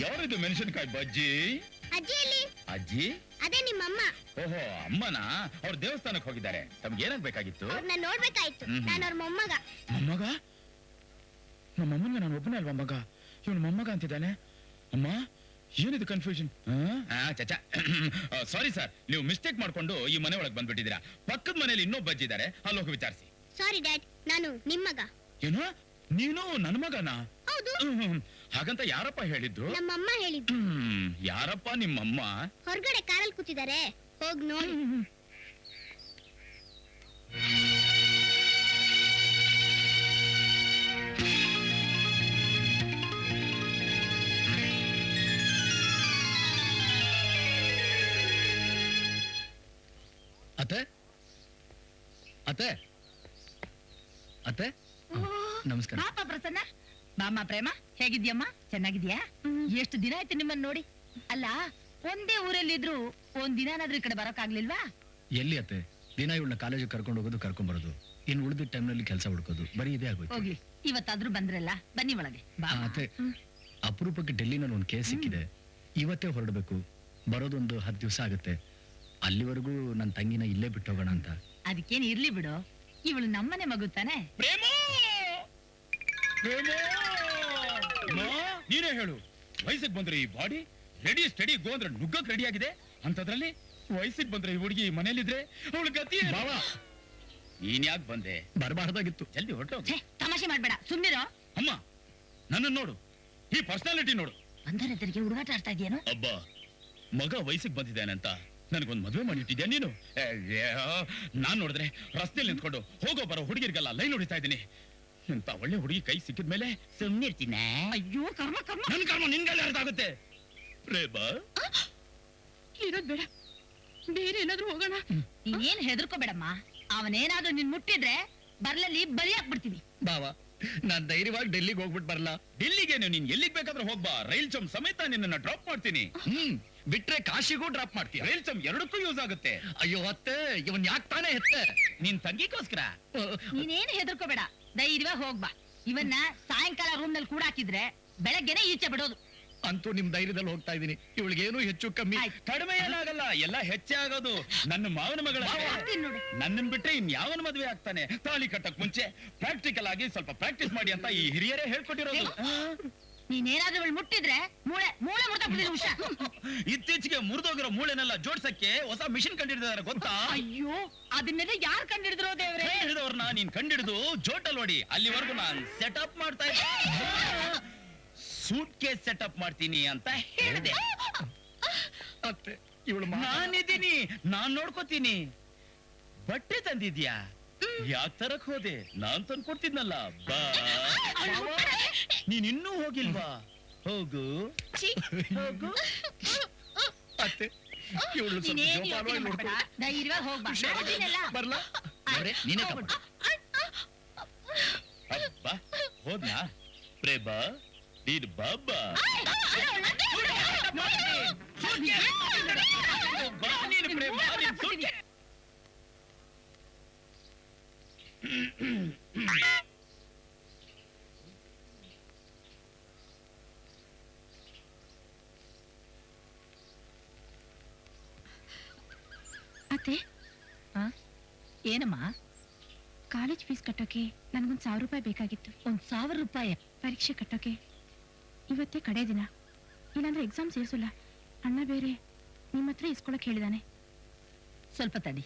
ಯಾರಿದು ಮೆಣಸಿನಕಾಯಿ ಬಜ್ಜಿ? ಅಜ್ಜಿ? ಅದೇ ನಿಮ್ಮಮ್ಮ. ಓಹೋ, ಅಮ್ಮನಾ? ಅವ್ರ ದೇವಸ್ಥಾನಕ್ಕೆ ಹೋಗಿದ್ದಾರೆ. ತಮ್ಗೆ ಏನಾಗ್ಬೇಕಾಗಿತ್ತು? ಅವ್ರನ್ನ ನೋಡ್ಬೇಕಾಯ್ತು. ನಾನು ಅವ್ರ ಮೊಮ್ಮಗ. ಮೊಮ್ಮಗ? ನಮ್ಮಮ್ಮನ್ಗೆ ನಾನು ಒಬ್ಬನೇ ಅಲ್ವಾ ಮಗ? ಇವನು ಮೊಮ್ಮಗ ಅಂತಿದ್ದಾನೆ. ಅಮ್ಮ, ಏನಿದು ಕನ್ಫ್ಯೂಷನ್? ಚಚಾ, ಸಾರಿ ಸರ್, ನೀವು ಮಿಸ್ಟೇಕ್ ಮಾಡ್ಕೊಂಡು ಈ ಮನೆ ಒಳಗೆ ಬಂದ್ಬಿಟ್ಟಿದ್ದೀರಾ. ಪಕ್ಕದ ಮನೇಲಿ ಇನ್ನೊಬ್ಬ ಬಜ್ಜಿದ್ದಾರೆ, ಅಲ್ಲಿ ಹೋಗಿ ವಿಚಾರಿಸಿ. ಸಾರಿ ಡ್ಯಾಡ್, ನಾನು ನಿಮ್ಮಗ. ಏನು? ನೀನು ನನ್ನ ಮಗನಾ? ಹೌದು. ಹಾಗಂತ ಯಾರಪ್ಪ ಹೇಳಿದ್ದು? ನಮ್ಮಮ್ಮ ಹೇಳಿದ್ದು. ಯಾರಪ್ಪ ನಿಮ್ಮಮ್ಮ? ಹೊರಗಡೆ ಕಾರಲ್ಲಿ ಕೂತಿದ್ದಾರೆ, ಹೋಗ್ ನೋಡಿ. ಅತ್ತೆ ಅತ್ತೆ ಅತ್ತೆ, ನಮಸ್ಕಾರ. ಪಾಪ ಪ್ರಸನ್ನ, ಬಾಮ್ಮ ಪ್ರೇಮ, ಹೇಗಿದ್ಯಮ್ಮ? ಚೆನ್ನಾಗಿದ್ಯಾ? ಎಷ್ಟು ದಿನ ಆಯ್ತು ನಿಮ್ಮನ್ನ ನೋಡಿ. ಅಲ್ಲ, ಒಂದೇ ಊರಲ್ಲಿದ್ರು ಒಂದ್ ದಿನಾನಾದ್ರೂ ಈ ಕಡೆ ಬರೋಕ್ಕಾಗ್ಲಿಲ್ವಾ? ಎಲ್ಲಿ ಅತ್ತೆ, ದಿನ ಇವಳನ್ನ ಕಾಲೇಜಿಗೆ ಕರ್ಕೊಂಡು ಹೋಗೋದು, ಕರ್ಕೊಂಡ್ ಬರೋದು, ಇನ್ನು ಉಳಿದ ಟೈಮ್ನಲ್ಲಿ ಕೆಲಸ ಹುಡ್ಕೋದು, ಬರೀ ಇದೇ ಆಗೋಯ್ತು. ಹೋಗ್ಲಿ, ಇವತ್ತಾದ್ರೂ ಬಂದ್ರಲ್ಲ, ಬನ್ನಿ ಒಳಗೆ. ಅತ್ತೆ, ಅಪರೂಪಕ್ಕೆ ಡೆಲ್ಲಿನಲ್ಲಿ ಒಂದು ಕೇಸ್ ಸಿಕ್ಕಿದೆ. ಇವತ್ತೇ ಹೊರಡಬೇಕು. ಬರೋದೊಂದು 10 ದಿವಸ ಆಗುತ್ತೆ. ಅಲ್ಲಿವರೆಗೂ ನನ್ನ ತಂಗಿನ ಇಲ್ಲೇ ಬಿಟ್ಟು ಹೋಗೋಣ ಅಂತ. ಅದಕ್ಕೇನು ಇರ್ಲಿ ಬಿಡು, ಇವಳು ನಮ್ಮನೆ ಮಗು ತಾನೆ. ನೀನೇ ಹೇಳು, ವಯಸ್ಸಿಗೆ ಬಂದ್ರೆ ಈ ಬಾಡಿ ರೆಡಿ ಸ್ಟಡಿ ಗೋ ಅಂದ್ರೆ ನುಗ್ಗಕ್ ರೆಡಿ ಆಗಿದೆ. ಅಂತದ್ರಲ್ಲಿ ವಯಸ್ಸಿಗೆ ಬಂದ್ರೆ ಈ ಹುಡುಗಿ ಮನೇಲಿದ್ರೆ ಅವಳು ಗತಿ. ಬಾವಾ, ನೀನ್ ಯಾಕೆ ಬಂದೆ? ಬರಬಾರ್ದಾಗಿತ್ತು. ಜಲ್ದಿ ಹೊರಟೋಗಿ. ತಮಾಷೆ ಮಾಡ್ಬೇಡ, ಸುಮ್ನಿರೋ. ಅಮ್ಮ, ನನ್ನ ನೋಡು, ಈ ಪರ್ಸನಾಲಿಟಿ ನೋಡು. ಬಂದರೆದರಿಗೆ ಹುಡುಗಾಟ ಆಡ್ತಾ ಇದೆಯೇನೋ? ಅಬ್ಬ, ಮಗ ವಯಸ್ಸಿಗೆ ಬಂದಿದ್ದಾನೆ ಅಂತ ನನಗೊಂದು ಮದುವೆ ಮಾಡಿಟ್ಟಿದ್ಯಾ ನೀನು? ನಾನ್ ನೋಡಿದ್ರೆ ರಸ್ತೆಯಲ್ಲಿ ನಿಂತ್ಕೊಂಡು ಹೋಗೋ ಬರೋ ಹುಡುಗಿರ್ಗೆಲ್ಲ ಲೈನ್ ಹೊಡಿತಾ ಇದ್ದೀನಿ. ಎಂತ ಒಳ್ಳೆ ಹುಡುಗಿ ಕೈ ಸಿಕ್ಕಿದ್ಮೇಲೆ ಸುಮ್ಮನಿರ್ತೀನ. ಅಯ್ಯೋ ಕರ್ಮ ಕರ್ಮ. ನನ್ ಕರ್ಮ ನಿನ್ಗೆಲ್ಲ ಅರ್ಥ ಆಗುತ್ತೆ. ರೇಬಾ ಇರೋದ್ ಬೇಡ, ಬೇರೆ ಏನಾದ್ರೂ ಹೋಗೋಣ. ನೀನೇನ್ ಹೆದರ್ಕೋಬೇಡಮ್ಮ, ಅವನೇನಾದ್ರೂ ನಿನ್ ಮುಟ್ಟಿದ್ರೆ ಬರ್ಲಲ್ಲಿ ಬಲಿ ಹಾಕ್ಬಿಡ್ತೀನಿ. ಬಾವಾ, ನಾನ್ ಧೈರ್ಯವಾಗಿ ಡೆಲ್ಲಿಗೆ ಹೋಗ್ಬಿಟ್ಟು ಬರಲ್ಲ. ಡೆಲ್ಲಿಗೇನು, ನೀನ್ ಎಲ್ಲಿಗೆ ಬೇಕಾದ್ರೂ ಹೋಗ್ಬಾ. ರೈಲ್ ಚಮ್ ಸಮೇತ ನಿನ್ನ ಡ್ರಾಪ್ ಮಾಡ್ತೀನಿ. ಬಿಟ್ರೆ ಕಾಶಿಗೂ ಡ್ರಾಪ್ ಮಾಡ್ತೀಯ. ರೈಲ್ ಚಮ್ ಎರಡಕ್ಕೂ ಯೂಸ್ ಆಗುತ್ತೆ. ಅಯ್ಯೋ ಅತ್ತೆ, ಇವನ್ ಯಾಕೆ ತಾನೇ ಹೆತ್ತೆ? ನಿನ್ ತಂಗಿಗೋಸ್ಕರ. ನೀನೇನು ಹೆದರ್ಕೋಬೇಡ, ಧೈರ್ಯವಾಗಿ ಹೋಗ್ಬಾ. ಇವನ್ನ ಸಾಯಂಕಾಲ ರೂಮ್ ನಲ್ಲಿ ಕೂಡ ಹಾಕಿದ್ರೆ ಬೆಳಗ್ಗೆನೆ ಈಚೆ ಬಿಡೋದು. ಅಂತೂ ನಿಮ್ ಧೈರ್ಯದಲ್ಲಿ ಹೋಗ್ತಾ ಇದೀನಿ. ಇವಳಿಗೇನು ಹೆಚ್ಚು ಕಮ್ಮಿ ಕಡಿಮೆ ಏನಾಗಲ್ಲ, ಎಲ್ಲ ಹೆಚ್ಚೇ ಆಗೋದು. ನನ್ನ ಮಾವನ ಮಗಳ ನನ್ನನ್ ಬಿಟ್ರೆ ಇನ್ ಯಾವನ ಮದ್ವೆ ಆಗ್ತಾನೆ? ತಾಳಿ ಕಟ್ಟಕ್ ಮುಂಚೆ ಪ್ರಾಕ್ಟಿಕಲ್ ಆಗಿ ಸ್ವಲ್ಪ ಪ್ರಾಕ್ಟೀಸ್ ಮಾಡಿ ಅಂತ ಈ ಹಿರಿಯರೇ ಹೇಳ್ಕೊಟ್ಟಿರೋದು. ನೀನೇನಾದ್ರೂ ಇವಳು ಮುಟ್ಟಿದ್ರೆ ಮೂಳೆ ಮೂಳೆ ಮುರ್ದಾಕ್ಬಿಡ್ತೀನಿ. ಹುಷಾರ್. ಇತ್ತೀಚೆಗೆ ಮುರಿದೋಗಿರೋ ಮೂಳೆನೆಲ್ಲ ಜೋಡ್ಸಕ್ಕೆ ಹೊಸ ಮಿಷಿನ್ ಕಂಡಿಡಿದಾರೆ, ಗೊತ್ತಾ? ಅಯ್ಯೋ, ಅದನ್ನೆಲ್ಲ ಯಾರು ಕಂಡಿಡಿದ್ರು ದೇವ್ರೆ? ಹಿಡಿದವ್ರನ್ನ ನೀನ್ ಕಂಡಿಡಿದು ಜೋಟಲ್ ನೋಡಿ. ಅಲ್ಲಿವರೆಗೂ ನಾನ್ ಸೆಟಪ್ ಮಾಡ್ತಾ ಇದ್ದೆ. ಸೂಟ್ ಕೇಸ್ ಸೆಟಪ್ ಮಾಡ್ತೀನಿ ಅಂತ ಹೇಳಿದೆ. ನಾನಿದ್ದೀನಿ, ನಾನ್ ನೋಡ್ಕೋತೀನಿ. ಬಟ್ಟೆ ತಂದಿದ್ಯಾ? ಯಾಕ್ ತರಕ್ ಹೋದೆ? ನಾನ್ ತಂದ್ಕೊಡ್ತಿದ್ನಲ್ಲ. ಬಾ, ನೀನ್ ಇನ್ನೂ ಹೋಗಿಲ್ವಾ? ಹೋಗು ಹೋಗು. ಅತ್ತೆ, ಇವಳು ಧೈರ್ಯವಾಗಿ ಹೋಗ್ಬಾ. ಬರ್ಲಾ? ನೀನೇ ಅಬ್ಬಾ, ಹೋದ್ನಾ? ಪ್ರೇಬಾ, ನೀನ್ ಬಾಬಾ. ನೀನು ಪ್ರೇಮ, ಅತ್ತೆ, ಏನಮ್ಮ? ಕಾಲೇಜ್ ಫೀಸ್ ಕಟ್ಟೋಕೆ ನನ್ಗೊಂದ್ 1000 ರೂಪಾಯಿ ಬೇಕಾಗಿತ್ತು. 1000 ರೂಪಾಯಿ? ಪರೀಕ್ಷೆ ಕಟ್ಟೋಕೆ. ಇವತ್ತೇ ಕಡೆ ದಿನ, ಇಲ್ಲಾಂದ್ರೆ ಎಕ್ಸಾಮ್ ಸೇರ್ಸಲ್ಲ. ಅಣ್ಣ ಬೇರೆ ನಿಮ್ಮ ಹತ್ರ ಇಸ್ಕೊಳಕ್ ಹೇಳಿದಾನೆ. ಸ್ವಲ್ಪ ತಡಿ,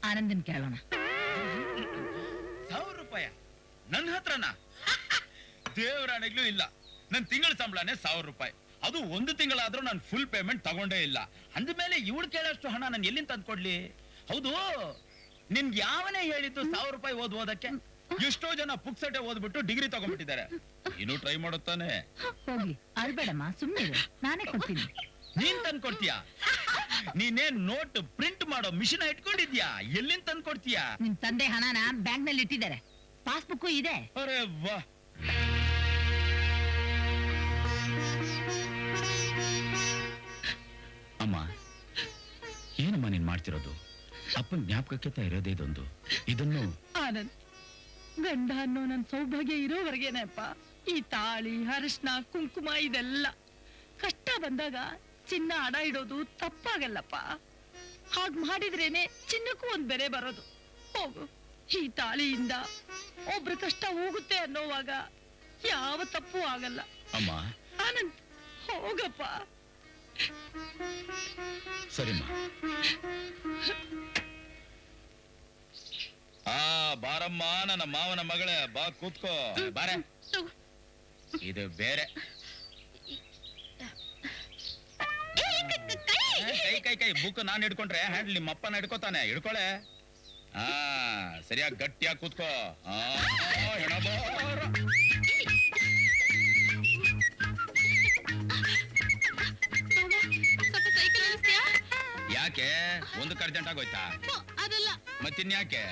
ಆನಂದನ್ ಕೇಳೋಣ. 1000 ರೂಪಾಯಿ ನನ್ನ ಹತ್ರನಾ? ದೇವರಾಣೆಗ್ಲೂ ಇಲ್ಲ. ನನ್ ತಿಂಗಳ ಸಂಬಳನೇ 1000 ರೂಪಾಯಿ. ಅದು ಒಂದು ತಿಂಗಳಾದ್ರೂ ನಾನು ಫುಲ್ ಪೇಮೆಂಟ್ ತಗೊಂಡೇ ಇಲ್ಲ. ಅಂದ್ಮೇಲೆ ಇವಳು ಕೇಳೋಷ್ಟು ಹಣ ನಾನು ಎಲ್ಲಿಂದ ತಂದ್ಕೊಡ್ಲಿ? ಹೌದು, ನಿನ್ಗೆ ಯಾವನೇ ಹೇಳಿದ್ದು 1000 ರೂಪಾಯಿ ಓದೋದಕ್ಕೆ? ಎಷ್ಟೋ ಜನ ಪುಕ್ಸಟೆ ಓದ್ಬಿಟ್ಟು ಡಿಗ್ರಿ ತಗೊಂಡ್ಬಿಟ್ಟಿದ್ದಾರೆ. ಇನ್ನೂ ಟ್ರೈ ಮಾಡುತ್ತಾನೆ. ಹೋಗ್ಲಿ, ಅಳ್ಬೇಡಮ್ಮ, ಸುಮ್ಮನೆ ನಾನೇ ಕೊಡ್ತೀನಿ. ನೀನ್ ತಂದ್ಕೊಡ್ತೀಯಾ? ನೀನೇನ್ ನೋಟ್ ಪ್ರಿಂಟ್ ಮಾಡೋ ಮಿಷಿನ್ ಇಟ್ಕೊಂಡಿದ್ಯಾ? ಎಲ್ಲಿಂದ ತಂದ್ಕೊಡ್ತೀಯಾ? ನಿಮ್ ತಂದೆ ಹಣನ ಬ್ಯಾಂಕ್ ನಲ್ಲಿ ಇಟ್ಟಿದ್ದಾರೆ, ಪಾಸ್ಬುಕ್ ಇದೆ. ಅರೆ ವಾ, ಅಮ್ಮ, ಏನಮ್ಮ ನೀನ್ ಮಾಡ್ತಿರೋದು? ಅಪ್ಪನ ಜ್ಞಾಪಕಕ್ಕೆ ಇರೋದೇ ಇದೊಂದು. ಇದನ್ನು ಆನಂದ್, ಗಂಡ ಅನ್ನೋ ನನ್ ಸೌಭಾಗ್ಯ ಇರೋವರೆಗೇನಪ್ಪ ಈ ತಾಳಿ, ಅರಿಶಿನ, ಕುಂಕುಮ ಇದೆಲ್ಲ. ಕಷ್ಟ ಬಂದಾಗ ಚಿನ್ನ ಅಡ ಇಡೋದು ತಪ್ಪಾಗಲ್ಲಪ್ಪ. ಹಾಗ್ ಮಾಡಿದ್ರೇನೆ ಚಿನ್ನಕ್ಕೂ ಒಂದ್ ಬೆಲೆ ಬರೋದು. ಹೋಗು, ಈ ತಾಳಿಯಿಂದ ಒಬ್ರ ಕಷ್ಟ ಹೋಗುತ್ತೆ ಅನ್ನೋವಾಗ ಯಾವ ತಪ್ಪು ಆಗಲ್ಲ. ಅಮ್ಮ, ಆನಂದ್, ಹೋಗಪ್ಪ. ಸರಿಮ್ಮ. ಬಾರಮ್ಮ, ನನ್ನ ಮಾವನ ಮಗಳೇ, ಬಾ ಕೂತ್ಕೋ. ಬಾರೆ, ಇದು ಬೇರೆ. ಕೈ ಕೈ ಕೈ ಬುಕ್ ನಾನ್ ಹಿಡ್ಕೊಂಡ್ರೆ ಹ್ಯಾಂಡಲ್ ನಿಮ್ಮ ಅಪ್ಪನ ಹಿಡ್ಕೋತಾನೆ. ಹಿಡ್ಕೊಳೆ. ಸರಿಯಾಗಿ ಗಟ್ಟಿಯಾಗಿ ಕೂತ್ಕೋ. ಯಾಕೆ? ಒಂದು ಅರ್ಜೆಂಟ್ ಆಗೋಯ್ತಾ? ಅದಲ್ಲ, ಮತ್ತಿನ್ಯಾಕೆ?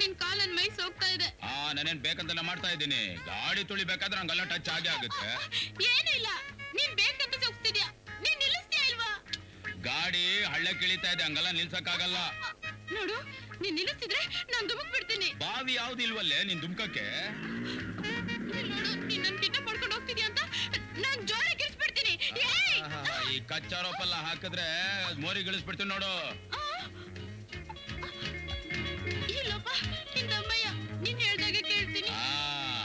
ನಿನ್ ಕಾಲನ್ ಮೈ ಸೋಗ್ತಾ ಇದೆ. ನಾನೇನ್ ಬೇಕಂತೆಲ್ಲ ಮಾಡ್ತಾ ಇದ್ದೀನಿ. ಗಾಡಿ ತುಳಿಬೇಕಾದ್ರೆ ಹಂಗೆಲ್ಲ ಟಚ್ ಆಗೇ ಆಗುತ್ತೆ. ಏನೂ ಇಲ್ಲ, ನೀನ್ ಬೇಕಂತ ಸೋಗ್ತಿದ್ಯಾ. ನೀನ್ ನಿಲ್ಲಿಸ್ತೀಯಾ ಇಲ್ವಾ? ಗಾಡಿ ಹಳ್ಳ ಕಿಳಿತಾ ಇದೆ, ಹಂಗೆಲ್ಲ ನಿಲ್ಸಕ್ಕಾಗಲ್ಲ. ನೋಡು, ನೀನ್ ನಿಲ್ಲಿಸ್ತಿದ್ರೆ ನಾನ್ ದುಮುಕ್ ಬಿಡ್ತೀನಿ. ಬಾವಿ ಯಾವ್ದು ಇಲ್ವಲ್ಲೇ ನೀನ್ ದುಮ್ಕಕ್ಕೆ? ನೋಡು, ನೀನ್ ನನ್ ಕಿಡ್ನಾಪ್ ಮಾಡ್ಕೊಂಡು ಹೋಗ್ತಿದ್ಯಾ ಅಂತ ನಾನ್ ಜೋರ ಗಿಳಿಸ್ಬಿಡ್ತೀನಿ. ಈ ಕಚ್ಚಾ ರೋಪೆಲ್ಲ ಹಾಕಿದ್ರೆ ಮೋರಿ ಗಿಳಿಸ್ಬಿಡ್ತೀನಿ ನೋಡು. ಇಲ್ಲಪ್ಪ, ನಿನ್ ಅಮ್ಮಯ್ಯ, ನೀನ್ ಹೇಳ್ದಾಗ ಕೇಳ್ತೀನಿ.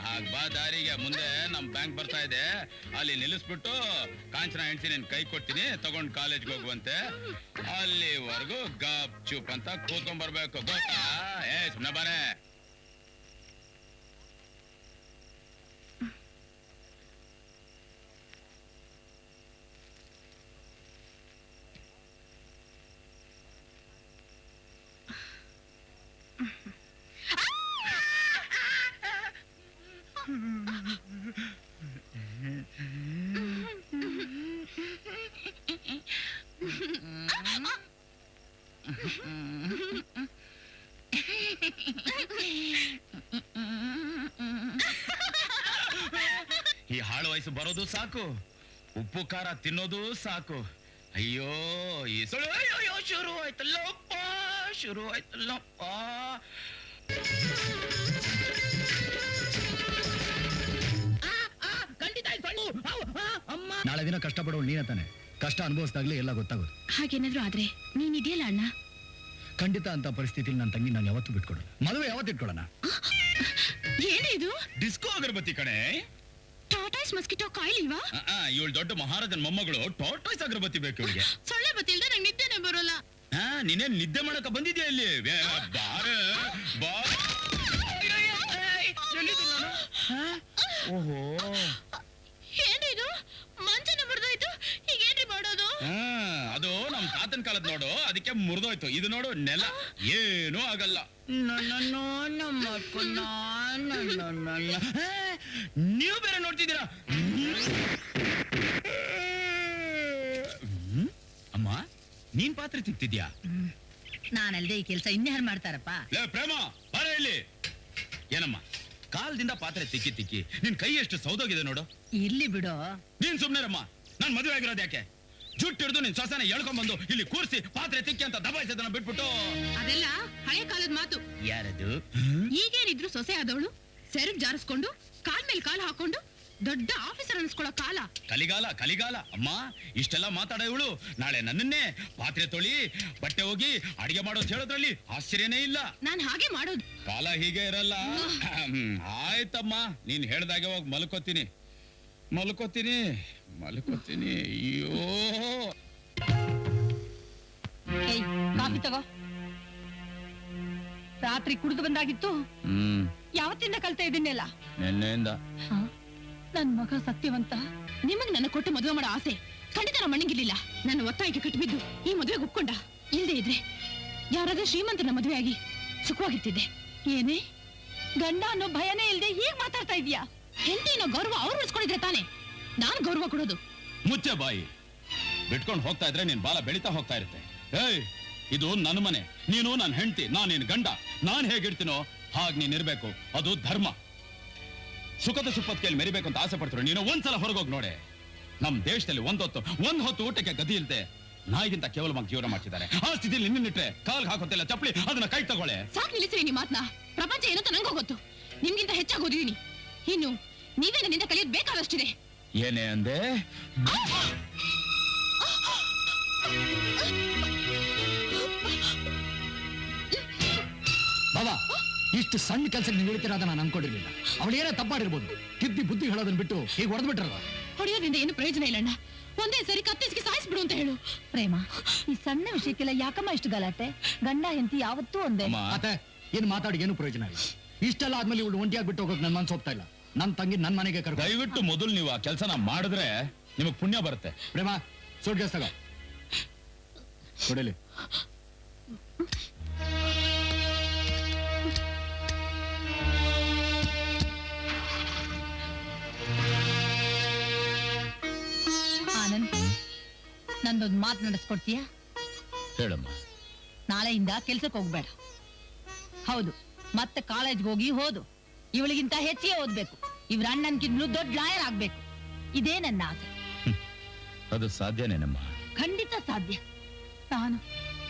ಹಾಗ್ ಬಾ ದಾರಿಗೆ. ಮುಂದೆ ನಮ್ ಬ್ಯಾಂಕ್ ಬರ್ತಾ ಇದೆ, ಅಲ್ಲಿ ನಿಲ್ಲಿಸ್ಬಿಟ್ಟು ಕಾಂಚನ ಹೆಣ್ಸಿ ನಿನ್ ಕೈ ಕೊಡ್ತೀನಿ, ತಗೊಂಡ್ ಕಾಲೇಜ್ಗೆ ಹೋಗುವಂತೆ. ಅಲ್ಲಿವರೆಗೂ ಗಪ್ ಚೂಪ್ ಅಂತ ಕೂತ್ಕೊಂಡ್ ಬರ್ಬೇಕು, ಗೊತ್ತಾ? ಸುಮ್ನೆ ಬಾರೆ. ಬರೋದು ಸಾಕು, ಉಪ್ಪು ಖಾರ ತಿನ್ನೋದು ಸಾಕು. ಅಯ್ಯೋ ಈ ಸುಳ್ಳು ಅಯ್ಯೋ ಶುರು ಆಯ್ತಲ್ಲಪ್ಪ, ಶುರು ಆಯ್ತಲ್ಲಪ್ಪ. ನಾಳೆ ದಿನ ಕಷ್ಟಪಡೋಳು ನೀನೇ ತಾನೆ. ಕಷ್ಟ ಅನುಭವಿಸಿದಾಗ್ಲೇ ಎಲ್ಲ ಗೊತ್ತಾಗೋದು. ಹಾಗೇನಾದ್ರೂ ಆದ್ರೆ ನೀನಿದೆಯಲ್ಲ ಅಣ್ಣ. ಖಂಡಿತ ಅಂತ ಪರಿಸ್ಥಿತಿಲಿ ನನ್ನ ತಂಗಿ ನಾನು ಯಾವತ್ತೂ ಬಿಟ್ಕೊಡೋಣ. ಮದುವೆ ಯಾವತ್ತು ಇಟ್ಕೊಳ್ಳೋಣ? ಏನಿದು? ಡಿಸ್ಕೋ ಅಗರಬತ್ತಿ ಕಣೆ. ಟಾಟಾಸ್ ಮಸ್ಕಿಟೋ ಕಾಯಿಲ್ ಇಲ್ವಾ? ಇವಳು ದೊಡ್ಡ ಮಹಾರಾಜನ್ ಮೊಮ್ಮಗಳು, ಟಾಟಾಯ್ಸ್ ಅಗರಬತ್ತಿ ಬೇಕು ಇವಳಿಗೆ. ಸೊಳ್ಳೆ ಬತ್ತಿ ಇಲ್ದೆ ನಂಗೆ ನಿದ್ದೆನೆ ಬರೋಲ್ಲ. ನೀನೇನ್ ನಿದ್ದೆ ಮಾಡಕ ಬಂದಿದ್ಯಾ ಇಲ್ಲಿ? ಬಾರ ಬಾರ. ಓಹೋ, ಏನಿದು? ಮಂಚನ ಮುರಿದೋಯ್ತು, ಈಗೇನ್ರಿ ಮಾಡೋದು? ಅದು ನಮ್ ತಾತನ ಕಾಲದ ನೋಡು, ಅದಕ್ಕೆ ಮುರಿದೋಯ್ತು. ಇದು ನೋಡು ನೆಲ, ಏನೂ ಆಗಲ್ಲ. ನೀವು ಬೇರೆ ನೋಡ್ತಿದ್ದೀರಾ? ಅಮ್ಮ, ನೀನ್ ಪಾತ್ರೆ ತಿಕ್ತಿದ್ಯಾ? ನಾನಲ್ದೆ ಈ ಕೆಲ್ಸ ಇನ್ಯಾರು ಮಾಡ್ತಾರಪ್ಪ? ಲೇ ಪ್ರೇಮ, ಬಾರ ಇಲ್ಲಿ. ಏನಮ್ಮ, ಕಾಲದಿಂದ ಪಾತ್ರೆ ತಿಕ್ಕಿ ತಿಕ್ಕಿ ನಿನ್ ಕೈ ಎಷ್ಟು ಸೌದೋಗಿದೆ ನೋಡು. ಇರ್ಲಿ ಬಿಡು. ನೀನ್ ಸುಮ್ನೆರಮ್ಮ. ನಾನ್ ಮದುವೆ ಆಗಿರೋದು ಯಾಕೆ? ಜುಟ್ಟು ಹಿಡಿದು ನಿನ್ ಸೊಸನ ಎಳ್ಕೊಂಡ್ಬಂದು ಇಲ್ಲಿ ಕೂರ್ಸಿ ಪಾತ್ರೆ ತಿಕ್ಕಿ ಅಂತ ದಬಾಯಿಸೋದನ್ನ ಬಿಟ್ಬಿಟ್ಟು. ಅದೆಲ್ಲ ಹಳೆ ಕಾಲದ ಮಾತು. ಯಾರದು? ಈಗೇನಿದ್ರು ಸೊಸೆ ಆದವಳು ಸೆರಗ್ ಜಾರಿಸ್ಕೊಂಡು ಕಾಲ್ ಮೇಲೆ ಕಾಲ್ ಹಾಕೊಂಡು ದೊಡ್ಡ ಆಫೀಸರ್ ಅನ್ಸ್ಕೊಳ್ಳೋ ಕಾಲ. ಕಲಿಗಾಲ ಕಲಿಗಾಲ. ಅಮ್ಮ, ಇಷ್ಟೆಲ್ಲ ಮಾತಾಡೋ ಇವಳು ನಾಳೆ ನನ್ನನ್ನೇ ಪಾತ್ರೆ ತೊಳಿ, ಬಟ್ಟೆ ಹೋಗಿ ಅಡಿಗೆ ಮಾಡೋದು ಹೇಳೋದ್ರಲ್ಲಿ ಆಶ್ಚರ್ಯನೇ ಇಲ್ಲ. ನಾನ್ ಹಾಗೆ ಮಾಡೋದು. ಕಾಲ ಹೀಗೆ ಇರಲ್ಲ. ಆಯ್ತಮ್ಮ, ನೀನ್ ಹೇಳ್ದಾಗೆ ಹೋಗಿ ಮಲ್ಕೋತೀನಿ. ಅಯ್ಯೋ, ಕಾಫಿ ತಗೋ. ರಾತ್ರಿ ಕುಡಿದು ಬಂದಾಗಿತ್ತು. ಯಾವತ್ತಿಂದ ಕಲ್ತಾ ಇದನ್ನೆಲ್ಲ? ನಿನ್ನೆಯಿಂದ. ನನ್ ಮಗ ಸತ್ಯವಂತ. ನಿಮಗ್ ನನ್ನ ಕೊಟ್ಟು ಮದುವೆ ಮಾಡೋ ಆಸೆ ಖಂಡಿತ ನಮ್ಮ ಮಣ್ಣಂಗಿರ್ಲಿಲ್ಲ. ನನ್ನ ಒತ್ತಾಯಕ್ಕೆ ಕಟ್ಟಿಬಿದ್ದು ಈ ಮದುವೆಗೆ ಒಪ್ಕೊಂಡ. ಇಲ್ದೇ ಇದ್ರೆ ಯಾರಾದ್ರೂ ಶ್ರೀಮಂತನ ಮದುವೆ ಆಗಿ ಸುಖವಾಗಿರ್ತಿದ್ದೆ. ಏನೇ ಗಂಡ ಅನ್ನೋ ಭಯನೇ ಇಲ್ದೆ ಹೀಗ್ ಮಾತಾಡ್ತಾ ಇದೀಯಾ? ಹೆಂಡತಿ ಅನ್ನೋ ಗೌರವ ಅವ್ರು ಉಳಿಸ್ಕೊಂಡಿದ್ರೆ ತಾನೆ ನಾನ್ ಗೌರವ ಕೊಡೋದು. ಮುಚ್ಚೆ ಬಾಯಿ. ಬಿಟ್ಕೊಂಡು ಹೋಗ್ತಾ ಇದ್ರೆ ನಿನ್ ಬಾಲ ಬೆಳಿತಾ ಹೋಗ್ತಾ ಇರುತ್ತೆ. ಏಯ್, ಇದು ನನ್ನ ಮನೆ, ನೀನು ನನ್ನ ಹೆಂಡತಿ, ನಾನ್ ನಿನ್ ಗಂಡ. ನಾನ್ ಹೇಗಿರ್ತೀನೋ ಹಾಗ್ ನೀನ್ ಇರ್ಬೇಕು, ಅದು ಧರ್ಮ. ಸುಖದ ಸುಪ್ಪತ್ತಿಗೆಯಲ್ಲಿ ಮೆರಿಬೇಕು ಅಂತ ಆಸೆ ಪಡ್ತಾರೆ. ನೀನು ಒಂದ್ಸಲ ಹೊರಗೋಗಿ ನೋಡೆ. ನಮ್ ದೇಶದಲ್ಲಿ ಒಂದ್ ಹೊತ್ತು ಊಟಕ್ಕೆ ಗತಿ ಇಲ್ದೆ ನಾಯಿಗಿಂತ ಕೇವಲವಾಗಿ ಜೀವನ ಮಾಡ್ತಿದ್ದಾರೆ. ಆ ಸ್ಥಿತಿಯಲ್ಲಿ ನಿನ್ನಿಟ್ರೆ ಕಾಲ್ಗೆ ಹಾಕೋತಿಲ್ಲ ಚಪ್ಪಲಿ, ಅದನ್ನ ಕೈ ತಗೊಳ್ಳೆ. ಸಾಕ್ ನಿಲ್ಲಿಸ್ರಿ ನಿಮ್ಮ ಮಾತನ್ನ. ಪ್ರಪಂಚ ಏನಂತ ನಂಗೂ ಗೊತ್ತು. ನಿಮ್ಗಿಂತ ಹೆಚ್ಚಾಗಿ ಓದಿದೀನಿ. ಇನ್ನು ನೀವೇ ನನ್ನಿಂದ ಕಲಿಯೋದು ಬೇಕಾದಷ್ಟಿದೆ. ಏನೇ ಅಂದೆ? ಬಾಬಾ, ಇಷ್ಟು ಸಣ್ಣ ಕೆಲಸಕ್ಕೆ ನೀವು ಹೇಳ್ತಿರೋದ ನಾನು ಅನ್ಕೊಂಡಿರ್ಲಿಲ್ಲ. ಅವಳು ಏನೋ ತಪ್ಪಾಡಿರ್ಬೋದು. ತಿದ್ದಿ ಬುದ್ಧಿ ಹೇಳೋದನ್ನ ಬಿಟ್ಟು ಹೀಗೆ ಹೊಡೆದ್ಬಿಟ್ರಲ್ಲ. ಹೊಡೆಯೋದ್ರಿಂದ ಏನು ಪ್ರಯೋಜನ ಇಲ್ಲಣ್ಣ. ಒಂದೇ ಸರಿ ಕತ್ತಿಸಿಗೆ ಸಾಯಿಸ್ಬಿಡು ಅಂತ ಹೇಳು. ಪ್ರೇಮ, ಈ ಸಣ್ಣ ವಿಷಯಕ್ಕೆಲ್ಲ ಯಾಕಮ್ಮ ಇಷ್ಟು ಗಲಾಟೆ? ಗಂಡ ಹೆಂಡತಿ ಯಾವತ್ತೂ ಒಂದೇ. ಮತ್ತೆ ಏನು ಮಾತಾಡಿ ಏನು ಪ್ರಯೋಜನ ಇಲ್ಲ. ಇಷ್ಟೆಲ್ಲ ಆದ್ಮೇಲೆ ಇವಳು ಒಂಟಿಯಾಗಿ ಬಿಟ್ಟು ಹೋಗೋಕೆ ನನ್ ಮನ್ಸು ಹೋಗ್ತಾ ಇಲ್ಲ. ನನ್ ತಂಗಿ ನನ್ ಮನೆಗೆ ಕರ್ಕೊಂಡು ದಯವಿಟ್ಟು ಮೊದಲು ನೀವು ಆ ಕೆಲಸನ ಮಾಡಿದ್ರೆ ನಿಮಗ್ ಪುಣ್ಯ ಬರುತ್ತೆ. ಪ್ರೇಮ, ಸೂಟ್ ಕೇಸ್ ತಗೋ, ಕೊಡಲಿ. ಆನಂದ್, ನಂದೊಂದು ಮಾತು ನಡೆಸ್ಕೊಡ್ತೀಯಾ? ಹೇಳಮ್ಮ. ನಾಳೆಯಿಂದ ಕೆಲ್ಸಕ್ಕೆ ಹೋಗ್ಬೇಡ. ಹೌದು, ಮತ್ತೆ ಕಾಲೇಜ್ಗೆ ಹೋಗಿ ಓದು. ಇವಳಿಗಿಂತ ಹೆಚ್ಚಿಗೆ ಓದ್ಬೇಕು. ಇವ್ರ ಅಣ್ಣನ್ಕಿಂತಲೂ ದೊಡ್ಡ ಲಾಯರ್ ಆಗ್ಬೇಕು. ಇದೇ ನನ್ನ ಆಸೆ. ಅದು ಸಾಧ್ಯನೇನಮ್ಮ? ಖಂಡಿತ ಸಾಧ್ಯ.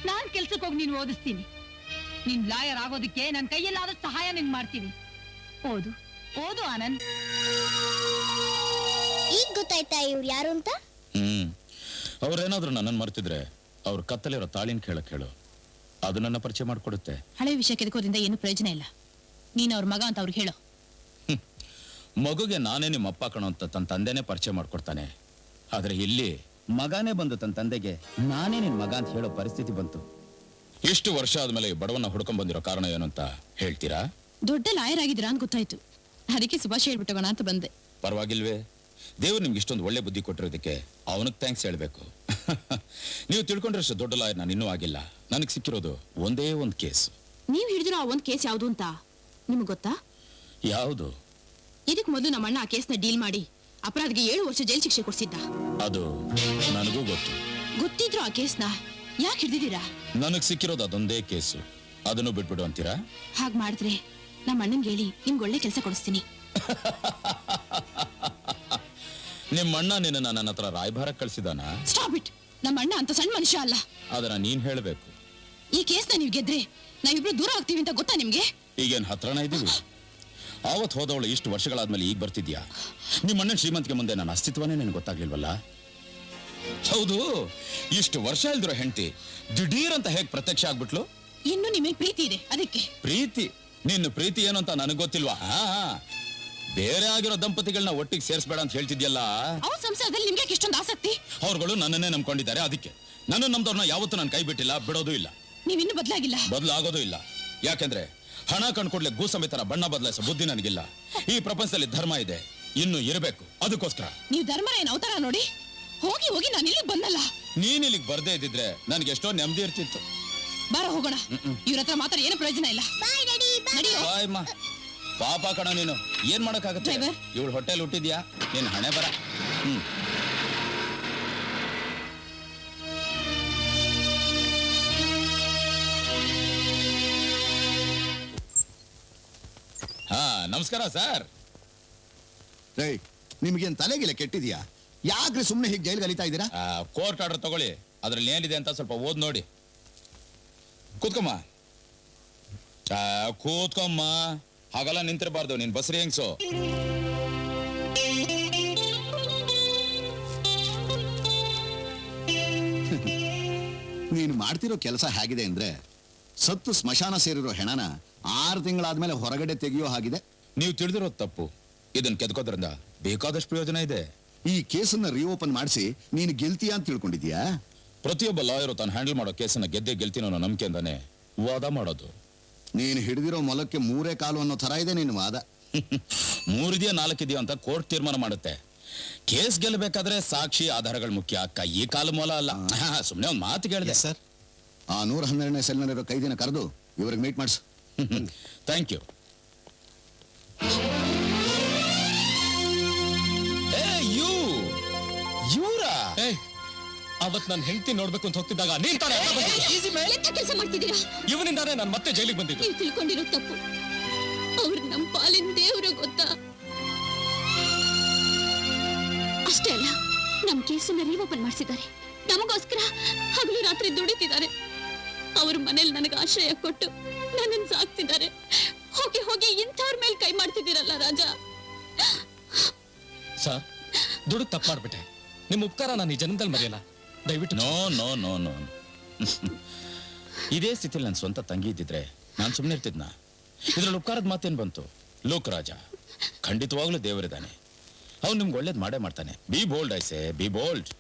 ನಾನ್ ಕೆಲ್ಸಕ್ಕೆ ಹೋಗಿ ನೀನು ಓದಿಸ್ತೀನಿ. ನೀನ್ ಲಾಯರ್ ಆಗೋದಕ್ಕೆ ನನ್ನ ಕೈಯಲ್ಲಾದ ಸಹಾಯ ನಿನ್ ಮಾಡ್ತೀನಿ. ಓದು ಓದು ಆನಂದ್. ಈಗ ಗೊತ್ತಾಯ್ತಾ ಇವ್ರು ಯಾರು ಅಂತ? ಅವ್ರೇನಾದ್ರೂ ನನ್ನನ್ನು ಮರ್ತಿದ್ರೆ ಅವ್ರ ಕತ್ತಲಿರೋ ತಾಳಿನ ಕೇಳಕ್ ಹೇಳು. ಅದು ನನ್ನ ಪರಿಚಯ ಮಾಡ್ಕೊಡುತ್ತೆ. ಹಳೆ ವಿಷಯ ಕೆದಕೋದ್ರಿಂದ ಏನು ಪ್ರಯೋಜನ ಇಲ್ಲ. ನೀನ್ ಅವ್ರ ಮಗ ಅಂತ ಅವ್ರಿಗೆ ಹೇಳು. ಮಗುಗೆ ನಾನೇ ನಿಮ್ಮ ಅಪ್ಪ ಕಣೋ ಅಂತ ತನ್ನ ತಂದೆನೇ ಪರಿಚಯ ಮಾಡ್ಕೊಡ್ತಾನೆ. ಆದ್ರೆ ಇಲ್ಲಿ ಮಗನೇ ಬಂದು ತನ್ನ ತಂದೆಗೆ ನಾನೇ ನಿನ್ ಮಗ ಅಂತ ಹೇಳೋ ಪರಿಸ್ಥಿತಿ ಬಂತು. ಇಷ್ಟು ವರ್ಷ ಆದ್ಮೇಲೆ ಬಡವನ್ನ ಹುಡ್ಕೊಂಡ್ ಬಂದಿರೋ ಕಾರಣ ಏನು ಅಂತ ಹೇಳ್ತೀರಾ? ದೊಡ್ಡ ಲಾಯರ್ ಆಗಿದ್ದೀರಾ ಅಂತ ಗೊತ್ತಾಯ್ತು. ಅದಕ್ಕೆ ಶುಭಾಶಯ ಹೇಳ್ಬಿಟ್ಟೋಣ ಅಂತ ಬಂದೆ. ಪರವಾಗಿಲ್ವೇ? ದೇವ್ರು ನಿಮ್ಗೆ ಇಷ್ಟೊಂದು ಒಳ್ಳೆ ಬುದ್ಧಿ ಕೊಟ್ಟಿರೋದಕ್ಕೆ ಅವನಿಗೆ ಥ್ಯಾಂಕ್ಸ್ ಹೇಳ್ಬೇಕು. ನೀವು ತಿಳ್ಕೊಂಡ್ರಷ್ಟು ದೊಡ್ಡ ಲಾಯರ್ ನಾನು ಇನ್ನೂ ಆಗಿಲ್ಲ. ನನಗೆ ಸಿಕ್ಕಿರೋದು ಒಂದೇ ಒಂದು ಕೇಸ್. ನೀವ್ ಹಿಡಿದಿರೋ ಆ ಒಂದ್ ಕೇಸ್ ಯಾವ್ದು ಅಂತ ನಿಮ್ಗೆ ಗೊತ್ತಾ? ಯಾವುದು? ಇದಕ್ ಮೊದಲು ನಮ್ಮ ಅಣ್ಣ ಆ ಕೇಸ್ನ ಡೀಲ್ ಮಾಡಿ ಅಪರಾಧಿಗೆ 7 ವರ್ಷ ಜೈಲು ಶಿಕ್ಷೆ ಕೊಡ್ಸಿದ್ದ. ಅದು ನನಗೂ ಗೊತ್ತು. ಗೊತ್ತಿದ್ರು ಆ ಕೇಸ್ನ ಯಾಕೆ ಹಿಡಿದಿದ್ದೀರಾ? ನನಗ್ ಸಿಕ್ಕಿರೋದು ಅದೊಂದೇ ಕೇಸು. ಅದನ್ನು ಬಿಟ್ಬಿಡು ಅಂತೀರಾ? ಹಾಗ್ ಮಾಡಿದ್ರೆ ನಮ್ಮ ಅಣ್ಣಂಗೆ ಹೇಳಿ ನಿಮ್ಗೆ ಒಳ್ಳೆ ಕೆಲಸ ಕೊಡಿಸ್ತೀನಿ. ನಿಮ್ಮ ಅಣ್ಣ ನಿನ್ನ ನನ್ನ ಹತ್ರ ರಾಯಭಾರ ಕಳ್ಸಿದಾನ? Stop it. ನಮ್ಮ ಅಣ್ಣ ಅಂತ ಸಣ್ಣ ಮನುಷ್ಯ ಅಲ್ಲ. ಅದನ್ನ ನೀನ್ ಹೇಳ್ಬೇಕು. ಈ ಕೇಸ್ನ ನೀವು ಗೆದ್ರೆ ನಾವಿಬ್ರು ದೂರ ಆಗ್ತೀವಿ ಅಂತ ಗೊತ್ತಾ ನಿಮ್ಗೆ? ಈಗೇನ್ ಹತ್ರನ ಇದೀವಿ? ಆವತ್ ಹೋದವಳು ಇಷ್ಟು ವರ್ಷಗಳಾದ್ಮೇಲೆ ಈಗ ಬರ್ತಿದ್ಯಾ? ನಿಮ್ಮ ಅಣ್ಣನ ಶ್ರೀಮಂತಿಗೆ ಮುಂದೆ ನನ್ನ ಅಸ್ತಿತ್ವನೇ ನಿನಗೆ ಗೊತ್ತಾಗ್ಲಿಲ್ವಲ್ಲ? ಹೌದು, ಇಷ್ಟು ವರ್ಷ ಇಲ್ದಿರೋ ಹೆಂಡತಿ ದಿಢೀರ್ ಅಂತ ಹೇಗ್ ಪ್ರತ್ಯಕ್ಷ ಆಗ್ಬಿಟ್ಲು? ಇನ್ನು ನಿಮಗೆ ಪ್ರೀತಿ ಇದೆ ಅದಕ್ಕೆ. ಪ್ರೀತಿ? ನಿನ್ನ ಪ್ರೀತಿ ಏನು ಅಂತ ನನಗ್ ಗೊತ್ತಿಲ್ವಾ? ಬೇರೆ ಆಗಿರೋ ದಂಪತಿಗಳನ್ನ ಒಟ್ಟಿಗೆ ಸೇರಿಸಬೇಡ ಅಂತ ಹೇಳ್ತಿದ್ಯಲ್ಲ. ಅವ್ರ ಸಂಸಾರದಲ್ಲಿ ನಿಮ್ಗೆ ಇಷ್ಟೊಂದು ಆಸಕ್ತಿ? ಅವ್ರುಗಳು ನನ್ನನ್ನೇ ನಂಬ್ಕೊಂಡಿದ್ದಾರೆ, ಅದಕ್ಕೆ ನನ್ನ ನಮ್ದವ್ರನ್ನ ಯಾವತ್ತೂ ನಾನು ಕೈ ಬಿಟ್ಟಿಲ್ಲ, ಬಿಡೋದು ಇಲ್ಲ. ನೀವಿನ್ನೂ ಬದಲಾಗಿಲ್ಲ. ಬದಲಾಗೋದು ಇಲ್ಲ. ಯಾಕೆಂದ್ರೆ ಹಣ ಕಂಡ್ಕೊಡ್ಲೆ ಗೂ ಸಮೇತರ ಬಣ್ಣ ಬದಲಾಯಿಸೋ ಬುದ್ಧಿ ನನಗಿಲ್ಲ. ಈ ಪ್ರಪಂಚದಲ್ಲಿ ಧರ್ಮ ಇದೆ, ಇನ್ನು ಇರಬೇಕು. ಅದಕ್ಕೋಸ್ಕರ ನೀವು ಧರ್ಮನ ಏನ್ ಅವತಾರ ನೋಡಿ ಹೋಗಿ ಹೋಗಿ ನಾನು ಇಲ್ಲಿಗೆ ಬಂದಲ್ಲ. ನೀನ್ ಇಲ್ಲಿಗೆ ಬರ್ದೇ ಇದ್ದಿದ್ರೆ ನನಗೆ ಎಷ್ಟೋ ನೆಮ್ಮದಿ ಇರ್ತಿತ್ತು. ಬಾರ ಹೋಗೋಣ. ಇವ್ರ ಹತ್ರ ಮಾತ್ರ ಏನು ಪ್ರಯೋಜನ ಇಲ್ಲ. ಬಾಯ್ ಮಾ. ಪಾಪ ಕಣ ನೀನು, ಏನ್ ಮಾಡಕ್ಕಾಗತ್ತೆ? ಇವಳು ಹೊಟ್ಟೆಲ್ ಹುಟ್ಟಿದ್ಯಾ, ನೀನ್ ಹಣೆ ಬರ. ಹಾ, ನಮಸ್ಕಾರ ಸರ್. ನಿಮ್ಗೇನ್ ತಲೆಗಿಲ್ಲ ಕೆಟ್ಟಿದ್ಯಾ? ಯಾಕ್ರೆ ಸುಮ್ನೆ ಹೀಗೆ ಜೈಲ್ಗೆ ಅಲಿತಾ ಇದ್ದೀರಾ? ಕೋರ್ಟ್ ಆರ್ಡರ್ ತಗೊಳ್ಳಿ, ಅದ್ರಲ್ಲಿ ಏನಿದೆ ಅಂತ ಸ್ವಲ್ಪ ಓದ್ ನೋಡಿ. ಕೂತ್ಕೊಮ್ಮ. ಕೂತ್ಕೊಮ್ಮ, ಹಾಗೆಲ್ಲ ನಿಂತಿರಬಾರ್ದು, ನೀನ್ ಬಸ್ರಿ ಹೆಂಗ್ಸು. ನೀನು ಮಾಡ್ತಿರೋ ಕೆಲಸ ಹೇಗಿದೆ ಅಂದ್ರೆ, ಸತ್ತು ಸ್ಮಶಾನ ಸೇರಿರೋ ಹೆಣನ 6 ತಿಂಗಳಾದ್ಮೇಲೆ ಹೊರಗಡೆ ತೆಗೆಯೋ ಹಾಗಿದೆ. ನೀವು ತಿಳಿದಿರೋದು ತಪ್ಪು. ಇದನ್ನ ಕೆದ್ಕೋದ್ರಿಂದ ಬೇಕಾದಷ್ಟು ಪ್ರಯೋಜನ ಇದೆ. ಈ ಕೇಸನ್ನ ರೀಓಪನ್ ಮಾಡಿಸಿ ನೀನು ಗೆಲ್ತೀಯ ಅಂತ ತಿಳ್ಕೊಂಡಿದ್ಯಾ? ಪ್ರತಿಯೊಬ್ಬ ಲಾಯರು ತಾನು ಹ್ಯಾಂಡಲ್ ಮಾಡೋ ಕೇಸನ್ನ ಗೆದ್ದೆ ಗೆಲ್ತೀನೋ ಅನ್ನೋ ನಂಬಿಕೆಯಿಂದಾನೆ ವಾದ ಮಾಡೋದು. ನೀನು ಹಿಡಿದಿರೋ ಮೊಲಕ್ಕೆ 3 ಕಾಲು ಅನ್ನೋ ತರ ಇದೆ ನಿನ್ನ ವಾದ. 3 ಇದೆಯಾ 4 ಇದೆಯಾ ಅಂತ ಕೋರ್ಟ್ ತೀರ್ಮಾನ ಮಾಡುತ್ತೆ. ಕೇಸ್ ಗೆಲ್ಲಬೇಕಾದ್ರೆ ಸಾಕ್ಷಿ ಆಧಾರಗಳು ಮುಖ್ಯ, ಕೈ ಕಾಲು ಮೊಲ ಅಲ್ಲ. ಸುಮ್ನೆ ಒಂದು ಮಾತು ಕೇಳಿದೆ ಸರ್. ಆ 112ನೇ ಸೆಲ್ನಲ್ಲಿರೋ ಕೈದಿನ ಕರೆದು ಇವ್ರಿಗೆ ಮೀಟ್ ಮಾಡಿಸು. Thank you. ಅವತ್ ನಾನು ಹೆಂಡತಿ ನೋಡ್ಬೇಕು ಅಂತ ಹೋಗ್ತಿದ್ದಾಗ ನೀನ್ ತಾನೇ ಕೆಲಸ ಮಾಡ್ತಿದ್ದೀರಾ? ಇವನಿಂದಾನೇ ನಾನು ಮತ್ತೆ ಜೈಲಿಗೆ ಬಂದಿದ್ದು. ನೀವು ತಿಳ್ಕೊಂಡಿರೋ ತಪ್ಪು. ಅವ್ರು ನಮ್ಮ ಪಾಲಿನ ದೇವ್ರು ಗೊತ್ತಾ? ಅಷ್ಟೇ ಅಲ್ಲ, ನಮ್ ಕೇಸನ್ನ ರೀಓಪನ್ ಮಾಡಿಸಿದ್ದಾರೆ. ನಮಗೋಸ್ಕರ ಹಗಲು ರಾತ್ರಿ ದುಡಿತಿದ್ದಾರೆ. ಅವ್ರ ಮನೇಲಿ ನನಗೆ ಆಶ್ರಯ ಕೊಟ್ಟು ನನ್ನನ್ನು ಸಾಕ್ತಿದ್ದಾರೆ. ಹೋಗಿ ಹೋಗಿ ಇಂಥವ್ರ ಮೇಲೆ ಕೈ ಮಾಡ್ತಿದ್ದೀರಲ್ಲ ರಾಜ. ಸರ್, ದುಡ್ಡು ತಪ್ಪು ಮಾಡ್ಬಿಟ್ಟೆ. ನಿಮ್ಮ ಉಪಕಾರ ನಾನು ಈ ಜನ್ಮದಲ್ಲಿ ಮರೆಯಲ್ಲ, ದಯವಿಟ್ಟು. ನೋ ನೋ ನೋ ನೋ ಇದೇ ಸ್ಥಿತಿಲಿ ನನ್ನ ಸ್ವಂತ ತಂಗಿ ಇದ್ದಿದ್ರೆ ನಾನು ಸುಮ್ಮನೆ ಇರ್ತಿದ್ನಾ? ಇದ್ರಲ್ಲಿ ಉಪಕಾರದ ಮಾತೇನು ಬಂತು? ಲೋಕ್ ರಾಜ ಖಂಡಿತವಾಗ್ಲೂ ದೇವರಿದ್ದಾನೆ, ಅವ್ನು ನಿಮ್ಗೆ ಒಳ್ಳೇದು ಮಾಡೇ ಮಾಡ್ತಾನೆ. ಬಿ ಬೋಲ್ಡ್ ಐಸೆ, ಬಿ ಬೋಲ್ಡ್.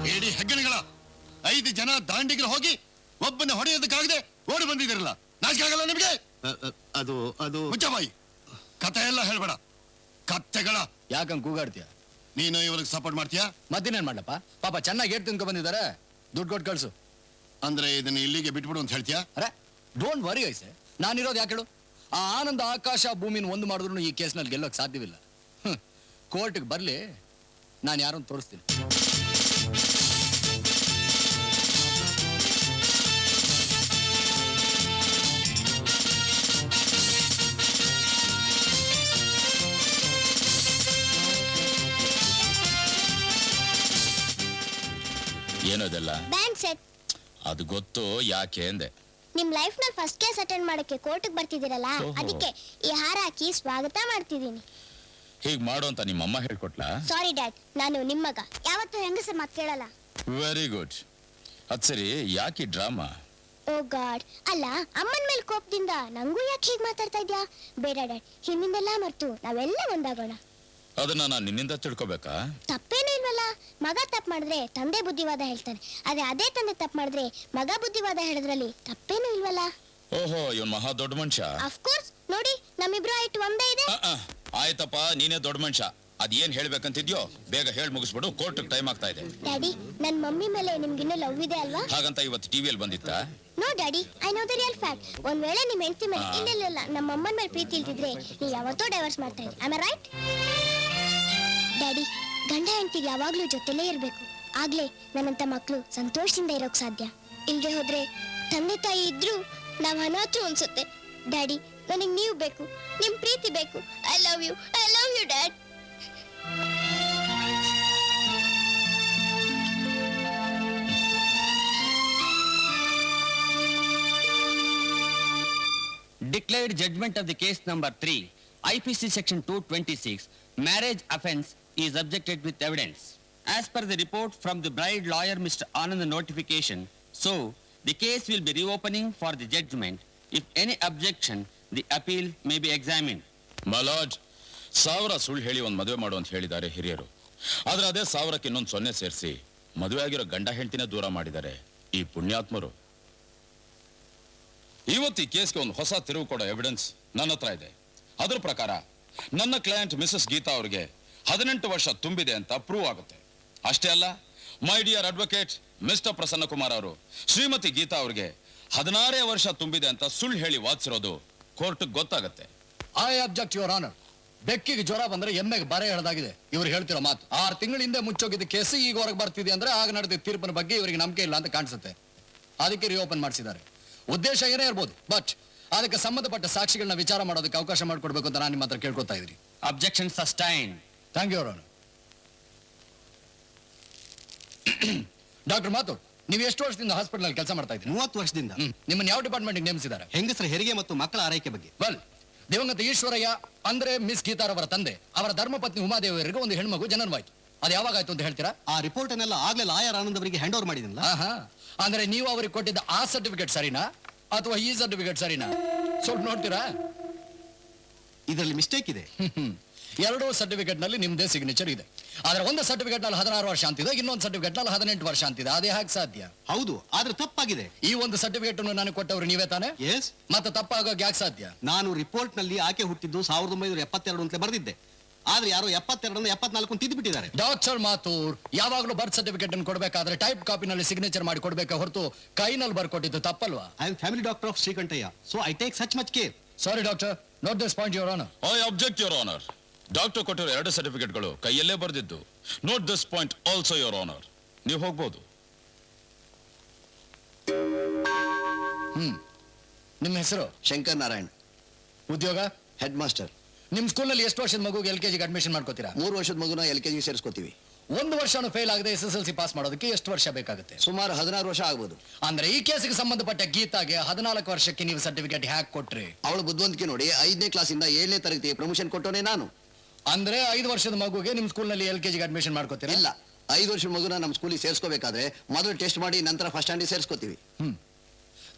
ಹೇಳಿ ಹೆಗ್ಗಣಗಳ 5 ಜನ ದಾಂಡಿಗರು ಹೋಗಿ ಒಬ್ಬನ ಹೊಡೆಯೋದಕ್ಕಾಗದೆ ಓಡಿ ಬಂದಿದ್ದೀರಲ್ಲ, ನಾಚಿಕೆ ಆಗಲ್ಲ ನಿಮಗೆ? ಅದು ಅದು ಮುಚ್ಚಬಾಯಿ, ಕತೆ ಎಲ್ಲ ಹೇಳ್ಬೇಡ. ಕತ್ತೆಗಳ ಯಾಕಂಗ್ ಕೂಗಾಡ್ತೀಯ? ನೀನು ಇವ್ರಿಗೆ ಸಪೋರ್ಟ್ ಮಾಡ್ತೀಯಾ? ಮತ್ತಿನೇನ್ ಮಾಡ್ಲಪ್ಪ? ಪಾಪ ಚೆನ್ನಾಗಿ ಏಟ್ ತಿನ್ಕೊ ಬಂದಿದ್ದಾರೆ, ದುಡ್ಡು ಕೊಟ್ಟು ಕಳ್ಸು. ಅಂದ್ರೆ ಇದನ್ನ ಇಲ್ಲಿಗೆ ಬಿಟ್ಬಿಡು ಅಂತ ಹೇಳ್ತೀಯಾ? ಅರೆ ಡೋಂಟ್ ವರಿ ಐಸೆ, ನಾನಿರೋದು ಯಾಕೆ ಹೇಳು? ಆ ಆನಂದ ಆಕಾಶ ಭೂಮಿನ ಒಂದು ಮಾಡಿದ್ರು ಈ ಕೇಸ್ನಲ್ಲಿ ಗೆಲ್ಲೋಕ್ ಸಾಧ್ಯವಿಲ್ಲ. ಕೋರ್ಟ್ಗೆ ಬರ್ಲಿ, ನಾನು ಯಾರನ್ನು ತೋರಿಸ್ತೀನಿ. ಏನೋದೆಲ್ಲ? Bank set. ಅದು ಗೊತ್ತು, ಯಾಕೆ ಅಂದೆ. ನಿಮ್ ಲೈಫ್ ನಲ್ಲಿ ಫಸ್ಟ್ ಕೇಸ್ ಅಟೆಂಡ್ ಮಾಡಕ್ಕೆ ಕೋರ್ಟ್ಗೆ ಬರ್ತಿದ್ದೀರಲ್ಲ, ಓಹೋ. ಅದಕ್ಕೆ ಈ ಹಾರ ಹಾಕಿ ಸ್ವಾಗತ ಮಾಡ್ತಿದ್ದೀನಿ. ಹೀಗ್ ಮಾಡು ಅಂತ ನಿಮ್ಮಮ್ಮ ಹೇಳ್ಕೊಟ್ಲಾ? ಸಾರಿ ಡ್ಯಾಡ್, ನಾನು ನಿಮ್ಮ ಮಗ, ಯಾವತ್ತೂ ಹೆಂಗಸರ ಮಾತು ಕೇಳಲ್ಲ. Very good. ಅದ್ ಸರಿ, ಯಾಕೆ ಡ್ರಾಮಾ? ಓ ಗಾಡ್, ಅಲ್ಲ ಅಮ್ಮನ ಮೇಲೆ ಕೋಪದಿಂದ ನಂಗೂ ಯಾಕೆ ಹೀಗೆ ಮಾತಾಡ್ತಾ ಇದ್ಯಾ? ಬೇಡ ಡ್ಯಾಡ್, ಹಿಂದಿಂದೆಲ್ಲ ಮರ್ತು ನಾವೆಲ್ಲ ಒಂದಾಗೋಣ. ಅದನ್ನ ನಾನು ನಿನ್ನಿಂದ ತಿಳ್ಕೊಬೇಕಾ? ತಪ್ಪೇನೂ ಇಲ್ವಲ್ಲ. ಮಗ ತಪ್ಪು ಮಾಡಿದ್ರೆ ತಂದೆ ಬುದ್ಧಿವಾದ ಹೇಳ್ತಾನೆ, ಅದೇ ತಂದೆ ತಪ್ಪು ಮಾಡಿದ್ರೆ ಮಗ ಬುದ್ಧಿವಾದ ಹೇಳೋದ್ರಲ್ಲಿ ತಪ್ಪೇನೂ ಇಲ್ವಲ್ಲ. ಓಹೋ, ಇವನ್ ಮಹಾ ದೊಡ್ಡ ಮನುಷ್ಯ. ಅಫ್ಕೋರ್ಸ್, ನೋಡಿ ನಮ್ಮಿಬ್ರು ಹೈಟ್ ಒಂದೇ ಇದೆ. ಆಯ್ತಪ್ಪ, ನೀನೇ ದೊಡ್ಡ ಮನುಷ್ಯ. ಅದೇನ್ ಹೇಳ್ಬೇಕಂತಿದ್ಯೋ ಬೇಗ ಹೇಳ್ ಮುಗಿಸ್ಬಿಡು, ಕೋರ್ಟ್ ಟೈಮ್ ಆಗ್ತಾ ಇದೆ. ಡ್ಯಾಡಿ, ನನ್ ಮಮ್ಮಿ ಮೇಲೆ ನಿಮ್ಗಿನ್ನೂ ಲವ್ ಇದೆ ಅಲ್ವಾ? ಹಾಗಂತ ಇವತ್ತು ಟಿವಿಯಲ್ಲಿ ಬಂದಿತ್ತಾ? No daddy, I know the real fact. ಒಂದ್ ವೇಳೆ ನಿಮ್ ಹೆಂಡತಿ ಮೇಲೆ ಇಲ್ಲ ನಮ್ಮ ಅಮ್ಮನ ಮೇಲೆ ಪ್ರೀತಿ ಇಲ್ದಿದ್ರೆ ನೀವು ಯಾವತ್ತೋ ಡೈವರ್ಸ್ ಮಾಡ್ತಾ ಇದ್ರಿ. Am I right? ಡ್ಯಾಡಿ, ಗಂಡ ಹೆಂಡತಿ ಯಾವಾಗ್ಲೂ ಜೊತೆಲೇ ಇರ್ಬೇಕು, ಆಗ್ಲೇ ನನ್ನಂತ ಮಕ್ಳು ಸಂತೋಷದಿಂದ ಇರೋಕ್ ಸಾಧ್ಯ. ಇಲ್ದೆ ಹೋದ್ರೆ ತಂದೆ ತಾಯಿ ಇದ್ರು ನಾವ್ ಅನಾಥರು ಅನ್ಸುತ್ತೆ. ಡ್ಯಾಡಿ, ನನಗ್ ನೀವು ಬೇಕು, ನಿಮ್ ಪ್ರೀತಿ ಬೇಕು. I love you dad. Declared judgment of the case number 3, IPC section 226, marriage offence is objected with evidence. As per the report from the bride lawyer Mr. Anand notification, so the case will be reopening for the judgment. If any objection, the appeal may be examined. My lord, 1000 ಸುಳ್ಳು ಹೇಳಿ ಒಂದು ಮದುವೆ ಮಾಡು ಅಂತ ಹೇಳಿದ್ದಾರೆ ಹಿರಿಯರು. ಆದ್ರೆ ಅದೇ 1000ಕ್ಕೆ ಇನ್ನೊಂದು 0 ಸೇರಿಸಿ ಮದುವೆ ಆಗಿರೋ ಗಂಡ ಹೆಂಡತಿನ ದೂರ ಮಾಡಿದ್ದಾರೆ ಈ ಪುಣ್ಯಾತ್ಮರು. ಇವತ್ತು ಈ ಕೇಸ್ಗೆ ಒಂದು ಹೊಸ ತಿರುವು ಕೊಡೋ ಎವಿಡೆನ್ಸ್ ನನ್ನ ಹತ್ರ ಇದೆ. ಅದರ ಪ್ರಕಾರ ನನ್ನ ಕ್ಲೈಂಟ್ ಮಿಸಸ್ ಗೀತಾ ಅವರಿಗೆ 18 ವರ್ಷ ತುಂಬಿದೆ ಅಂತ ಪ್ರೂವ್ ಆಗುತ್ತೆ. ಅಷ್ಟೇ ಅಲ್ಲ, my dear advocate mister Prasanna Kumar ಅವರು ಶ್ರೀಮತಿ ಗೀತಾ ಅವರಿಗೆ 16 ವರ್ಷ ತುಂಬಿದೆ ಅಂತ ಸುಳ್ಳು ಹೇಳಿ ವಾದಿಸಿರೋದು ಕೋರ್ಟ್ ಗೊತ್ತಾಗತ್ತೆ. I object your honour. ಬೆಕ್ಕಿಗೆ ಜ್ವರ ಬಂದ್ರೆ ಎಮ್ಮೆಗೆ ಬರೆ ಹೇಳದಾಗಿದೆ ಇವ್ರು ಹೇಳ್ತಿರೋ ಮಾತು. 6 ತಿಂಗಳ ಹಿಂದೆ ಮುಚ್ಚೋಗಿದ್ದ ಕೇಸ್ ಈಗ ಹೊರಗೆ ಬರ್ತಿದೆ ಅಂದ್ರೆ ಆಗ ನಡೆದ ತೀರ್ಪಿನ ಬಗ್ಗೆ ಇವರಿಗೆ ನಂಬಿಕೆ ಇಲ್ಲ ಅಂತ ಕಾಣಿಸುತ್ತೆ. ಅದಕ್ಕೆ ರಿಓಪನ್ ಮಾಡಿಸಿದ್ದಾರೆ. ಉದ್ದೇಶ ಏನೇ ಇರ್ಬೋದು, ಬಟ್ ಅದಕ್ಕೆ ಸಂಬಂಧಪಟ್ಟ ಸಾಕ್ಷಿಗಳನ್ನ ವಿಚಾರ ಮಾಡೋದಕ್ಕೆ ಅವಕಾಶ ಮಾಡಿಕೊಡ್ಬೇಕು ಅಂತ ನಾನು ನಿಮ್ಮ ಹತ್ರ ಕೇಳ್ಕೊತಾ ಇದ್ದೀನಿ. Objection sustained. Thank you your honour. Doctor Mathur, ನೀವು ಎಷ್ಟು ವರ್ಷದಿಂದ ಹಾಸ್ಪಿಟಲ್ ಕೆಲಸ ಮಾಡ್ತಾ ಇದ್ದೀರಿ? 30 ವರ್ಷದಿಂದ. ನಿಮ್ಮನ್ನ ಯಾವ ಡಿಪಾರ್ಟ್ಮೆಂಟ್ ನೇಮಿಸಿದ್ದಾರೆ? ಹೆಂಗಸರ ಹೆರಿಗೆ ಮತ್ತು ಮಕ್ಕಳ ಆರೈಕೆ ಬಗ್ಗೆ. ವೆಲ್, ದಿವಂಗತ ಈಶ್ವರಯ್ಯ ಅಂದ್ರೆ ಮಿಸ್ ಗೀತಾರವರ ತಂದೆ, ಅವರ ಧರ್ಮಪತ್ನಿ ಉಮಾದೇವಿಯರಿಗೆ ಒಂದು ಹೆಣ್ಮಗು ಜನನವಾಯ್ತು. ಅದು ಯಾವಾಗಾಯ್ತು ಅಂತ ಹೇಳ್ತೀರಾ? ಆ ರಿಪೋರ್ಟ್ ಅನ್ನೆಲ್ಲ ಆಗ್ಲೇ ಲಾಯರ್ ಆನಂದ್ ಅವರಿಗೆ ಹ್ಯಾಂಡ್ ಓವರ್ ಮಾಡಿದ್ನಲ್ಲ. ಅಂದ್ರೆ ನೀವು ಅವರಿಗೆ ಕೊಟ್ಟಿದ್ದ ಆ ಸರ್ಟಿಫಿಕೇಟ್ ಸರಿನಾ ಅಥವಾ ಈ ಸರ್ಟಿಫಿಕೇಟ್ ಸರಿನಾ? ಸ್ವಲ್ಪ ನೋಡ್ತೀರಾ? ಇದರಲ್ಲಿ ಮಿಸ್ಟೇಕ್ ಇದೆ. ಎರಡೂ ಸರ್ಟಿಫಿಕೇಟ್ ನಲ್ಲಿ ನಿಮ್ದೇ ಸಿಗ್ನೇಚರ್ ಇದೆ. ಆದ್ರೆ ಒಂದು ಸರ್ಟಿಫಿಕೇಟ್ ನಲ್ಲಿ 16 ವರ್ಷ ಅಂತಿದೆ, ಇನ್ನೊಂದು ಸರ್ಟಿಫಿಕೇಟ್ ನಲ್ಲಿ 18 ವರ್ಷ ಅಂತಿದೆ. ಅದೇ ಹೇಗೆ ಸಾಧ್ಯ? ಹೌದು, ಆದ್ರೆ ತಪ್ಪಾಗಿದೆ. ಈ ಒಂದು ಸರ್ಟಿಫಿಕೇಟ್ ನನಗೆ ಕೊಟ್ಟವರು ನೀವೇ ತಾನೆ? ಎಸ್. ಮತ್ತೆ ತಪ್ಪಾಗೋಕೆ ಯಾಕೆ ಸಾಧ್ಯ? ನಾನು ರಿಪೋರ್ಟ್ ನಲ್ಲಿ ಆಕೆ ಹುಟ್ಟಿದ್ದು 1972 ಅಂತ ಬರೆದಿದ್ದೆ. ಆದ್ರೆ ಯಾರೋ 72 74 ತಿದ್ದು ಬಿಟ್ಟಿದ್ದಾರೆ. ಡಾಕ್ಟರ್ ಮಾಥುರ್, ಯಾವಾಗಲೂ ಬರ್ತ್ ಸರ್ಟಿಫಿಕೇಟ್ ಅನ್ನು ಕೊಡಬೇಕಾದ್ರೆ ಟೈಪ್ ಕಾಪಿನಲ್ಲಿ ಸಿಗ್ನೇಚರ್ ಮಾಡಿ ಕೊಡಬೇಕೆ ಹೊರತು ಕೈನಲ್ಲಿ ಬರ್ಕೊಟ್ಟಿದ್ದು ತಪ್ಪಲ್ವಾ? I am family doctor of Srikantaiah, so I take such much care. Sorry doctor, note this point your honour. I object your honour. Doctor ಕೊಟ್ಟಿರೋ 2 ಸರ್ಟಿಫಿಕೇಟ್ಗಳು ಕೈಯಲ್ಲೇ ಬರೆದಿದ್ದು. Note this point also your honour. ನೀವು ಹೋಗ್ಬೋದು. ನಿಮ್ಮ ಹೆಸರು? ಶಂಕರ್ ನಾರಾಯಣ್. ಉದ್ಯೋಗ? Head master. ನಿಮ್ ಸ್ಕೂಲ್ನಲ್ಲಿ ಎಷ್ಟು ವರ್ಷದ ಮಗುಗೆ LKG ಅಡ್ಮಿಷನ್ ಮಾಡ್ಕೋತೀರಾ? 3 ವರ್ಷದ ಮಗುನ LKG ಸೇರಿಸ್ಕೋತೀವಿ. 1 ವರ್ಷನೂ ಫೇಲ್ ಆಗದೆ SSLC ಪಾಸ್ ಮಾಡೋದಕ್ಕೆ ಎಷ್ಟು ವರ್ಷ ಬೇಕಾಗುತ್ತೆ? ಸುಮಾರು 16 ವರ್ಷ ಆಗ್ಬೋದು. ಅಂದ್ರೆ ಈ ಕೇಸಿಗೆ ಸಂಬಂಧಪಟ್ಟ ಗೀತಾಗೆ 14 ವರ್ಷಕ್ಕೆ ನೀವು ಸರ್ಟಿಫಿಕೇಟ್ ಹ್ಯಾಕ್ ಕೊಟ್ರಿ? ಅವಳು ಬುದ್ಧಿವಂತಿಕೆ ನೋಡಿ 5ನೇ ಕ್ಲಾಸಿಂದ 7ನೇ ತರಗತಿ ಪ್ರಮೋಷನ್ ಕೊಟ್ಟೋನೆ ನಾನು. ಅಂದ್ರೆ 5 ವರ್ಷದ ಮಗುಗೆ ನಿಮ್ ಸ್ಕೂಲ್ನಲ್ಲಿ LKG ಅಡ್ಮಿಷನ್ ಮಾಡ್ಕೋತೀರಾ? ಇಲ್ಲ, 5 ವರ್ಷದ ಮಗುನ ನಮ್ಮ ಸ್ಕೂಲಿಗೆ ಸೇರಿಸ್ಕೋಬೇಕಾದ್ರೆ ಮೊದಲು ಟೆಸ್ಟ್ ಮಾಡಿ ನಂತರ ಫಸ್ಟ್ ಸ್ಟ್ಯಾಂಡಿಗೆ ಸೇರಿಸ್ಕೋತೀವಿ.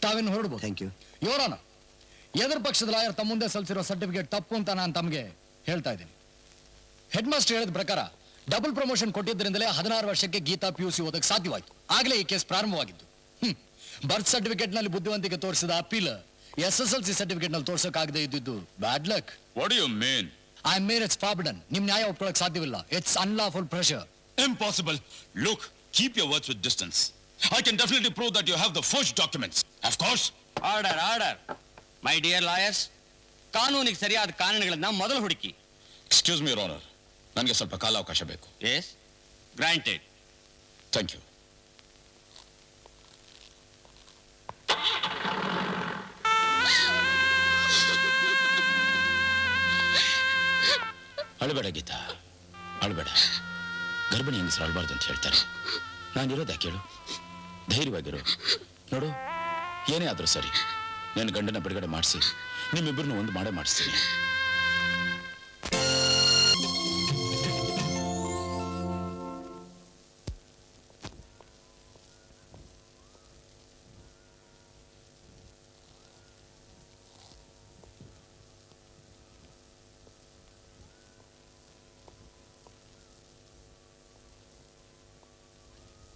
ತಾವೇನು ಹೊರಡ್ಬೋದು. Thank you. ಯೋರಾನ, ಎದುರು ಪಕ್ಷದ ಲಾಯರ್ ತಮ್ಮ ಮುಂದೆ ಸಲ್ಲಿಸಿರೋ ಸರ್ಟಿಫಿಕೇಟ್ ತಪ್ಪು ಅಂತ ನಾನು ತಮಗೆ ಹೇಳ್ತಾ ಇದ್ದೀನಿ. ಹೆಡ್ ಮಾಸ್ಟರ್ ಹೇಳಿದ ಪ್ರಕಾರ ಡಬಲ್ ಪ್ರಮೋಷನ್ ಕೊಟ್ಟಿದ್ದರಿಂದಲೇ 16 ವರ್ಷಕ್ಕೆ ಗೀತಾ PUC ಓದಕ್ಕೆ ಸಾಧ್ಯವಾಯಿತು. ಆಗಲೇ ಈ ಕೇಸ್ ಪ್ರಾರಂಭವಾಗಿದ್ದು. ಬರ್ತ್ ಸರ್ಟಿಫಿಕೇಟ್ ನಲ್ಲಿ ಬುದ್ಧಿವಂತಿಕೆ ತೋರಿಸಿದ ಅಪೀಲ್ SSLC ಸರ್ಟಿಫಿಕೇಟ್ ನಲ್ಲಿ ತೋರ್ಸೋಕಾಗದೆ ಇದ್ದಿದ್ದು bad luck. What do you mean? I mean it's forbidden. ನಿಮ್ ನ್ಯಾಯ ಒಪ್ಕೊಳ್ಳೋಕೆ ಸಾಧ್ಯವಿಲ್ಲ. It's unlawful pressure. Impossible. Look, keep your words with distance. I can definitely prove that you have the forged documents. Of course. Order order. My dear lawyers, ಕಾನೂನಿಗೆ ಸರಿಯಾದ ಕಾರಣಗಳನ್ನ ಮೊದಲು ಹುಡುಕಿ. Excuse me your honour, ನನಗೆ ಸ್ವಲ್ಪ ಕಾಲಾವಕಾಶ ಬೇಕು. Yes, granted. Thank you. ಅಳಬೇಡ ಗೀತಾ, ಅಳಬೇಡ. ಗರ್ಭಿಣಿ ಹೆಂಗಸರು ಅಳಬಾರ್ದು ಅಂತ ಹೇಳ್ತಾರೆ. ನಾನಿರೋದು ಯಾಕೆ ಹೇಳು? ಧೈರ್ಯವಾಗಿರು. ನೋಡು, ಏನೇ ಆದರೂ ಸರಿ, ನನ್ನ ಗಂಡನ ಬಿಡುಗಡೆ ಮಾಡಿಸಿ ನಿಮ್ಮಿಬ್ಬರನ್ನು ಒಂದು ಮಾಡೇ ಮಾಡಿಸ್ತೀನಿ.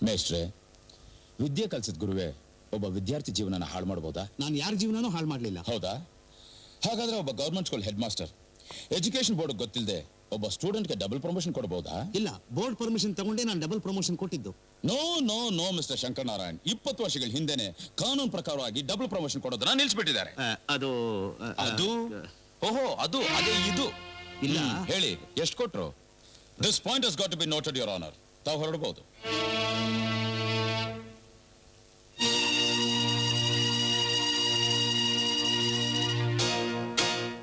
ಮೇಷ್ಟ್ರೆ, ವಿದ್ಯೆ ಕಲ್ಸಿದ ಗುರುವೇ ಒಬ್ಬ ವಿದ್ಯಾರ್ಥಿ ಜೀವನನ ಹಾಳು ಮಾಡಬಹುದಾ? ನಾನು ಯಾರ ಜೀವನನೂ ಹಾಳು ಮಾಡಲಿಲ್ಲ. ಹೌದಾ? ಹಾಗಾದ್ರೆ ಒಬ್ಬ government school head master education board ಗೊತ್ತಿಲ್ಲದೆ ಒಬ್ಬ ಸ್ಟೂಡೆಂಟ್ಗೆ ಡಬಲ್ ಪ್ರಮೋಷನ್ ಕೊಡಬಹುದಾ? ಇಲ್ಲ, ಬೋರ್ಡ್ ಪರ್ಮಿಷನ್ ತಗೊಂಡೇ ನಾನು ಡಬಲ್ ಪ್ರಮೋಷನ್ ಕೊಟ್ಟಿದ್ದು. No no no mister Shankar Narayan, 20 ವರ್ಷಗಳ ಹಿಂದೆನೆ ಕಾನೂನು ಪ್ರಕಾರವಾಗಿ ಡಬಲ್ ಪ್ರಮೋಷನ್ ಕೊಡೋದನ್ನ ನಿಲ್ಲಿಸ್ಬಿಟ್ಟಿದ್ದಾರೆ. ಅದು ಅದು ಓಹೋ ಅದು ಅದೇ ಇದು ಇಲ್ಲ. ಹೇಳಿ, ಎಷ್ಟು ಕೊಟ್ರು? This point has got to be noted your honour. ತಾವು ಹೊರಡಬಹುದು.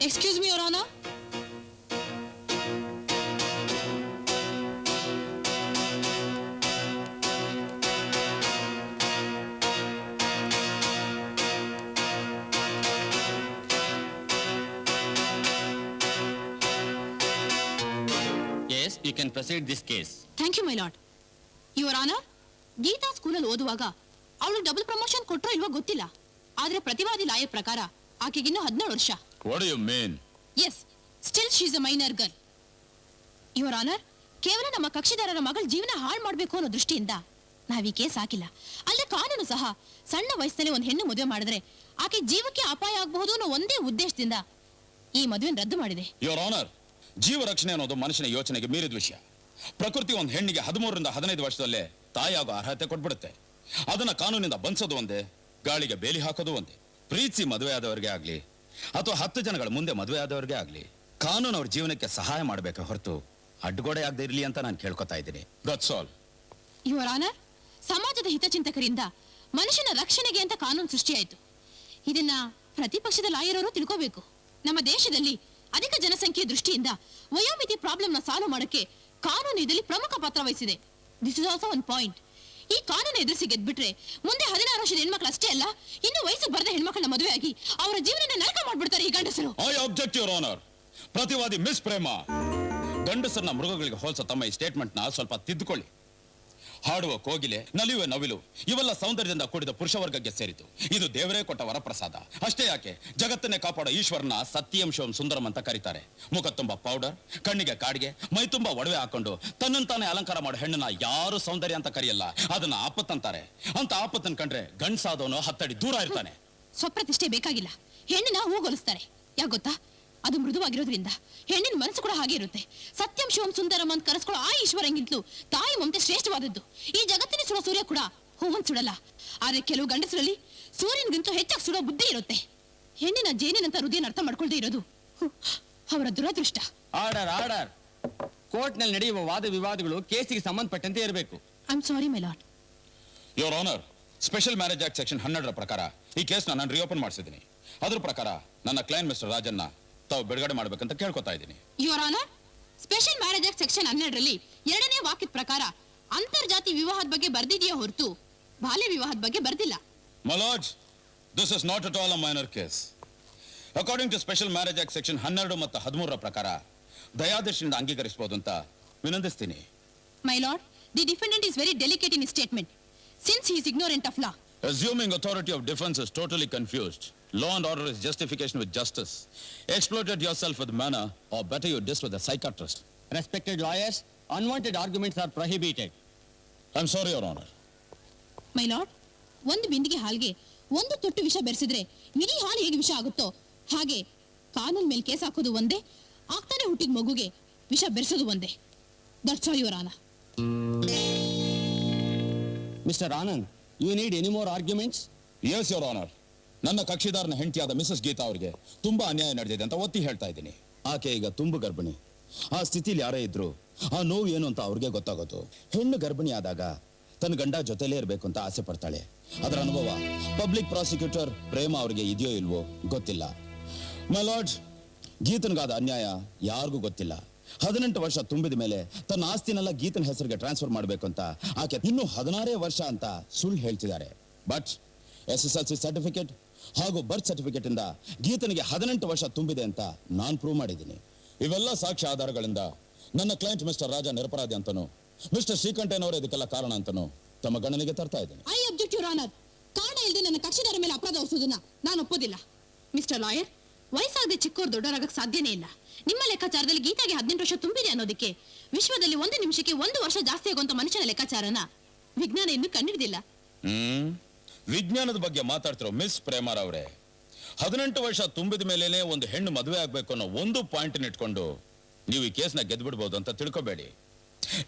Excuse me, Your Honor. Yes, you can proceed this case. Thank you, my lord. Your Honor, Geetha ಸ್ಕೂಲಲ್ಲಿ ಓದುವಾಗ ಅವಳು ಡಬಲ್ ಪ್ರಮೋಷನ್ ಕೊಟ್ಟರೋ ಇಲ್ವೋ ಗೊತ್ತಿಲ್ಲ. ಆದ್ರೆ ಪ್ರತಿವಾದಿ ಲಾಯರ್ ಪ್ರಕಾರ ಆಕೆಗಿನ್ನೂ 17 ವರ್ಷ. What do you mean? Yes, still she is a minor girl. Your Honor, ಕೇವಲ ನಮ್ಮ ಕಕ್ಷಿದಾರರ ಮಗಳ ಜೀವನ ಹಾಳು ಮಾಡಬೇಕು ಅನ್ನೋ ದೃಷ್ಟಿಯಿಂದ ನಾವೀ ಕೇಸ್ ಹಾಕಿಲ್ಲ. ಅಲ್ಲದೆ ಕಾನೂನು ಸಹ ಸಣ್ಣ ವಯಸ್ಸಿನಲ್ಲಿ ಒಂದು ಹೆಣ್ಣು ಮದುವೆ ಮಾಡಿದ್ರೆ ಆಕೆ ಜೀವಕ್ಕೆ ಅಪಾಯ ಆಗಬಹುದು ಅನ್ನೋ ಒಂದೇ ಉದ್ದೇಶದಿಂದ ಈ ಮದುವೆಯನ್ನು ರದ್ದು ಮಾಡಿದೆ. ಯುವರ್ ಆನರ್, ಜೀವ ರಕ್ಷಣೆ ಅನ್ನೋದು ಮನುಷ್ಯನ ಯೋಚನೆಗೆ ಮೀರಿದ ವಿಷಯ. ಪ್ರಕೃತಿ ಒಂದು ಹೆಣ್ಣಿಗೆ 13 ರಿಂದ 15 ವರ್ಷದಲ್ಲೇ ತಾಯಿಯಾಗೋ ಅರ್ಹತೆ ಕೊಟ್ಬಿಡುತ್ತೆ. ಅದನ್ನ ಕಾನೂನಿಂದ ಬಂಧಿಸೋದು ಒಂದೇ, ಗಾಳಿಗೆ ಬೇಲಿ ಹಾಕೋದು ಒಂದೇ. ಪ್ರೀತಿಸಿ ಮದುವೆ ಆದವರಿಗೆ ಆಗ್ಲಿ ಅಥವಾ 10 ಜನಗಳ ಮುಂದೆ ಮದುವೆ ಆದವರಿಗೆ ಆಗ್ಲಿ ಕಾನೂನು ಅವ್ರ ಜೀವನಕ್ಕೆ ಸಹಾಯ ಮಾಡಬೇಕೆ ಹೊರತು ಅಡ್ಡಗೋಡೆ ಆಗದೆ ಇರಲಿ ಅಂತ ನಾನು ಕೇಳ್ಕೊತಾ ಇದ್ದೀನಿ. That's all. ಯುವರ್ ಆನರ್, ಸಮಾಜದ ಹಿತಚಿಂತಕರಿಂದ ಮನುಷ್ಯನ ರಕ್ಷಣೆಗೆ ಅಂತ ಕಾನೂನು ಸೃಷ್ಟಿಯಾಯಿತು. ಇದನ್ನ ಪ್ರತಿಪಕ್ಷದ ಲಾಯರರು ತಿಳ್ಕೋಬೇಕು. ನಮ್ಮ ದೇಶದಲ್ಲಿ ಅಧಿಕ ಜನಸಂಖ್ಯೆ ದೃಷ್ಟಿಯಿಂದ ವಯೋಮಿತಿ ಪ್ರಾಬ್ಲಮ್ನ ಸಾಲ್ವ್ ಮಾಡೋಕೆ ಕಾನೂನು ಇದರಲ್ಲಿ ಪ್ರಮುಖ ಪಾತ್ರ ವಹಿಸಿದೆ. This is also one point. ಈ ಕಾನೂನು ಎದುರಿಸಿ ಗೆದ್ಬಿಟ್ರೆ ಮುಂದೆ 16 ವರ್ಷದ ಹೆಣ್ಮಕ್ಳು ಅಷ್ಟೇ ಅಲ್ಲ, ಇನ್ನು ವಯಸ್ಸು ಬರದ ಹೆಣ್ಮಕ್ಳನ್ನ ಮದುವೆ ಆಗಿ ಅವರ ಜೀವನ ನರಕ ಮಾಡ್ಬಿಡ್ತಾರೆ ಈ ಗಂಡಸರು. I object your honour. ಪ್ರತಿವಾದಿ ಮಿಸ್ ಪ್ರೇಮ, ಗಂಡಸರನ್ನ ಮೃಗಗಳಿಗೆ ಹೋಲಿಸೋ ತಮ್ಮ ಈ ಸ್ಟೇಟ್ಮೆಂಟ್ ನ ಸ್ವಲ್ಪ ತಿದ್ದುಕೊಳ್ಳಿ. ಹಾಡುವ ಕೋಗಿಲೆ, ನಲಿಯುವ ನವಿಲು ಇವೆಲ್ಲ ಸೌಂದರ್ಯದಿಂದ ಕೂಡಿದ ಪುರುಷ ವರ್ಗಕ್ಕೆ ಸೇರಿತು. ಇದು ದೇವರೇ ಕೊಟ್ಟ ವರಪ್ರಸಾದ. ಅಷ್ಟೇ ಯಾಕೆ, ಜಗತ್ತನ್ನೇ ಕಾಪಾಡೋ ಈಶ್ವರನ ಸತ್ಯಂ ಶಿವಂ ಸುಂದರಂ ಅಂತ ಕರೀತಾರೆ. ಮುಖ ತುಂಬಾ ಪೌಡರ್, ಕಣ್ಣಿಗೆ ಕಾಡಿಗೆ, ಮೈ ತುಂಬಾ ಒಡವೆ ಹಾಕೊಂಡು ತನ್ನಂತಾನೆ ಅಲಂಕಾರ ಮಾಡೋ ಹೆಣ್ಣನ್ನ ಯಾರು ಸೌಂದರ್ಯ ಅಂತ ಕರೆಯಲ್ಲ, ಅದನ್ನ ಆಪತ್ತಂತಾರೆ. ಅಂತ ಆಪತ್ತನ್ ಕಂಡ್ರೆ ಗಂಡ್ಸಾದವನು 10 ಅಡಿ ದೂರ ಇರ್ತಾನೆ. ಸ್ವಪ್ರತಿಷ್ಠೆ ಬೇಕಾಗಿಲ್ಲ, ಹೆಣ್ಣನ್ನ ಹೂಗೊಲಿಸ್ತಾರೆ. ಯಾಕೆ ಗೊತ್ತಾ? ಅದು ಮೃದುವಾಗಿರೋದ್ರಿಂದ ಹೆಣ್ಣಿನ ಮನಸ್ಸು ಕೂಡ ಹಾಗೆ ಇರುತ್ತೆ. ಸತ್ಯಂ ಶಿವಂ ಸುಂದರಂ ಅಂತ ಕರೆಸ್ಕೊಳ್ಳೋ ಆ ಈಶ್ವರಂಗಿಂತಲೂ ತಾಯಿ ಮಮತೆ ಶ್ರೇಷ್ಠವಾದದ್ದು. ಈ ಜಗತ್ತಿನ ಸುಡೋ ಸೂರ್ಯ ಕೂಡ ಹೂವನ್ ಸುಡಲ್ಲ. ಆದ್ರೆ ಕೆಲವು ಗಂಡಸರಲ್ಲಿ ಸೂರ್ಯನಿಗಿಂತಲೂ ಹೆಚ್ಚಾಗಿ ಸುಡೋ ಬುದ್ಧಿ ಇರುತ್ತೆ. ಹೆಣ್ಣಿನ ಜೇನಿನಂತ ಹೃದಯನ ಅರ್ಥ ಮಾಡ್ಕೊಳ್ದೇ ಇರೋದು ಅವರ ದುರದೃಷ್ಟ. Order order. ಕೋರ್ಟ್ನಲ್ಲಿ ನಡೆಯುವ ವಾದ ವಿವಾದಗಳು ಕೇಸಿಗೆ ಸಂಬಂಧಪಟ್ಟಂತೆ ಇರಬೇಕು. I am sorry my lord. Your honour, special marriage act section 12 ಪ್ರಕಾರ ಈ ಕೇಸ್ನ ನಾನು ರಿಓಪನ್ ಮಾಡಿಸಿದ್ದೀನಿ. ಅದ್ರ ಪ್ರಕಾರ ನನ್ನ ಕ್ಲೈಂಟ್ ಮಿಸ್ಟರ್ ರಾಜನ್ನ ತಾವು ಬಿಡುಗಡೆ ಮಾಡ್ಬೇಕಂತ ಕೇಳ್ಕೊತಾ ಇದ್ದೀನಿ. Your honour, special marriage act section 12ರಲ್ಲಿ 2ನೇ ವಾಕ್ಯದ ಪ್ರಕಾರ ಅಂತರ್ಜಾತಿ ವಿವಾಹದ ಬಗ್ಗೆ ಬರ್ದಿದೆಯೇ ಹೊರತು ಬಾಲ್ಯ ವಿವಾಹದ ಬಗ್ಗೆ ಬರ್ದಿಲ್ಲ. My lords, this is not at all a minor case. According to Special Marriage Act section 12 ಮತ್ತು 13 ಪ್ರಕಾರ ದಯಾದೃಷ್ಟಿಯಿಂದ ಅಂಗೀಕರಿಸಬಹುದು ಅಂತ ವಿನಂತಿಸ್ತೀನಿ. My lord, the defendant is very delicate in his statement since he is ignorant of law. Assuming authority of defense is totally confused, law and order is justification with justice. Exploited yourself with manner, or better you dis with a psychiatrist. Respected lawyers, unwanted arguments are prohibited. I'm sorry, Your Honor. My lord, ಒಂದು ಬಿಂದಿಗೆ ಹಾಲ್ಗೆ ಒಂದು ತೊಟ್ಟು ವಿಷ ಬೆರೆಸಿದ್ರೆ ಇಡೀ ಹಾಲು ಹೇಗೆ ವಿಷ ಆಗುತ್ತೋ ಹಾಗೆ ಕಾನೂನು ಮೇಲೆ ಕೇಸ್ ಹಾಕೋದು ಒಂದೇ, ಆಗ್ತಾನೆ ಹುಟ್ಟಿದ ಮಗುಗೆ ವಿಷ ಬೆರೆಸೋದು ಒಂದೇ. That's all your honour. Mister Anand, you need any more arguments? Yes, Your Honor. ನನ್ನ ಕಕ್ಷಿದಾರನ ಹೆಂಡತಿಯಾದ ಮಿಸಸ್ ಗೀತಾ ಅವರಿಗೆ ತುಂಬಾ ಅನ್ಯಾಯ ನಡೆದಿದೆ ಅಂತ ಒತ್ತಿ ಹೇಳ್ತಾ ಇದ್ದೀನಿ. ಆಕೆ ಈಗ ತುಂಬು ಗರ್ಭಿಣಿ. ಆ ಸ್ಥಿತಿಲಿ ಯಾರೇ ಇದ್ರು ಆ ನೋವು ಏನು ಅಂತ ಅವ್ರಿಗೆ ಗೊತ್ತಾಗೋದು. ಹೆಣ್ಣು ಗರ್ಭಿಣಿ ಆದಾಗ ತನ್ನ ಗಂಡ ಜೊತೆಲೇ ಇರಬೇಕು ಅಂತ ಆಸೆ ಪಡ್ತಾಳೆ. ಅದರ ಅನುಭವ ಪಬ್ಲಿಕ್ ಪ್ರಾಸಿಕ್ಯೂಟರ್ ಪ್ರೇಮ ಅವರಿಗೆ ಇದೆಯೋ ಇಲ್ವೋ ಗೊತ್ತಿಲ್ಲ. ಮೈ ಲಾರ್ಡ್ಸ್, ಗೀತನ್ಗಾದ ಅನ್ಯಾಯ ಯಾರಿಗೂ ಗೊತ್ತಿಲ್ಲ. 18 ವರ್ಷ ತುಂಬಿದ ಮೇಲೆ ತನ್ನ ಆಸ್ತಿನೆಲ್ಲ ಗೀತನ ಹೆಸರಿಗೆ ಟ್ರಾನ್ಸ್ಫರ್ ಮಾಡಬೇಕು ಅಂತ ಆಕೆ ಇನ್ನೂ 16 ವರ್ಷ ಅಂತ ಸುಳ್ಳು ಹೇಳ್ತಿದ್ದಾರೆ. ಬಟ್ SSLC ಸರ್ಟಿಫಿಕೇಟ್ ಹಾಗೂ ಬರ್ತ್ ಸರ್ಟಿಫಿಕೇಟ್ ಇಂದ ಗೀತನಿಗೆ 18 ವರ್ಷ ತುಂಬಿದೆ ಅಂತ ನಾನು ಪ್ರೂವ್ ಮಾಡಿದ್ದೀನಿ. ಇವೆಲ್ಲ ಸಾಕ್ಷ್ಯ ಆಧಾರಗಳಿಂದ ನನ್ನ ಕ್ಲೈಂಟ್ ಮಿಸ್ಟರ್ ರಾಜ ನಿರಪರಾಧಿ ಅಂತನೂ ಮಿಸ್ಟರ್ ಶ್ರೀಕಂಠಯ್ಯನವರು ಇದಕ್ಕೆಲ್ಲ ಕಾರಣ ಅಂತನೂ ತಮ್ಮ ಗಣನೆಗೆ ತರ್ತಾ ಇದ್ದೀನಿ. I object your honour. ಕಾರಣ ಇಲ್ಲದೆ ನನ್ನ ಕಕ್ಷಿದಾರ ಮೇಲೆ ಅಪರಾಧ ಹೊರಿಸೋದನ್ನ ನಾನು ಒಪ್ಪೋದಿಲ್ಲ. ಮಿಸ್ಟರ್ ಲಾಯರ್, ವಯಸ್ಸಾಗದೆ ಚಿಕ್ಕವರು ದೊಡ್ಡವರಾಗಕ್ಕೆ ಸಾಧ್ಯನೇ ಇಲ್ಲ. ನಿಮ್ಮ ಲೆಕ್ಕಾಚಾರದಲ್ಲಿ ಗೀತಾಗೆ 18 ವರ್ಷ ತುಂಬಿದೆ ಅನ್ನೋದಕ್ಕೆ ವಿಶ್ವದಲ್ಲಿ 1 ನಿಮಿಷಕ್ಕೆ 1 ವರ್ಷ ಜಾಸ್ತಿ ಆಗುವಂತ ಮನುಷ್ಯನ ಲೆಕ್ಕಾಚಾರನ ವಿಜ್ಞಾನ ಇನ್ನು ಕಂಡಿಡಿದಿಲ್ಲ. ವಿಜ್ಞಾನದ ಬಗ್ಗೆ ಮಾತಾಡ್ತಿರೋ ಮಿಸ್ ಪ್ರೇಮಾರ್ ಅವರೇ, 18 ವರ್ಷ ತುಂಬಿದ ಮೇಲೇನೆ ಒಂದು ಹೆಣ್ಣು ಮದುವೆ ಆಗ್ಬೇಕು ಅನ್ನೋ ಒಂದು ಪಾಯಿಂಟ್ ಇಟ್ಕೊಂಡು ನೀವು ಈ ಕೇಸ್ನ ಗೆದ್ಬಿಡ್ಬೋದು ಅಂತ ತಿಳ್ಕೊಬೇಡಿ.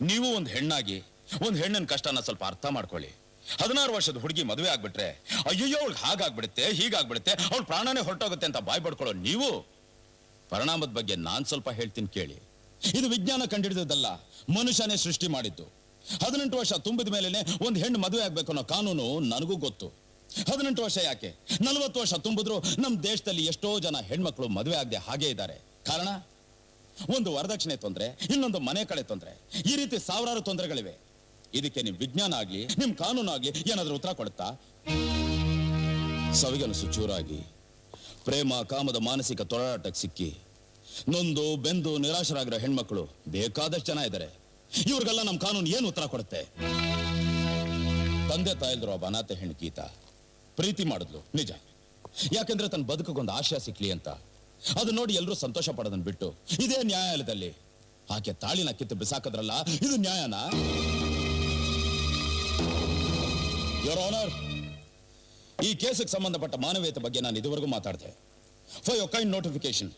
ನೀವು ಒಂದು ಹೆಣ್ಣಾಗಿ ಒಂದು ಹೆಣ್ಣಿನ ಕಷ್ಟನ ಸ್ವಲ್ಪ ಅರ್ಥ ಮಾಡ್ಕೊಳ್ಳಿ. 16 ವರ್ಷದ ಹುಡುಗಿ ಮದುವೆ ಆಗ್ಬಿಟ್ರೆ ಅಯ್ಯೋ ಅವಳಿಗೆ ಹಾಗಾಗ್ಬಿಡುತ್ತೆ ಹೀಗಾಗ್ಬಿಡುತ್ತೆ ಅವಳ ಪ್ರಾಣನೇ ಹೊರಟೋಗುತ್ತೆ ಅಂತ ಬಾಯ್ ಪಡ್ಕೊಳ್ಳೋ ನೀವು, ಪರಿಣಾಮದ ಬಗ್ಗೆ ನಾನ್ ಸ್ವಲ್ಪ ಹೇಳ್ತೀನಿ ಕೇಳಿ. ಇದು ವಿಜ್ಞಾನ ಕಂಡಿಡಿದಲ್ಲ, ಮನುಷ್ಯನೇ ಸೃಷ್ಟಿ ಮಾಡಿದ್ದು. 18 ವರ್ಷ ತುಂಬಿದ ಮೇಲೇನೆ ಒಂದು ಹೆಣ್ಣು ಮದುವೆ ಆಗ್ಬೇಕು ಅನ್ನೋ ಕಾನೂನು ನನಗೂ ಗೊತ್ತು. 18 ವರ್ಷ ಯಾಕೆ, 40 ವರ್ಷ ತುಂಬಿದ್ರು ನಮ್ಮ ದೇಶದಲ್ಲಿ ಎಷ್ಟೋ ಜನ ಹೆಣ್ಮಕ್ಳು ಮದುವೆ ಆಗದೆ ಹಾಗೆ ಇದ್ದಾರೆ. ಕಾರಣ ಒಂದು ವರದಕ್ಷಿಣೆ ತೊಂದರೆ, ಇನ್ನೊಂದು ಮನೆ ಕಡೆ ತೊಂದರೆ, ಈ ರೀತಿ ಸಾವಿರಾರು ತೊಂದರೆಗಳಿವೆ. ಇದಕ್ಕೆ ನಿಮ್ ವಿಜ್ಞಾನ ಆಗ್ಲಿ ನಿಮ್ ಕಾನೂನು ಆಗ್ಲಿ ಏನಾದ್ರೂ ಉತ್ತರ ಕೊಡುತ್ತಾ? ಸವಿಗನಸು ಚೂರಾಗಿ ಪ್ರೇಮ ಕಾಮದ ಮಾನಸಿಕ ತೊಳಲಾಟಕ್ಕೆ ಸಿಕ್ಕಿ ನೊಂದು ಬೆಂದು ನಿರಾಶರಾಗಿರೋ ಹೆಣ್ಮಕ್ಳು ಬೇಕಾದಷ್ಟು ಜನ ಇದ್ದಾರೆ. ಇವ್ರಿಗೆಲ್ಲ ನಮ್ ಕಾನೂನು ಏನು ಉತ್ತರ ಕೊಡುತ್ತೆ? ತಂದೆ ತಾಯಿಲ್ದ್ರು ಒಬ್ಬ ಅನಾಥ ಹೆಣ್ಣು ಗೀತಾ ಪ್ರೀತಿ ಮಾಡಿದ್ಲು ನಿಜ, ಯಾಕೆಂದ್ರೆ ತನ್ನ ಬದುಕಿಗೊಂದು ಆಶಯ ಸಿಕ್ಲಿ ಅಂತ. ಅದು ನೋಡಿ ಎಲ್ಲರೂ ಸಂತೋಷ ಪಡೋದನ್ನ ಬಿಟ್ಟು ಇದೇ ನ್ಯಾಯಾಲಯದಲ್ಲಿ ಆಕೆ ತಾಳಿನ ಕಿತ್ತು ಬಿಸಾಕದ್ರಲ್ಲ, ಇದು ನ್ಯಾಯನಾ? ಯುವರ್ ಆನರ್, ಈ ಕೇಸಿಗೆ ಸಂಬಂಧಪಟ್ಟ ಮಾನವೀಯತೆ ಬಗ್ಗೆ ನಾನು ಇದುವರೆಗೂ ಮಾತಾಡಿದೆ. ಫಾರ್ ಯೋರ್ ಕೈಂಡ್ ನೋಟಿಫಿಕೇಶನ್,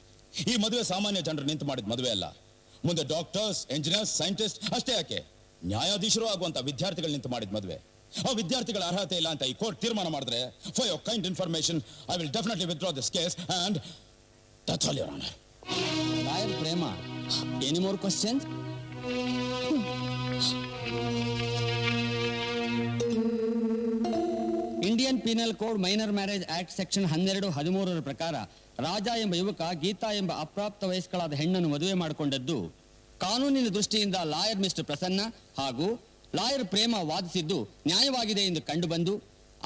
ಈ ಮದುವೆ ಸಾಮಾನ್ಯ ಜನರು ನಿಂತು ಮಾಡಿದ ಮದುವೆ ಅಲ್ಲ. ಮುಂದೆ ಡಾಕ್ಟರ್ಸ್, ಇಂಜಿನಿಯರ್ಸ್, ಸೈಂಟಿಸ್ಟ್ ಅಷ್ಟೇ ಯಾಕೆ ನ್ಯಾಯಾಧೀಶರು ಆಗುವಂತ ವಿದ್ಯಾರ್ಥಿಗಳು ನಿಂತು ಮಾಡಿದ ಮದುವೆ. ಆ ವಿದ್ಯಾರ್ಥಿಗಳ ಅರ್ಹತೆ ಇಲ್ಲ ಅಂತ ಈ ಕೋರ್ಟ್ ತೀರ್ಮಾನ ಮಾಡಿದ್ರೆ, for your kind information, I will definitely withdraw this case and that's all your honour. Lawyer Prema, any more questions? Indian penal code minor marriage act section 12-13 ಪ್ರಕಾರ ರಾಜ ಎಂಬ ಯುವಕ ಗೀತಾ ಎಂಬ ಅಪ್ರಾಪ್ತ ವಯಸ್ಕಳಾದ ಹೆಣ್ಣನ್ನು ಮದುವೆ ಮಾಡಿಕೊಂಡದ್ದು ಕಾನೂನಿನ ದೃಷ್ಟಿಯಿಂದ ಲಾಯರ್ ಮಿಸ್ಟರ್ ಪ್ರಸನ್ನ ಹಾಗೂ ಲಾಯರ್ ಪ್ರೇಮ ವಾದಿಸಿದ್ದು ನ್ಯಾಯವಾಗಿದೆ ಎಂದು ಕಂಡುಬಂದು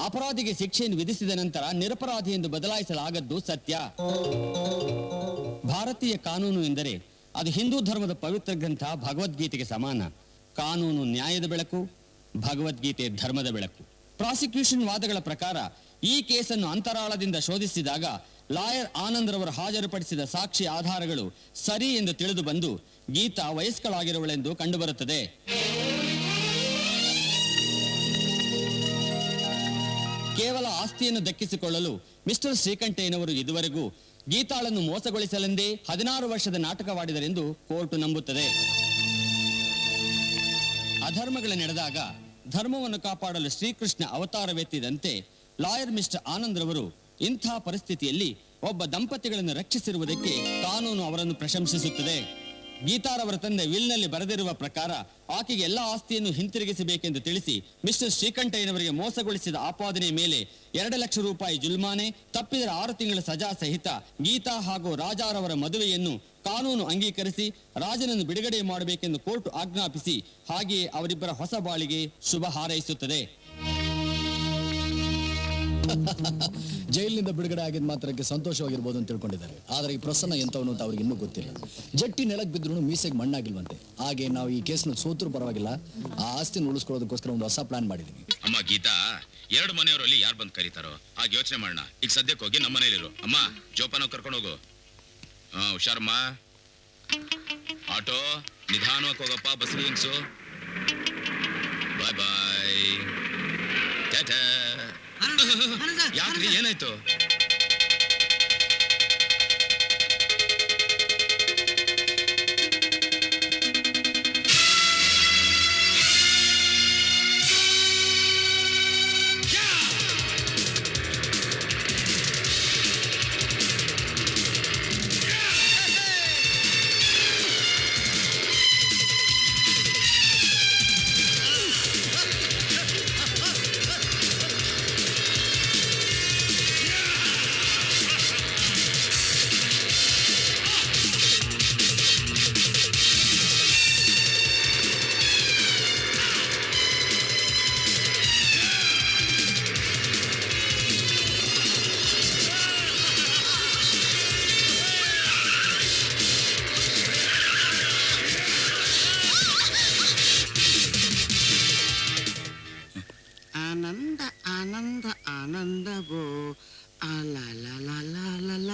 ಅಪರಾಧಿಗೆ ಶಿಕ್ಷೆಯನ್ನು ವಿಧಿಸಿದ ನಂತರ ನಿರಪರಾಧಿ ಎಂದು ಬದಲಾಯಿಸಲಾಗದ್ದು ಸತ್ಯ. ಭಾರತೀಯ ಕಾನೂನು ಎಂದರೆ ಅದು ಹಿಂದೂ ಧರ್ಮದ ಪವಿತ್ರ ಗ್ರಂಥ ಭಗವದ್ಗೀತೆಗೆ ಸಮಾನ. ಕಾನೂನು ನ್ಯಾಯದ ಬೆಳಕು, ಭಗವದ್ಗೀತೆ ಧರ್ಮದ ಬೆಳಕು. ಪ್ರಾಸಿಕ್ಯೂಷನ್ ವಾದಗಳ ಪ್ರಕಾರ ಈ ಕೇಸನ್ನು ಅಂತರಾಳದಿಂದ ಶೋಧಿಸಿದಾಗ ಲಾಯರ್ ಆನಂದ್ ರವರು ಹಾಜರುಪಡಿಸಿದ ಸಾಕ್ಷಿ ಆಧಾರಗಳು ಸರಿ ಎಂದು ತಿಳಿದು ಬಂದು ಗೀತಾ ವಯಸ್ಕಳಾಗಿರುವಳೆಂದು ಕಂಡುಬರುತ್ತದೆ. ಕೇವಲ ಆಸ್ತಿಯನ್ನು ದಕ್ಕಿಸಿಕೊಳ್ಳಲು ಮಿಸ್ಟರ್ ಶ್ರೀಕಂಠಯ್ಯನವರು ಇದುವರೆಗೂ ಗೀತಾಳನ್ನು ಮೋಸಗೊಳಿಸಲೆಂದೇ 16 ವರ್ಷದ ನಾಟಕವಾಡಿದರೆಂದು ಕೋರ್ಟ್ ನಂಬುತ್ತದೆ. ಅಧರ್ಮಗಳು ನಡೆದಾಗ ಧರ್ಮವನ್ನು ಕಾಪಾಡಲು ಶ್ರೀಕೃಷ್ಣ ಅವತಾರವೆತ್ತಿದಂತೆ ಲಾಯರ್ ಮಿಸ್ಟರ್ ಆನಂದ್ ರವರು ಇಂಥ ಪರಿಸ್ಥಿತಿಯಲ್ಲಿ ಒಬ್ಬ ದಂಪತಿಗಳನ್ನು ರಕ್ಷಿಸಿರುವುದಕ್ಕೆ ಕಾನೂನು ಅವರನ್ನು ಪ್ರಶಂಸಿಸುತ್ತದೆ. ಗೀತಾರವರ ತಂದೆ ವಿಲ್ನಲ್ಲಿ ಬರೆದಿರುವ ಪ್ರಕಾರ ಆಕೆಗೆ ಎಲ್ಲ ಆಸ್ತಿಯನ್ನು ಹಿಂತಿರುಗಿಸಬೇಕೆಂದು ತಿಳಿಸಿ ಮಿಸ್ಟರ್ ಶ್ರೀಕಂಠಯ್ಯನವರಿಗೆ ಮೋಸಗೊಳಿಸಿದ ಆಪಾದನೆಯ ಮೇಲೆ 2 ಲಕ್ಷ ರೂಪಾಯಿ ಜುಲ್ಮಾನೆ, ತಪ್ಪಿದರೆ 6 ತಿಂಗಳ ಸಜಾ ಸಹಿತ ಗೀತಾ ಹಾಗೂ ರಾಜಾರವರ ಮದುವೆಯನ್ನು ಕಾನೂನು ಅಂಗೀಕರಿಸಿ ರಾಜನನ್ನು ಬಿಡುಗಡೆ ಮಾಡಬೇಕೆಂದು ಕೋರ್ಟ್ ಆಜ್ಞಾಪಿಸಿ ಹಾಗೆಯೇ ಅವರಿಬ್ಬರ ಹೊಸ ಬಾಳಿಗೆ ಶುಭ ಹಾರೈಸುತ್ತದೆ. ಜೈಲಿನಿಂದ ಬಿಡುಗಡೆ ಆಗಿದ ಮಾತ್ರಕ್ಕೆ ಸಂತೋಷವಾಗಿರ್ಬೋದು ಅಂತ ತಿಳ್ಕೊಂಡಿದ್ದಾರೆ. ಆದರೆ ಈ ಪ್ರಸನ್ನ ಎಂತವನು ಅಂತ ಅವ್ರಿಗೆ ಇನ್ನೂ ಗೊತ್ತಿಲ್ಲ. ಜಟ್ಟಿ ನೆಲಕ್ಕೆ ಬಿದ್ರು ಮೀಸೆಗೆ ಮಣ್ಣಾಗಿಲ್ವಂತೆ. ಹಾಗೆ ನಾವು ಈ ಕೇಸ್ನ ಸೋತ್ರು ಪರವಾಗಿಲ್ಲ, ಆ ಆಸ್ತಿನ ಉಳಿಸ್ಕೊಳ್ಳೋದಕ್ಕೋಸ್ಕರ ಒಂದು ಹೊಸ ಪ್ಲಾನ್ ಮಾಡಿದೀವಿ. ಅಮ್ಮ ಗೀತಾ, 2 ಮನೆಯವರಲ್ಲಿ ಯಾರು ಬಂದು ಕರೀತಾರೋ ಆಗ ಯೋಚನೆ ಮಾಡೋಣ. ಈಗ ಸದ್ಯಕ್ಕೆ ಹೋಗಿ ನಮ್ಮ ಮನೇಲಿರು. ಅಮ್ಮ ಜೋಪಾನ ಕರ್ಕೊಂಡು ಹೋಗು. ಹುಷಾರಮ್ಮ. ಆಟೋ ನಿಧಾನವಾಗಿ ಹೋಗಪ್ಪ, ಬಸ್ರಿ ಹಿಂಗ್ಸು. ಬಾಯ್ ಬಾಯ್. ಯಾಕ್ರಿ ಏನಾಯ್ತು? ಆನಂದ ಆನಂದ ಆನಂದವೋ ಅಲಲಲಲಲ.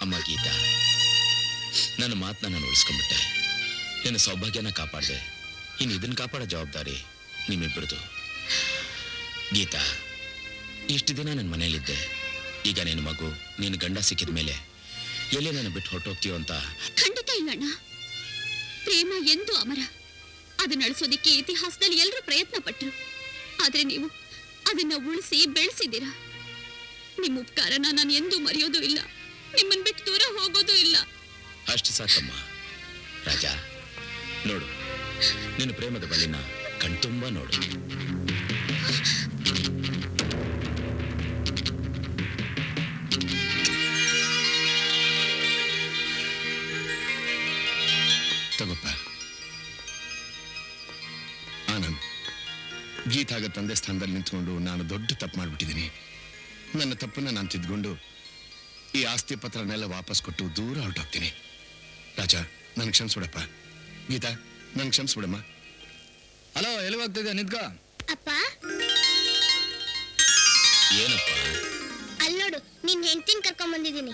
ಅಮ್ಮ ಗೀತಾ, ನನ್ನ ಮಾತನ್ನ ನಾನು ಉಳಿಸ್ಕೊಂಡ್ಬಿಟ್ಟೆ. ನಿನ್ನ ಸೌಭಾಗ್ಯನ ಕಾಪಾಡಿದೆ. ಇನ್ನು ಇದನ್ನ ಕಾಪಾಡೋ ಜವಾಬ್ದಾರಿ ನಿಮ್ಮಿಬ್ಬರದು. ಗೀತಾ, ಇಷ್ಟು ದಿನ ನನ್ನ ಮನೇಲಿದ್ದೆ. ಈಗ ನಿನ್ನ ಮಗು, ನಿನ್ನ ಗಂಡ ಸಿಕ್ಕಿದ ಮೇಲೆ ಎಲ್ಲಿ ನನ್ನ ಬಿಟ್ಟು ಹೊರಟೋಗ್ತೀಯೋ ಅಂತ. ಖಂಡಿತ ಇಲ್ಲಣ್ಣ. ಪ್ರೇಮ ಎಂದೂ ಅಮರ. ಅದನ್ನ ಅಳಿಸೋದಿಕ್ಕೆ ಇತಿಹಾಸದಲ್ಲಿ ಎಲ್ಲರೂ ಪ್ರಯತ್ನ ಪಟ್ರು. ಆದ್ರೆ ನೀವು ಅದನ್ನ ಉಳಿಸಿ ಬೆಳೆಸಿದ್ದೀರಾ. ನಿಮ್ಮ ಉಪಕಾರನ ನಾನು ಎಂದೂ ಮರೆಯೋದು ಇಲ್ಲ. ನಿಮ್ಮನ್ ಬಿಟ್ಟು ದೂರ ಹೋಗೋದು ಇಲ್ಲ. ಅಷ್ಟು ಸಾಕಮ್ಮ. ರಾಜ, ನೋಡು, ನಿನ್ನ ಪ್ರೇಮದ ಬಲಿನ ಕಣ್ತುಂಬ ನೋಡು. ತಗೋಪ್ಪ. ಆನಂದ್, ಗೀತಾಗ ತಂದೆ ಸ್ಥಾನದಲ್ಲಿ ನಿಂತ್ಕೊಂಡು ನಾನು ದೊಡ್ಡ ತಪ್ಪು ಮಾಡ್ಬಿಟ್ಟಿದ್ದೀನಿ. ನನ್ನ ತಪ್ಪನ್ನ ನಾನು ತಿದ್ಕೊಂಡು ಈ ಆಸ್ತಿ ಪತ್ರನೆಲ್ಲ ವಾಪಸ್ ಕೊಟ್ಟು ದೂರ ಹೊರಟೋಗ್ತೀನಿ. ರಾಜ, ನನ್ ಕ್ಷಮಿಸ್ಬಿಡಪ್ಪ. ಗೀತಾ, ನನ್ ಕ್ಷಮಿಸ್ಬಿಡಮ್ಮ. ಹಲೋ, ಎಲ್ಲಿ ಹೋಗ್ತಿದ್ಯಾ? ನಿಂತ್ಕೋ. ಅಪ್ಪ, ಏನಪ್ಪ? ಅಲ್ಲಿ ನೋಡು, ನಿನ್ ಹೆಂಡತಿನ ಕರ್ಕೊಂಡ್ ಬಂದಿದ್ದೀನಿ.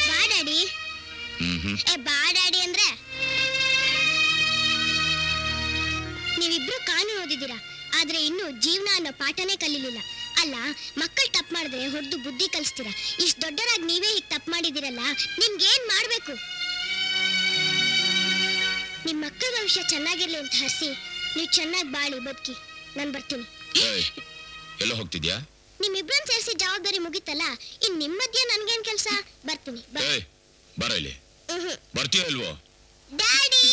ಬಾ ಡ್ಯಾಡಿ. ಬಾ ಡ್ಯಾಡಿ ಅಂದ್ರೆ ನೀವಿಬ್ರು ಕಾನೂನು ಓದಿದ್ದೀರಾ, ಆದ್ರೆ ಇನ್ನು ಜೀವನ ಅನ್ನೋ ಪಾಠನೇ ಕಲೀಲಿಲ್ಲ. ಅಲ್ಲ, ಮಕ್ಕಳು ತಪ್ಪು ಮಾಡಿದ್ರೆ ಹೊಡೆದು ಬುದ್ಧಿ ಕಲಿಸ್ತೀರಾ. ಇಷ್ಟು ದೊಡ್ಡರಾಗಿ ನೀವೇ ಹೀಗೆ ತಪ್ಪು ಮಾಡಿದಿರಲ್ಲ, ನಿಮ್ಗೇನ್ ಮಾಡ್ಬೇಕು? ನಿಮ್ ಮಕ್ಕಳ ಭವಿಷ್ಯ ಚೆನ್ನಾಗಿರ್ಲಿ ಅಂತ ಹರಿಸಿ ನೀವು ಚೆನ್ನಾಗಿ ಬಾಳಿ ಬದುಕಿ. ನಾನ್ ಬರ್ತೀನಿ. ಎಲ್ಲ ಹೋಗ್ತಿದ್ಯಾ? ನಿಮ್ಮಿಬ್ರನ್ ಸೇರಿಸಿ ಜವಾಬ್ದಾರಿ ಮುಗಿತಲ್ಲ, ಇನ್ ನಿಮ್ ಮಧ್ಯೆ ನನ್ಗೇನ್ ಕೆಲ್ಸ? ಬರ್ತೀನಿ. ಬರ ಇಲ್ಲಿ. ಬರ್ತೀಯೋ ಇಲ್ವೋ? ಡ್ಯಾಡಿ